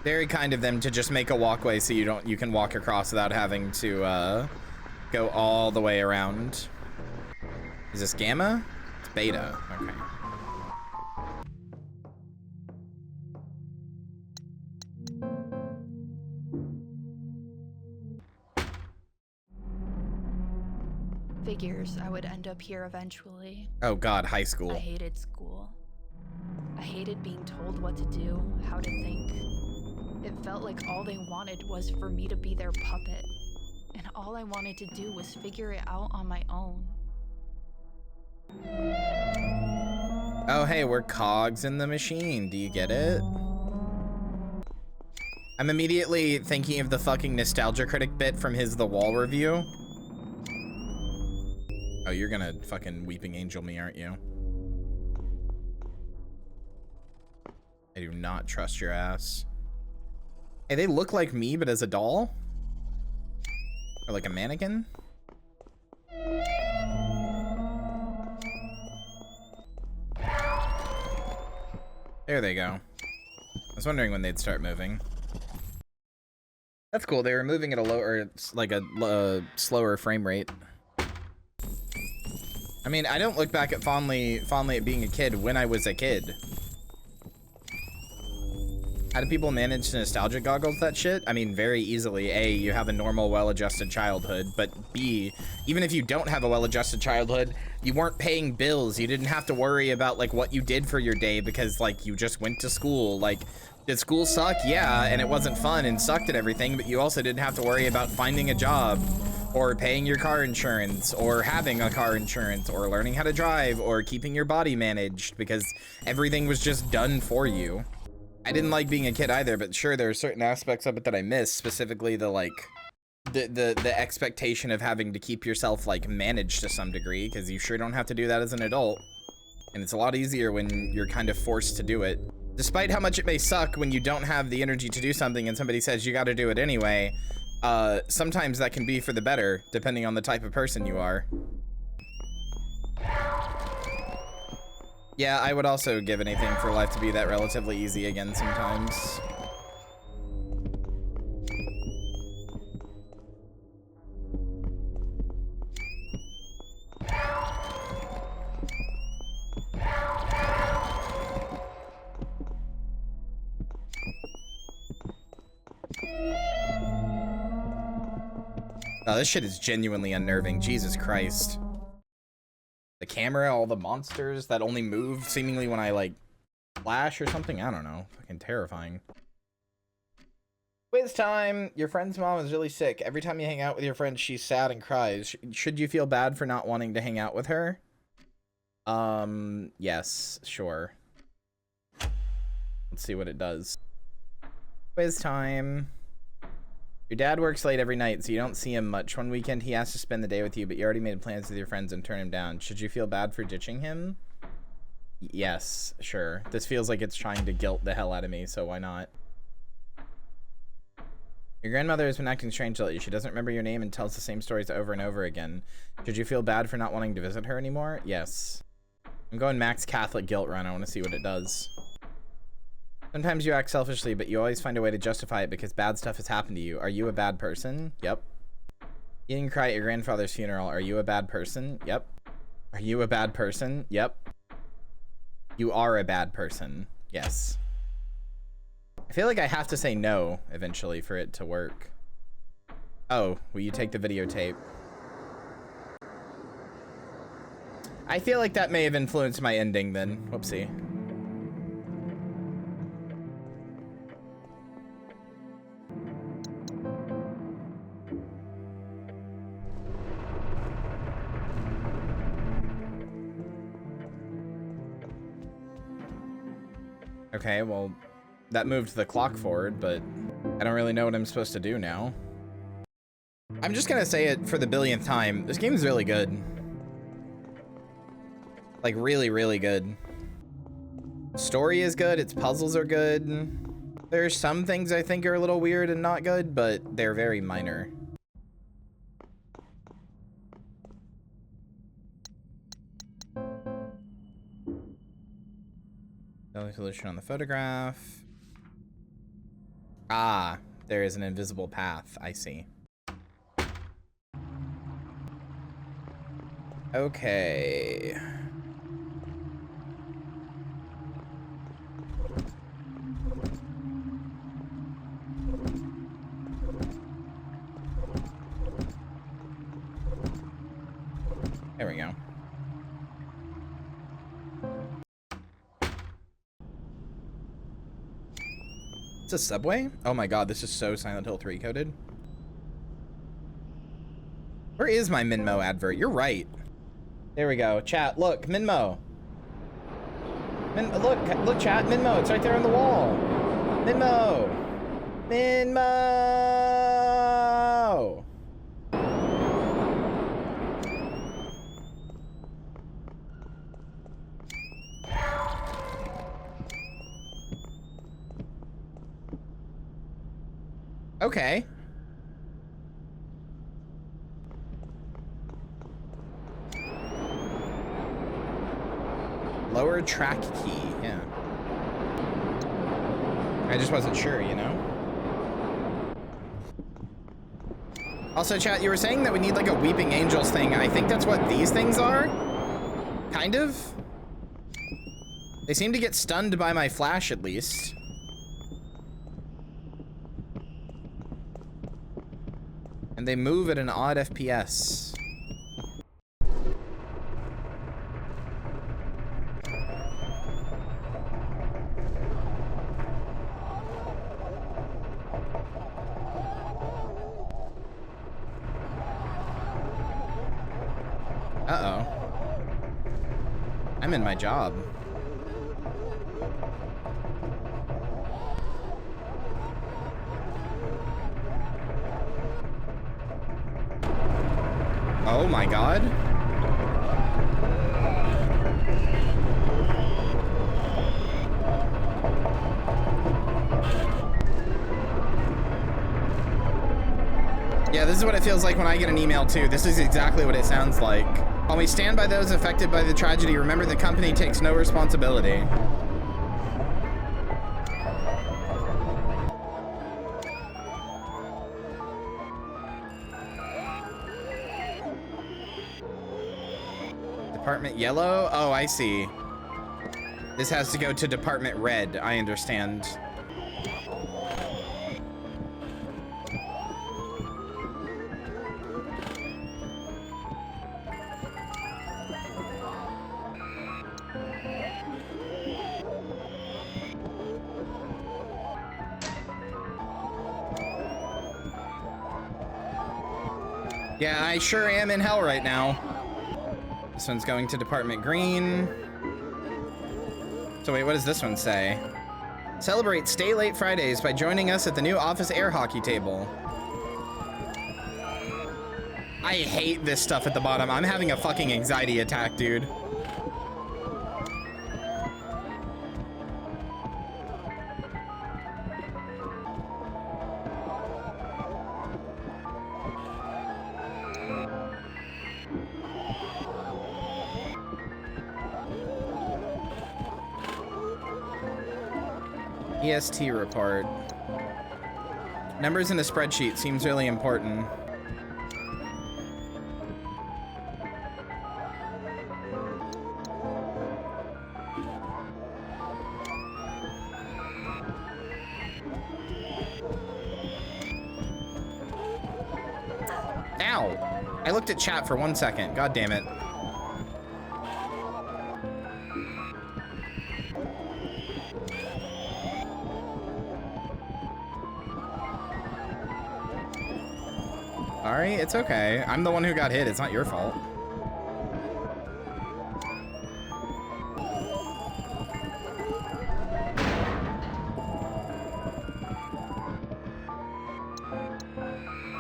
Very kind of them to just make a walkway so you can walk across without having to go all the way around. Is this gamma? It's beta. Okay. Figures I would end up here eventually. Oh god, high school. I hated school. I hated being told what to do, how to think. It felt like all they wanted was for me to be their puppet. And all I wanted to do was figure it out on my own. Oh hey, we're cogs in the machine. Do you get it? I'm immediately thinking of the fucking Nostalgia Critic bit from his The Wall review. Oh, you're gonna fucking weeping angel me, aren't you? I do not trust your ass. Hey, they look like me, but as a doll? Or like a mannequin? There they go. I was wondering when they'd start moving. That's cool. They were moving at a lower, like a slower frame rate. I mean, I don't look back at fondly at being a kid when I was a kid. How do people manage nostalgia goggles that shit? I mean, very easily. A, you have a normal, well-adjusted childhood, but B, even if you don't have a well-adjusted childhood, you weren't paying bills. You didn't have to worry about like what you did for your day because like you just went to school. Like, did school suck? Yeah, and it wasn't fun and sucked at everything, but you also didn't have to worry about finding a job or paying your car insurance or having a car insurance or learning how to drive or keeping your body managed because everything was just done for you. I didn't like being a kid either, but sure, there are certain aspects of it that I miss, specifically the like the expectation of having to keep yourself like managed to some degree, because you sure don't have to do that as an adult. And it's a lot easier when you're kind of forced to do it. Despite how much it may suck when you don't have the energy to do something and somebody says you got to do it anyway, sometimes that can be for the better, depending on the type of person you are. Yeah, I would also give anything for life to be that relatively easy again sometimes. Oh, this shit is genuinely unnerving. Jesus Christ. The camera, all the monsters that only move seemingly when I like flash or something. I don't know. Fucking terrifying. Quiz time. Your friend's mom is really sick. Every time you hang out with your friend, she's sad and cries. Should you feel bad for not wanting to hang out with her? Yes, sure. Let's see what it does. Quiz time. Your dad works late every night, so you don't see him much. One weekend, he asked to spend the day with you, but you already made plans with your friends and turned him down. Should you feel bad for ditching him? Yes, sure. This feels like it's trying to guilt the hell out of me, so why not? Your grandmother has been acting strange lately. She doesn't remember your name and tells the same stories over and over again. Should you feel bad for not wanting to visit her anymore? Yes. I'm going max Catholic guilt run. I want to see what it does. Sometimes you act selfishly, but you always find a way to justify it because bad stuff has happened to you. Are you a bad person? Yep. You didn't cry at your grandfather's funeral. Are you a bad person? Yep. Are you a bad person? Yep. You are a bad person. Yes. I feel like I have to say no eventually for it to work. Oh, will you take the videotape? I feel like that may have influenced my ending then. Whoopsie. Okay, well, that moved the clock forward, but I don't really know what I'm supposed to do now. I'm just gonna say it for the billionth time. This game is really good. Like, really, really good. Story is good. Its puzzles are good. There's some things I think are a little weird and not good, but they're very minor. Only solution on the photograph. Ah, there is an invisible path. I see. Okay. There we go. It's a subway? Oh my god, this is so Silent Hill 3 coded. Where is my Minmo advert? You're right. There we go. Chat, look, Minmo. Look, chat, Minmo. It's right there on the wall. Minmo. Minmo. Okay. Lower track key, yeah. I just wasn't sure, you know? Also, chat, you were saying that we need like a Weeping Angels thing. I think that's what these things are. Kind of. They seem to get stunned by my flash, at least. And they move at an odd FPS. Uh-oh. I'm in my job. Oh my god. Yeah, this is what it feels like when I get an email too. This is exactly what it sounds like. While we stand by those affected by the tragedy, remember the company takes no responsibility. Department yellow? Oh, I see. This has to go to Department red. I understand. Yeah, I sure am in hell right now. This one's going to Department Green. So wait, what does this one say? Celebrate Stay Late Fridays by joining us at the new office air hockey table. I hate this stuff at the bottom. I'm having a fucking anxiety attack, dude. EST report. Numbers in a spreadsheet seems really important. Ow! I looked at chat for 1 second. God damn it. Sorry, it's okay. I'm the one who got hit. It's not your fault.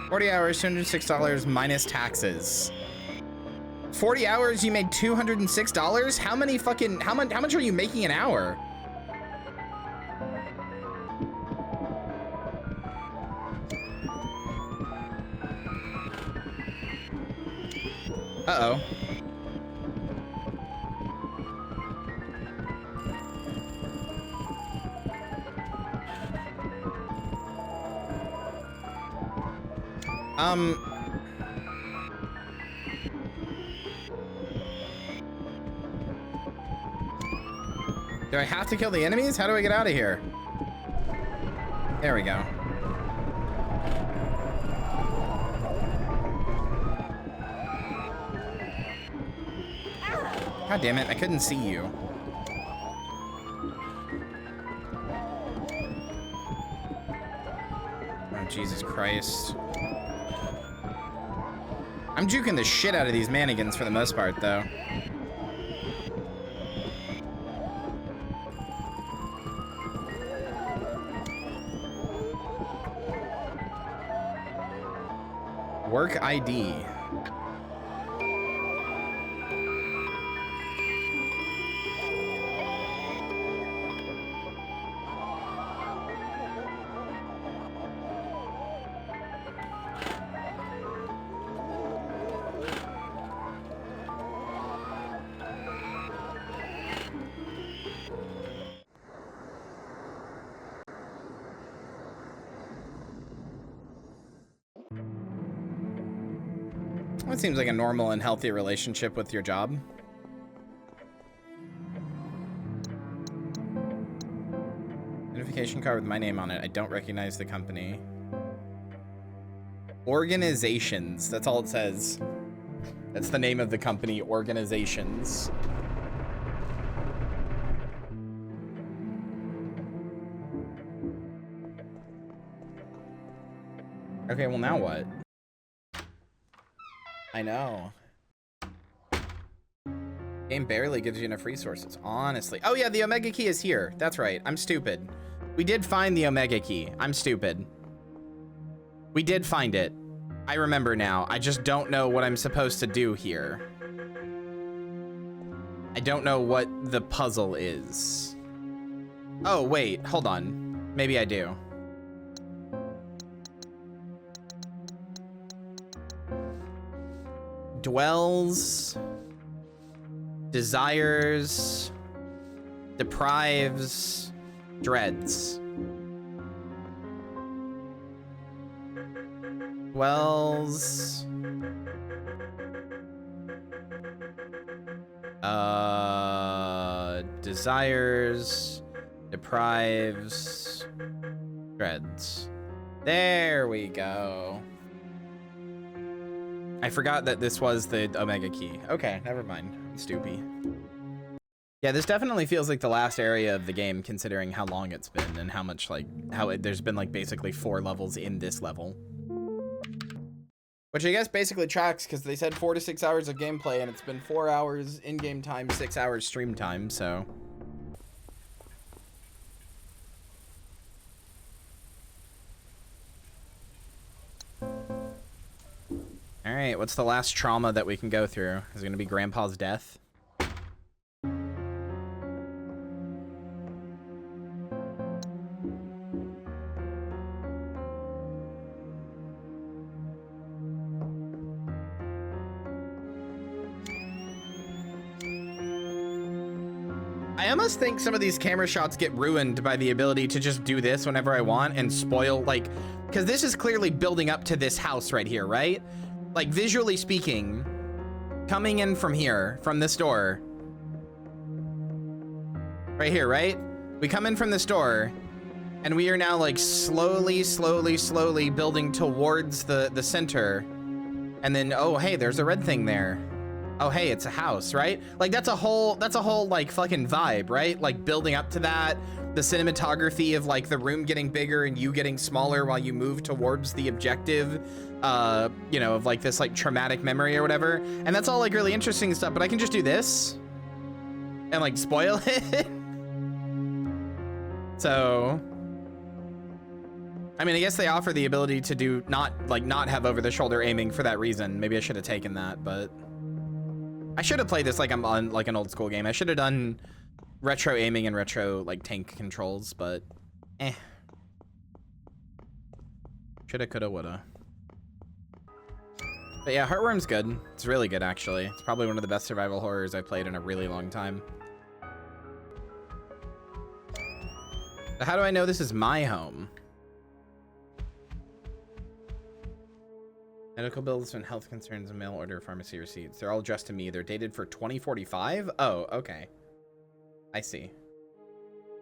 $40 hours, $206 minus taxes. 40 hours, you made $206? How many fucking, how much are you making an hour? Uh-oh. Do I have to kill the enemies? How do I get out of here? There we go. God damn it, I couldn't see you. Oh, Jesus Christ. I'm juking the shit out of these mannequins for the most part, though. Work ID. That seems like a normal and healthy relationship with your job. Identification card with my name on it. I don't recognize the company. Organizations. That's all it says. That's the name of the company. Organizations. Okay, well now what? I know. Game barely gives you enough resources, honestly. Oh yeah, the Omega Key is here. That's right, I'm stupid. We did find the Omega Key. I'm stupid. We did find it. I remember now. I just don't know what I'm supposed to do here. I don't know what the puzzle is. Oh, wait, hold on. Maybe I do. Dwells, desires, deprives, dreads. Dwells, desires, deprives, dreads. There we go. I forgot that this was the Omega Key. Okay, never mind. I'm stupid. Yeah, this definitely feels like the last area of the game, considering how long it's been and how much, like, there's been, like, basically 4 levels in this level. Which I guess basically tracks, because they said 4 to 6 hours of gameplay, and it's been 4 hours in-game time, 6 hours stream time, so... what's the last trauma that we can go through? Is it gonna be Grandpa's death? I almost think some of these camera shots get ruined by the ability to just do this whenever I want and spoil, like, because this is clearly building up to this house right here, right? Like, visually speaking, coming in from here, from this door, right here, right? We come in from this door, and we are now, like, slowly building towards the center. And then, oh, hey, there's a red thing there. Oh, hey, it's a house, right? Like, that's a whole, like, fucking vibe, right? Like, building up to that, the cinematography of, like, the room getting bigger and you getting smaller while you move towards the objective, you know, of, like, this, like, traumatic memory or whatever. And that's all, like, really interesting stuff, but I can just do this and, like, spoil it. So, I mean, I guess they offer the ability to do not have over-the-shoulder aiming for that reason. Maybe I should have taken that, but I should have played this like I'm on like an old school game. I should have done retro aiming and retro like tank controls, but shoulda, coulda, woulda. But yeah, Heartworm's good. It's really good, actually. It's probably one of the best survival horrors I've played in a really long time. So how do I know this is my home? Medical bills and health concerns and mail order pharmacy receipts. They're all addressed to me. They're dated for 2045. Oh, okay. I see.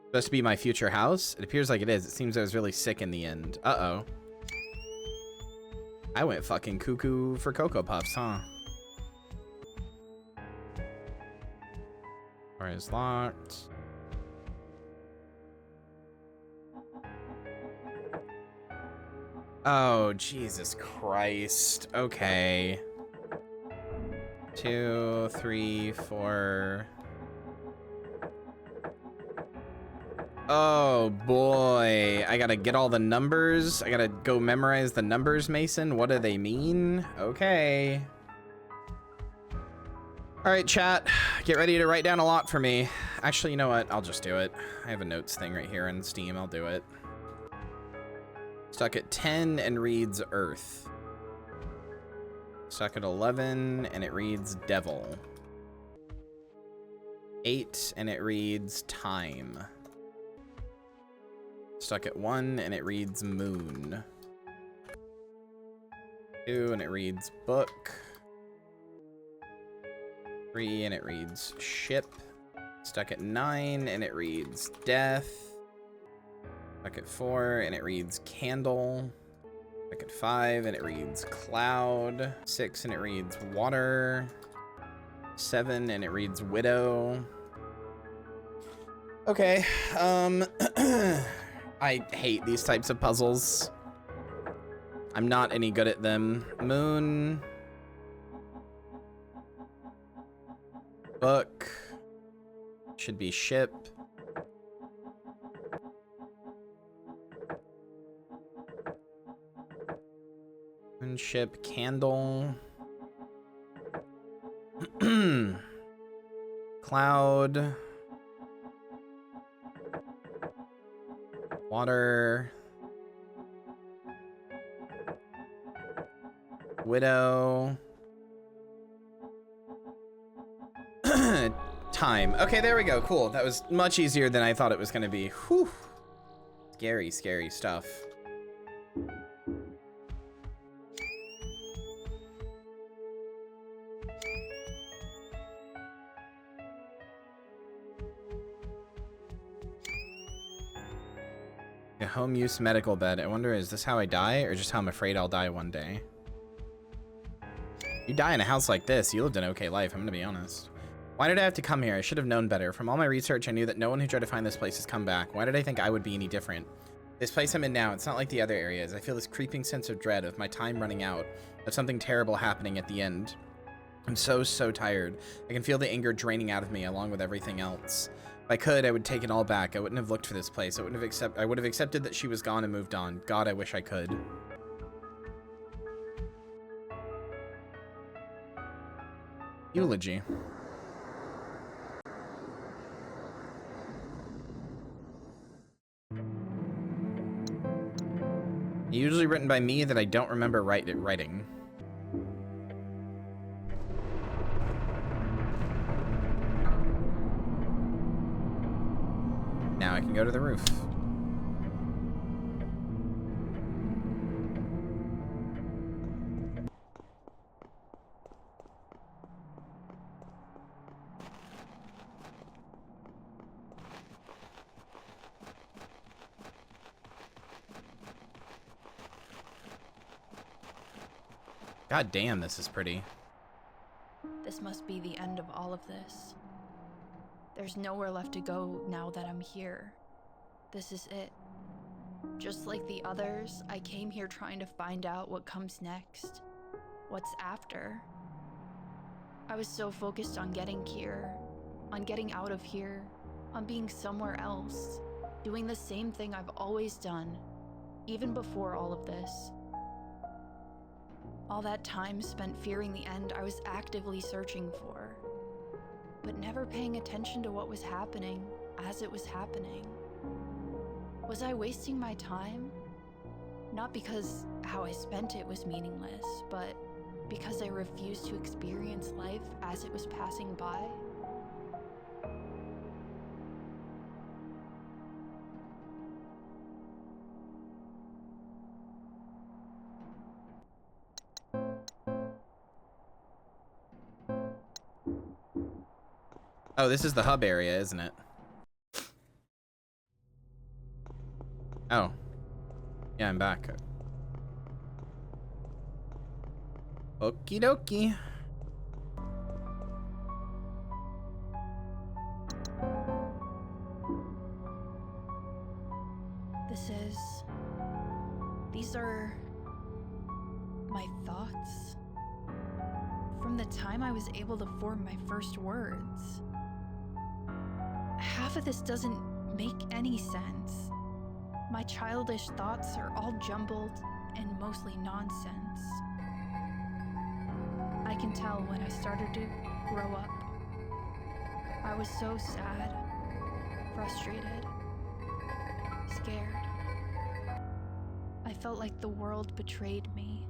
Supposed to be my future house? It appears like it is. It seems I was really sick in the end. Uh-oh. I went fucking cuckoo for Cocoa Puffs, huh? Door is locked. Oh, Jesus Christ. Okay. 2, 3, 4. Oh, boy. I gotta get all the numbers. I gotta go memorize the numbers, Mason. What do they mean? Okay. All right, chat. Get ready to write down a lot for me. Actually, you know what? I'll just do it. I have a notes thing right here in Steam. I'll do it. Stuck at 10 and reads Earth. Stuck at 11 and it reads Devil. 8 and it reads Time. Stuck at 1 and it reads Moon. 2 and it reads Book. 3 and it reads Ship. Stuck at 9 and it reads Death. Stuck at 4 and it reads Candle. Stuck at 5 and it reads Cloud. 6 and it reads Water. 7 and it reads Widow. Okay, I hate these types of puzzles. I'm not any good at them. Moon. Book. Should be Ship. Ship, Candle. Cloud. Water. Widow. Time. Okay, there we go. Cool. That was much easier than I thought it was going to be. Whew. Scary, scary stuff. A home use medical bed. I wonder, is this how I die or just how I'm afraid I'll die one day? You die in a house like this, you lived an okay life, I'm gonna be honest. Why did I have to come here? I should have known better. From all my research, I knew that no one who tried to find this place has come back. Why did I think I would be any different? This place I'm in now, it's not like the other areas. I feel this creeping sense of dread of my time running out, of something terrible happening at the end. I'm so tired. I can feel the anger draining out of me along with everything else. If I could, I would take it all back. I wouldn't have looked for this place. I would have accepted that she was gone and moved on. God, I wish I could. Eulogy. Usually written by me that I don't remember writing. Now I can go to the roof. God damn, this is pretty. This must be the end of all of this. There's nowhere left to go now that I'm here. This is it. Just like the others, I came here trying to find out what comes next. What's after. I was so focused on getting here, on getting out of here, on being somewhere else, doing the same thing I've always done, even before all of this. All that time spent fearing the end I was actively searching for, but never paying attention to what was happening as it was happening. Was I wasting my time? Not because how I spent it was meaningless, but because I refused to experience life as it was passing by. Oh, this is the hub area, isn't it? Oh. Yeah, I'm back. Okie dokie. These are my thoughts from the time I was able to form my first words. Half of this doesn't make any sense. My childish thoughts are all jumbled and mostly nonsense. I can tell when I started to grow up. I was so sad, frustrated, scared. I felt like the world betrayed me.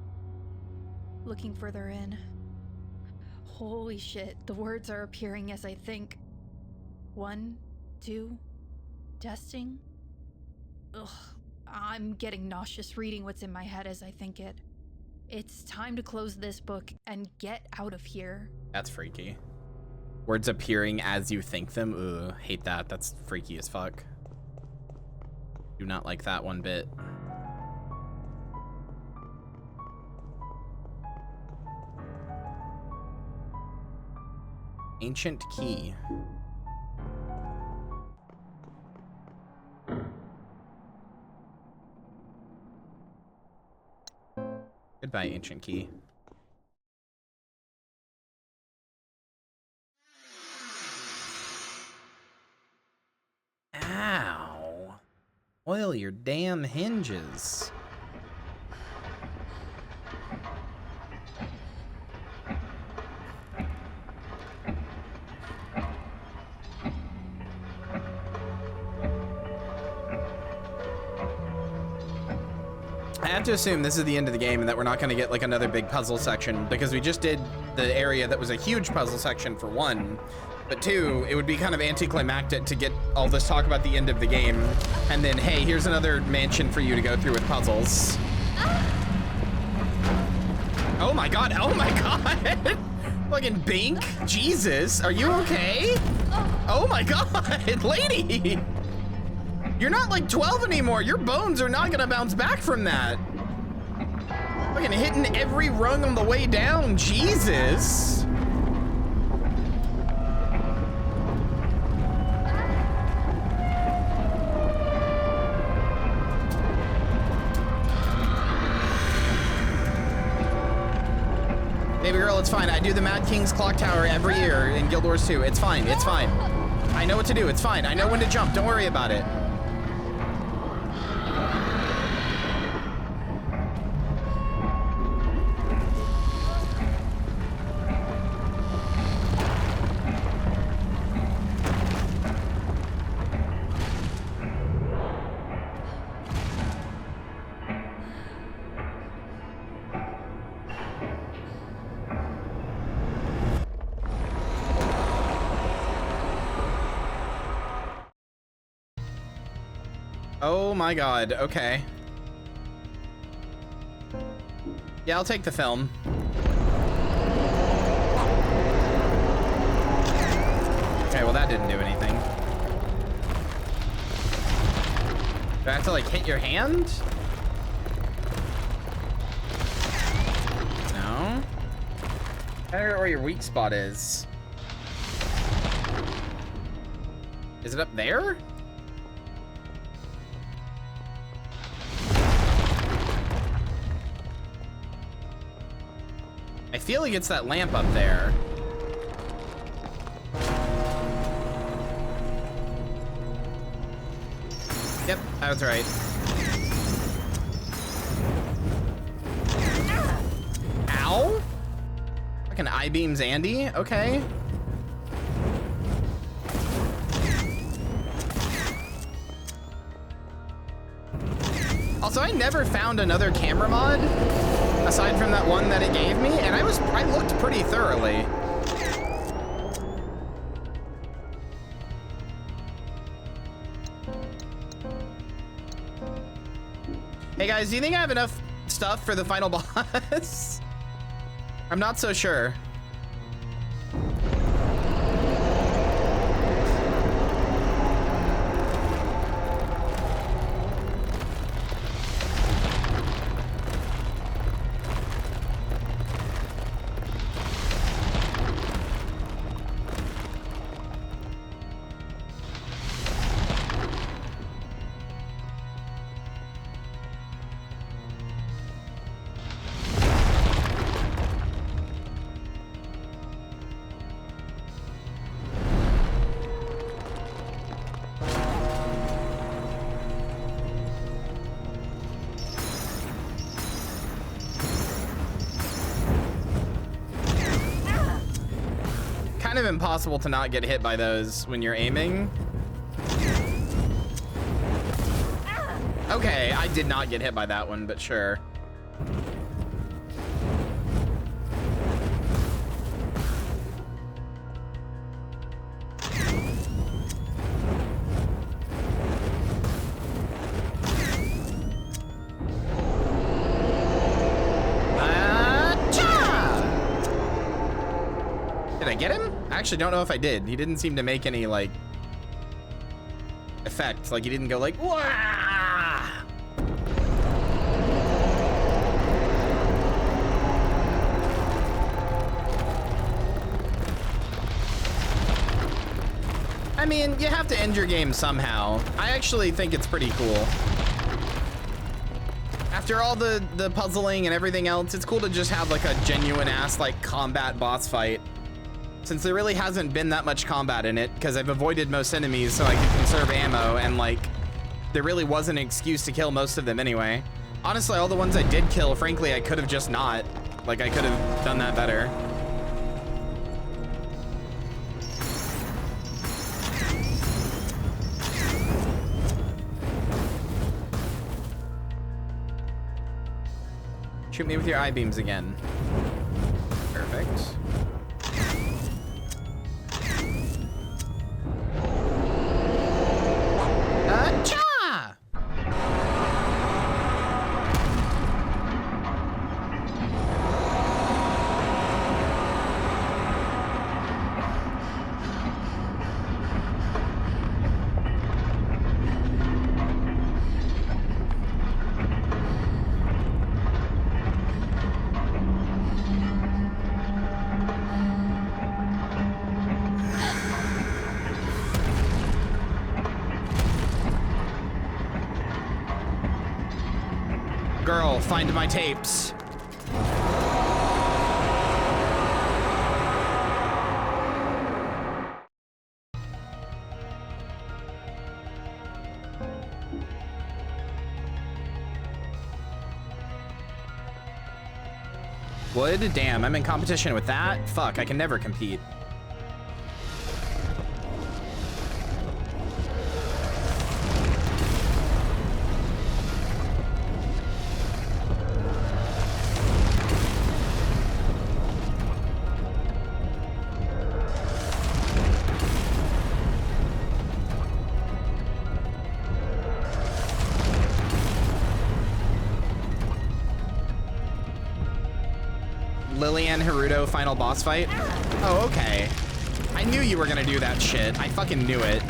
Looking further in, holy shit, the words are appearing as I think. 1, 2, testing. Ugh, I'm getting nauseous reading what's in my head as I think it. It's time to close this book and get out of here. That's freaky. Words appearing as you think them. Ugh, hate that. That's freaky as fuck. Do not like that one bit. Ancient key. Goodbye, ancient key. Ow. Oil your damn hinges. I have to assume this is the end of the game and that we're not going to get like another big puzzle section, because we just did the area that was a huge puzzle section for 1, but 2, it would be kind of anticlimactic to get all this talk about the end of the game and then, hey, here's another mansion for you to go through with puzzles. Oh my god, oh my god. Fucking Bink, Jesus, are you okay? Oh my god, lady. You're not like 12 anymore. Your bones are not gonna bounce back from that. Fucking hitting every rung on the way down, Jesus. Baby girl, it's fine. I do the Mad King's Clock Tower every year in Guild Wars 2. It's fine, it's fine. I know what to do, it's fine. I know when to jump, don't worry about it. Oh my god, okay. Yeah, I'll take the film. Okay, well that didn't do anything. Do I have to like hit your hand? No. I don't know where your weak spot is. Is it up there? I feel like it's that lamp up there. Yep, that was right. Ow! Fucking I-beams Andy? Okay. Also, I never found another camera mod aside from that one that it gave me, and I looked pretty thoroughly. Hey guys, do you think I have enough stuff for the final boss? I'm not so sure. Kind of impossible to not get hit by those when you're aiming. Okay, I did not get hit by that one, but sure. Did I get him? I actually don't know if I did. He didn't seem to make any, like, effect. Like, he didn't go like, wah! I mean, you have to end your game somehow. I actually think it's pretty cool. After all the puzzling and everything else, it's cool to just have, like, a genuine-ass, like, combat boss fight. Since there really hasn't been that much combat in it, because I've avoided most enemies so I can conserve ammo, and like, there really wasn't an excuse to kill most of them anyway. Honestly, all the ones I did kill, frankly, I could have just not. Like, I could have done that better. Shoot me with your I-beams again. Perfect. Girl, find my tapes. Wood? Damn, I'm in competition with that? Fuck, I can never compete. Tien Haruto final boss fight? Oh, okay. I knew you were gonna do that shit. I fucking knew it.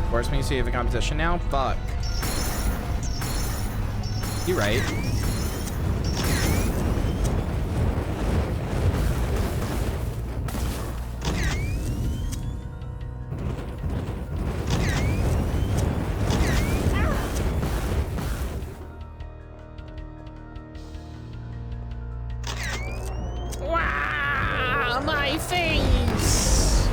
Force me to see if a competition now? Fuck. You right. Wow, my face!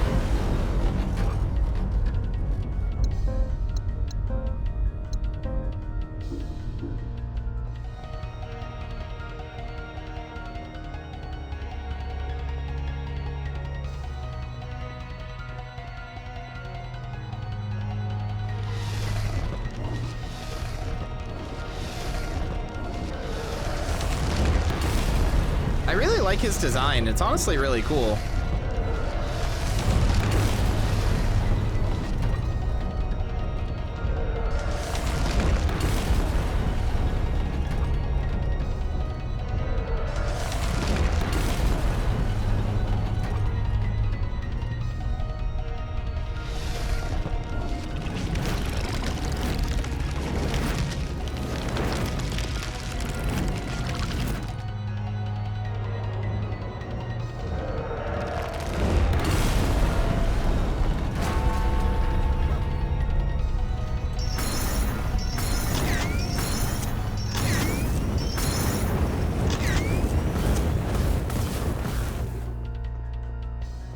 I really like his design. It's honestly really cool.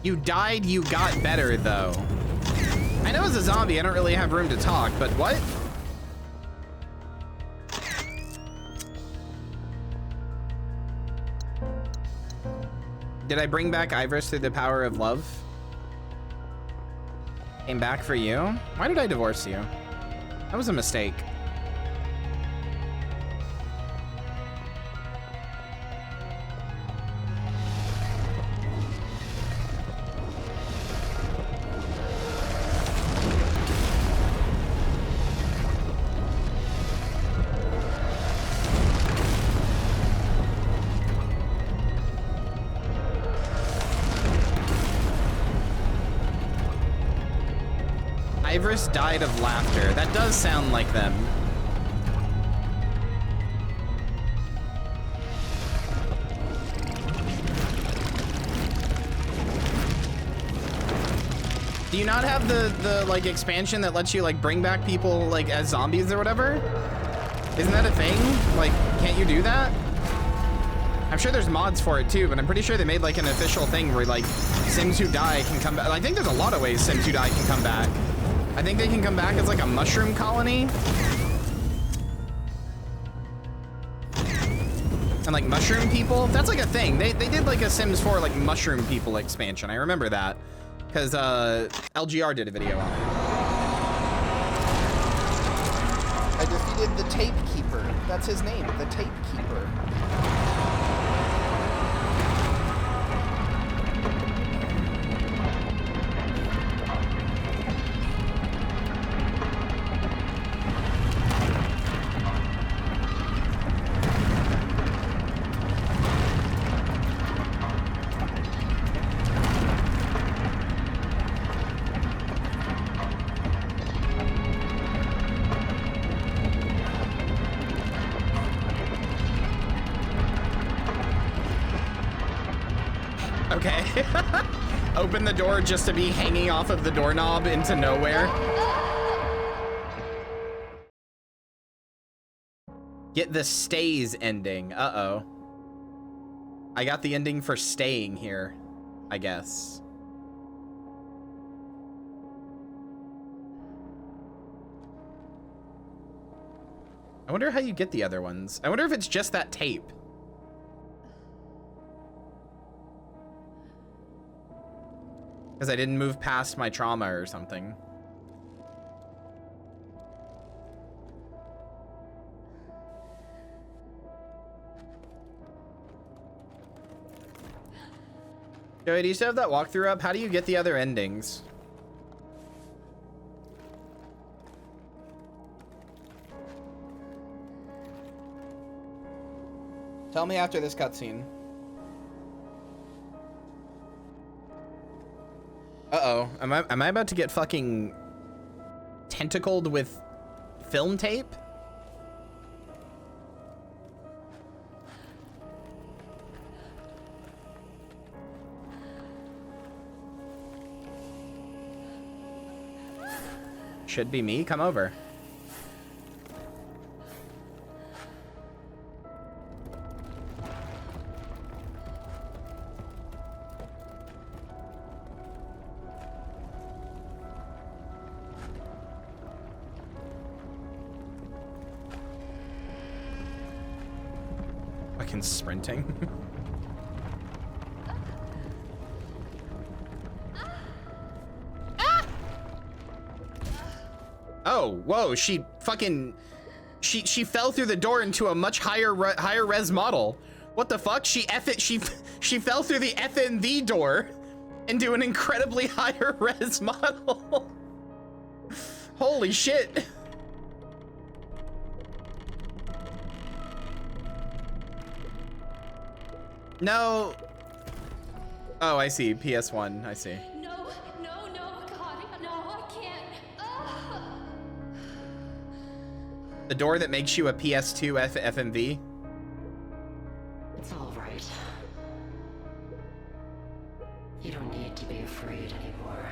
You died, you got better, though. I know as a zombie, I don't really have room to talk, but what? Did I bring back Iris through the power of love? Came back for you? Why did I divorce you? That was a mistake. Iris died of laughter. That does sound like them. Do you not have the like expansion that lets you like bring back people like as zombies or whatever? Isn't that a thing? Like, can't you do that? I'm sure there's mods for it too, but I'm pretty sure they made like an official thing where like Sims who die can come back. I think there's a lot of ways Sims who die can come back. I think they can come back as like a mushroom colony. And like mushroom people, that's like a thing. They did like a Sims 4 like mushroom people expansion. I remember that because LGR did a video on it. I defeated the Tape Keeper. That's his name, the Tape Keeper. Okay. Open the door just to be hanging off of the doorknob into nowhere. Get the stays ending. Uh-oh. I got the ending for staying here, I guess. I wonder how you get the other ones. I wonder if it's just that tape. Because I didn't move past my trauma or something. Joey, do you still have that walkthrough up? How do you get the other endings? Tell me after this cutscene. Uh-oh. Am I about to get fucking tentacled with film tape? Should be me. Come over. Fucking sprinting. Oh, whoa, she fucking... She fell through the door into a much higher res model. What the fuck? She fell through the FNV door into an incredibly higher res model. Holy shit. No. Oh, I see. PS1. I see. No, no, no, God, no, I can't. The door that makes you a PS2 FMV. It's all right. You don't need to be afraid anymore.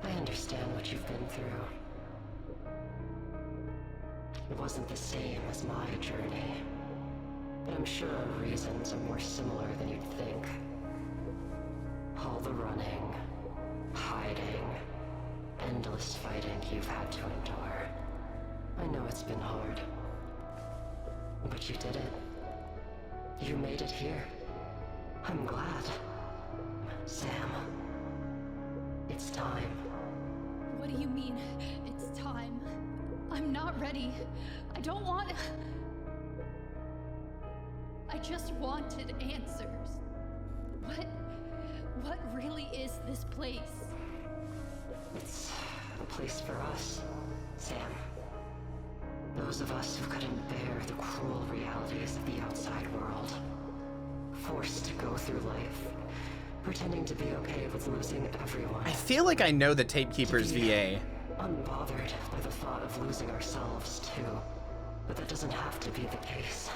I understand what you've been through. It wasn't the same as my journey, but I'm sure our reasons are more similar than you'd think. All the running, hiding, endless fighting you've had to endure. I know it's been hard, but you did it. You made it here. I'm glad. Sam, it's time. What do you mean, it's time? I'm not ready. I don't want... I just wanted answers. What really is this place? It's a place for us, Sam. Those of us who couldn't bear the cruel realities of the outside world. Forced to go through life, pretending to be okay with losing everyone. I feel like I know the Tapekeeper's VA. Unbothered by the thought of losing ourselves, too. But that doesn't have to be the case.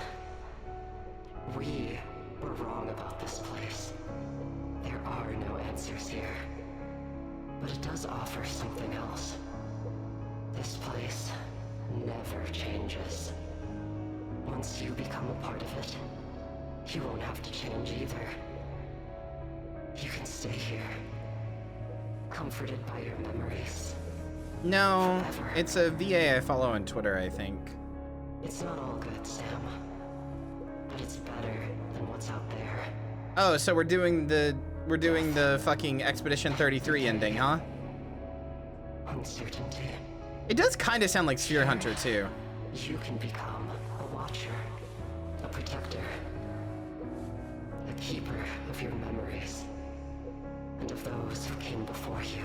We were wrong about this place. There are no answers here. But it does offer something else. This place never changes. Once you become a part of it, you won't have to change either. You can stay here, comforted by your memories. No, Forever. it's a VA I follow on Twitter, I think. It's not all good, Sam. But it's better than what's out there. Oh, so we're doing the fucking Expedition 33 ending, huh? Uncertainty. It does kind of sound like Sphere Hunter too. You can become a watcher, a protector, a keeper of your memories, and of those who came before you.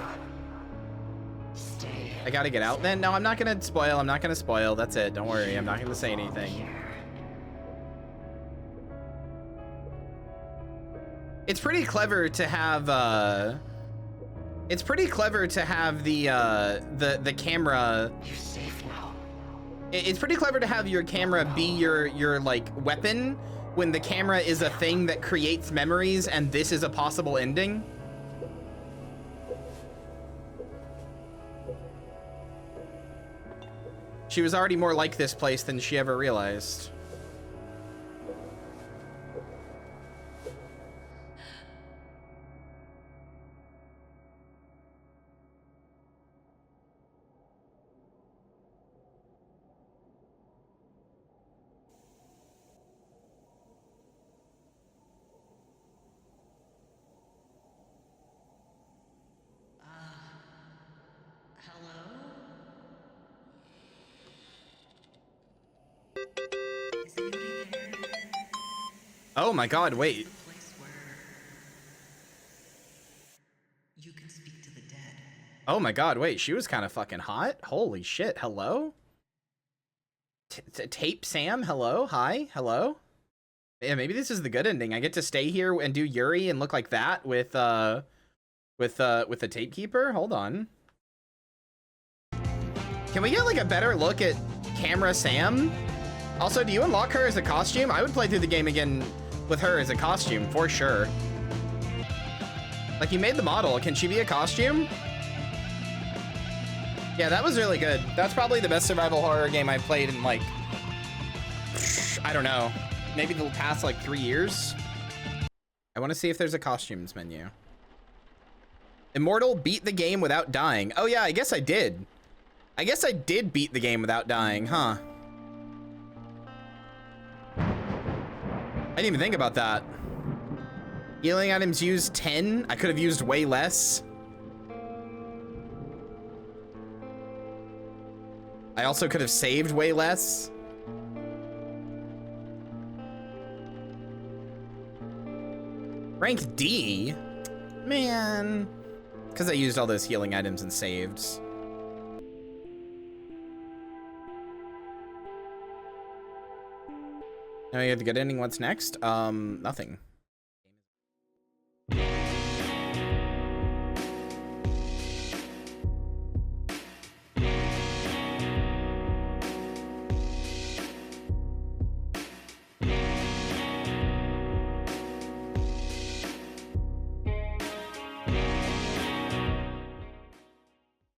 Stay. I gotta get out then? No, I'm not gonna spoil. I'm not gonna spoil. That's it. Don't worry. I'm not gonna say anything. Here. It's pretty clever to have, it's pretty clever to have the camera. You're safe now. It's pretty clever to have your camera be your like weapon when the camera is a thing that creates memories and this is a possible ending. She was already more like this place than she ever realized. Oh my god, wait. Oh my god, wait, she was kind of fucking hot? Holy shit, hello? Tape Sam, hello, hi, hello. Yeah, maybe this is the good ending. I get to stay here and do Yuri and look like that with the tape keeper. Hold on. Can we get like a better look at Camera Sam? Also, do you unlock her as a costume? I would play through the game again with her as a costume for sure. Like, you made the model. Can she be a costume? Yeah, that was really good. That's probably the best survival horror game I've played in, like, I don't know, maybe the past, like, 3 years. I want to see if there's a costumes menu. Immortal beat the game without dying. Oh, yeah, I guess I did. I guess I did beat the game without dying, huh? I didn't even think about that. Healing items used 10. I could have used way less. I also could have saved way less. Rank D? Man. Because I used all those healing items and saved. Now you have the good ending. What's next? Nothing.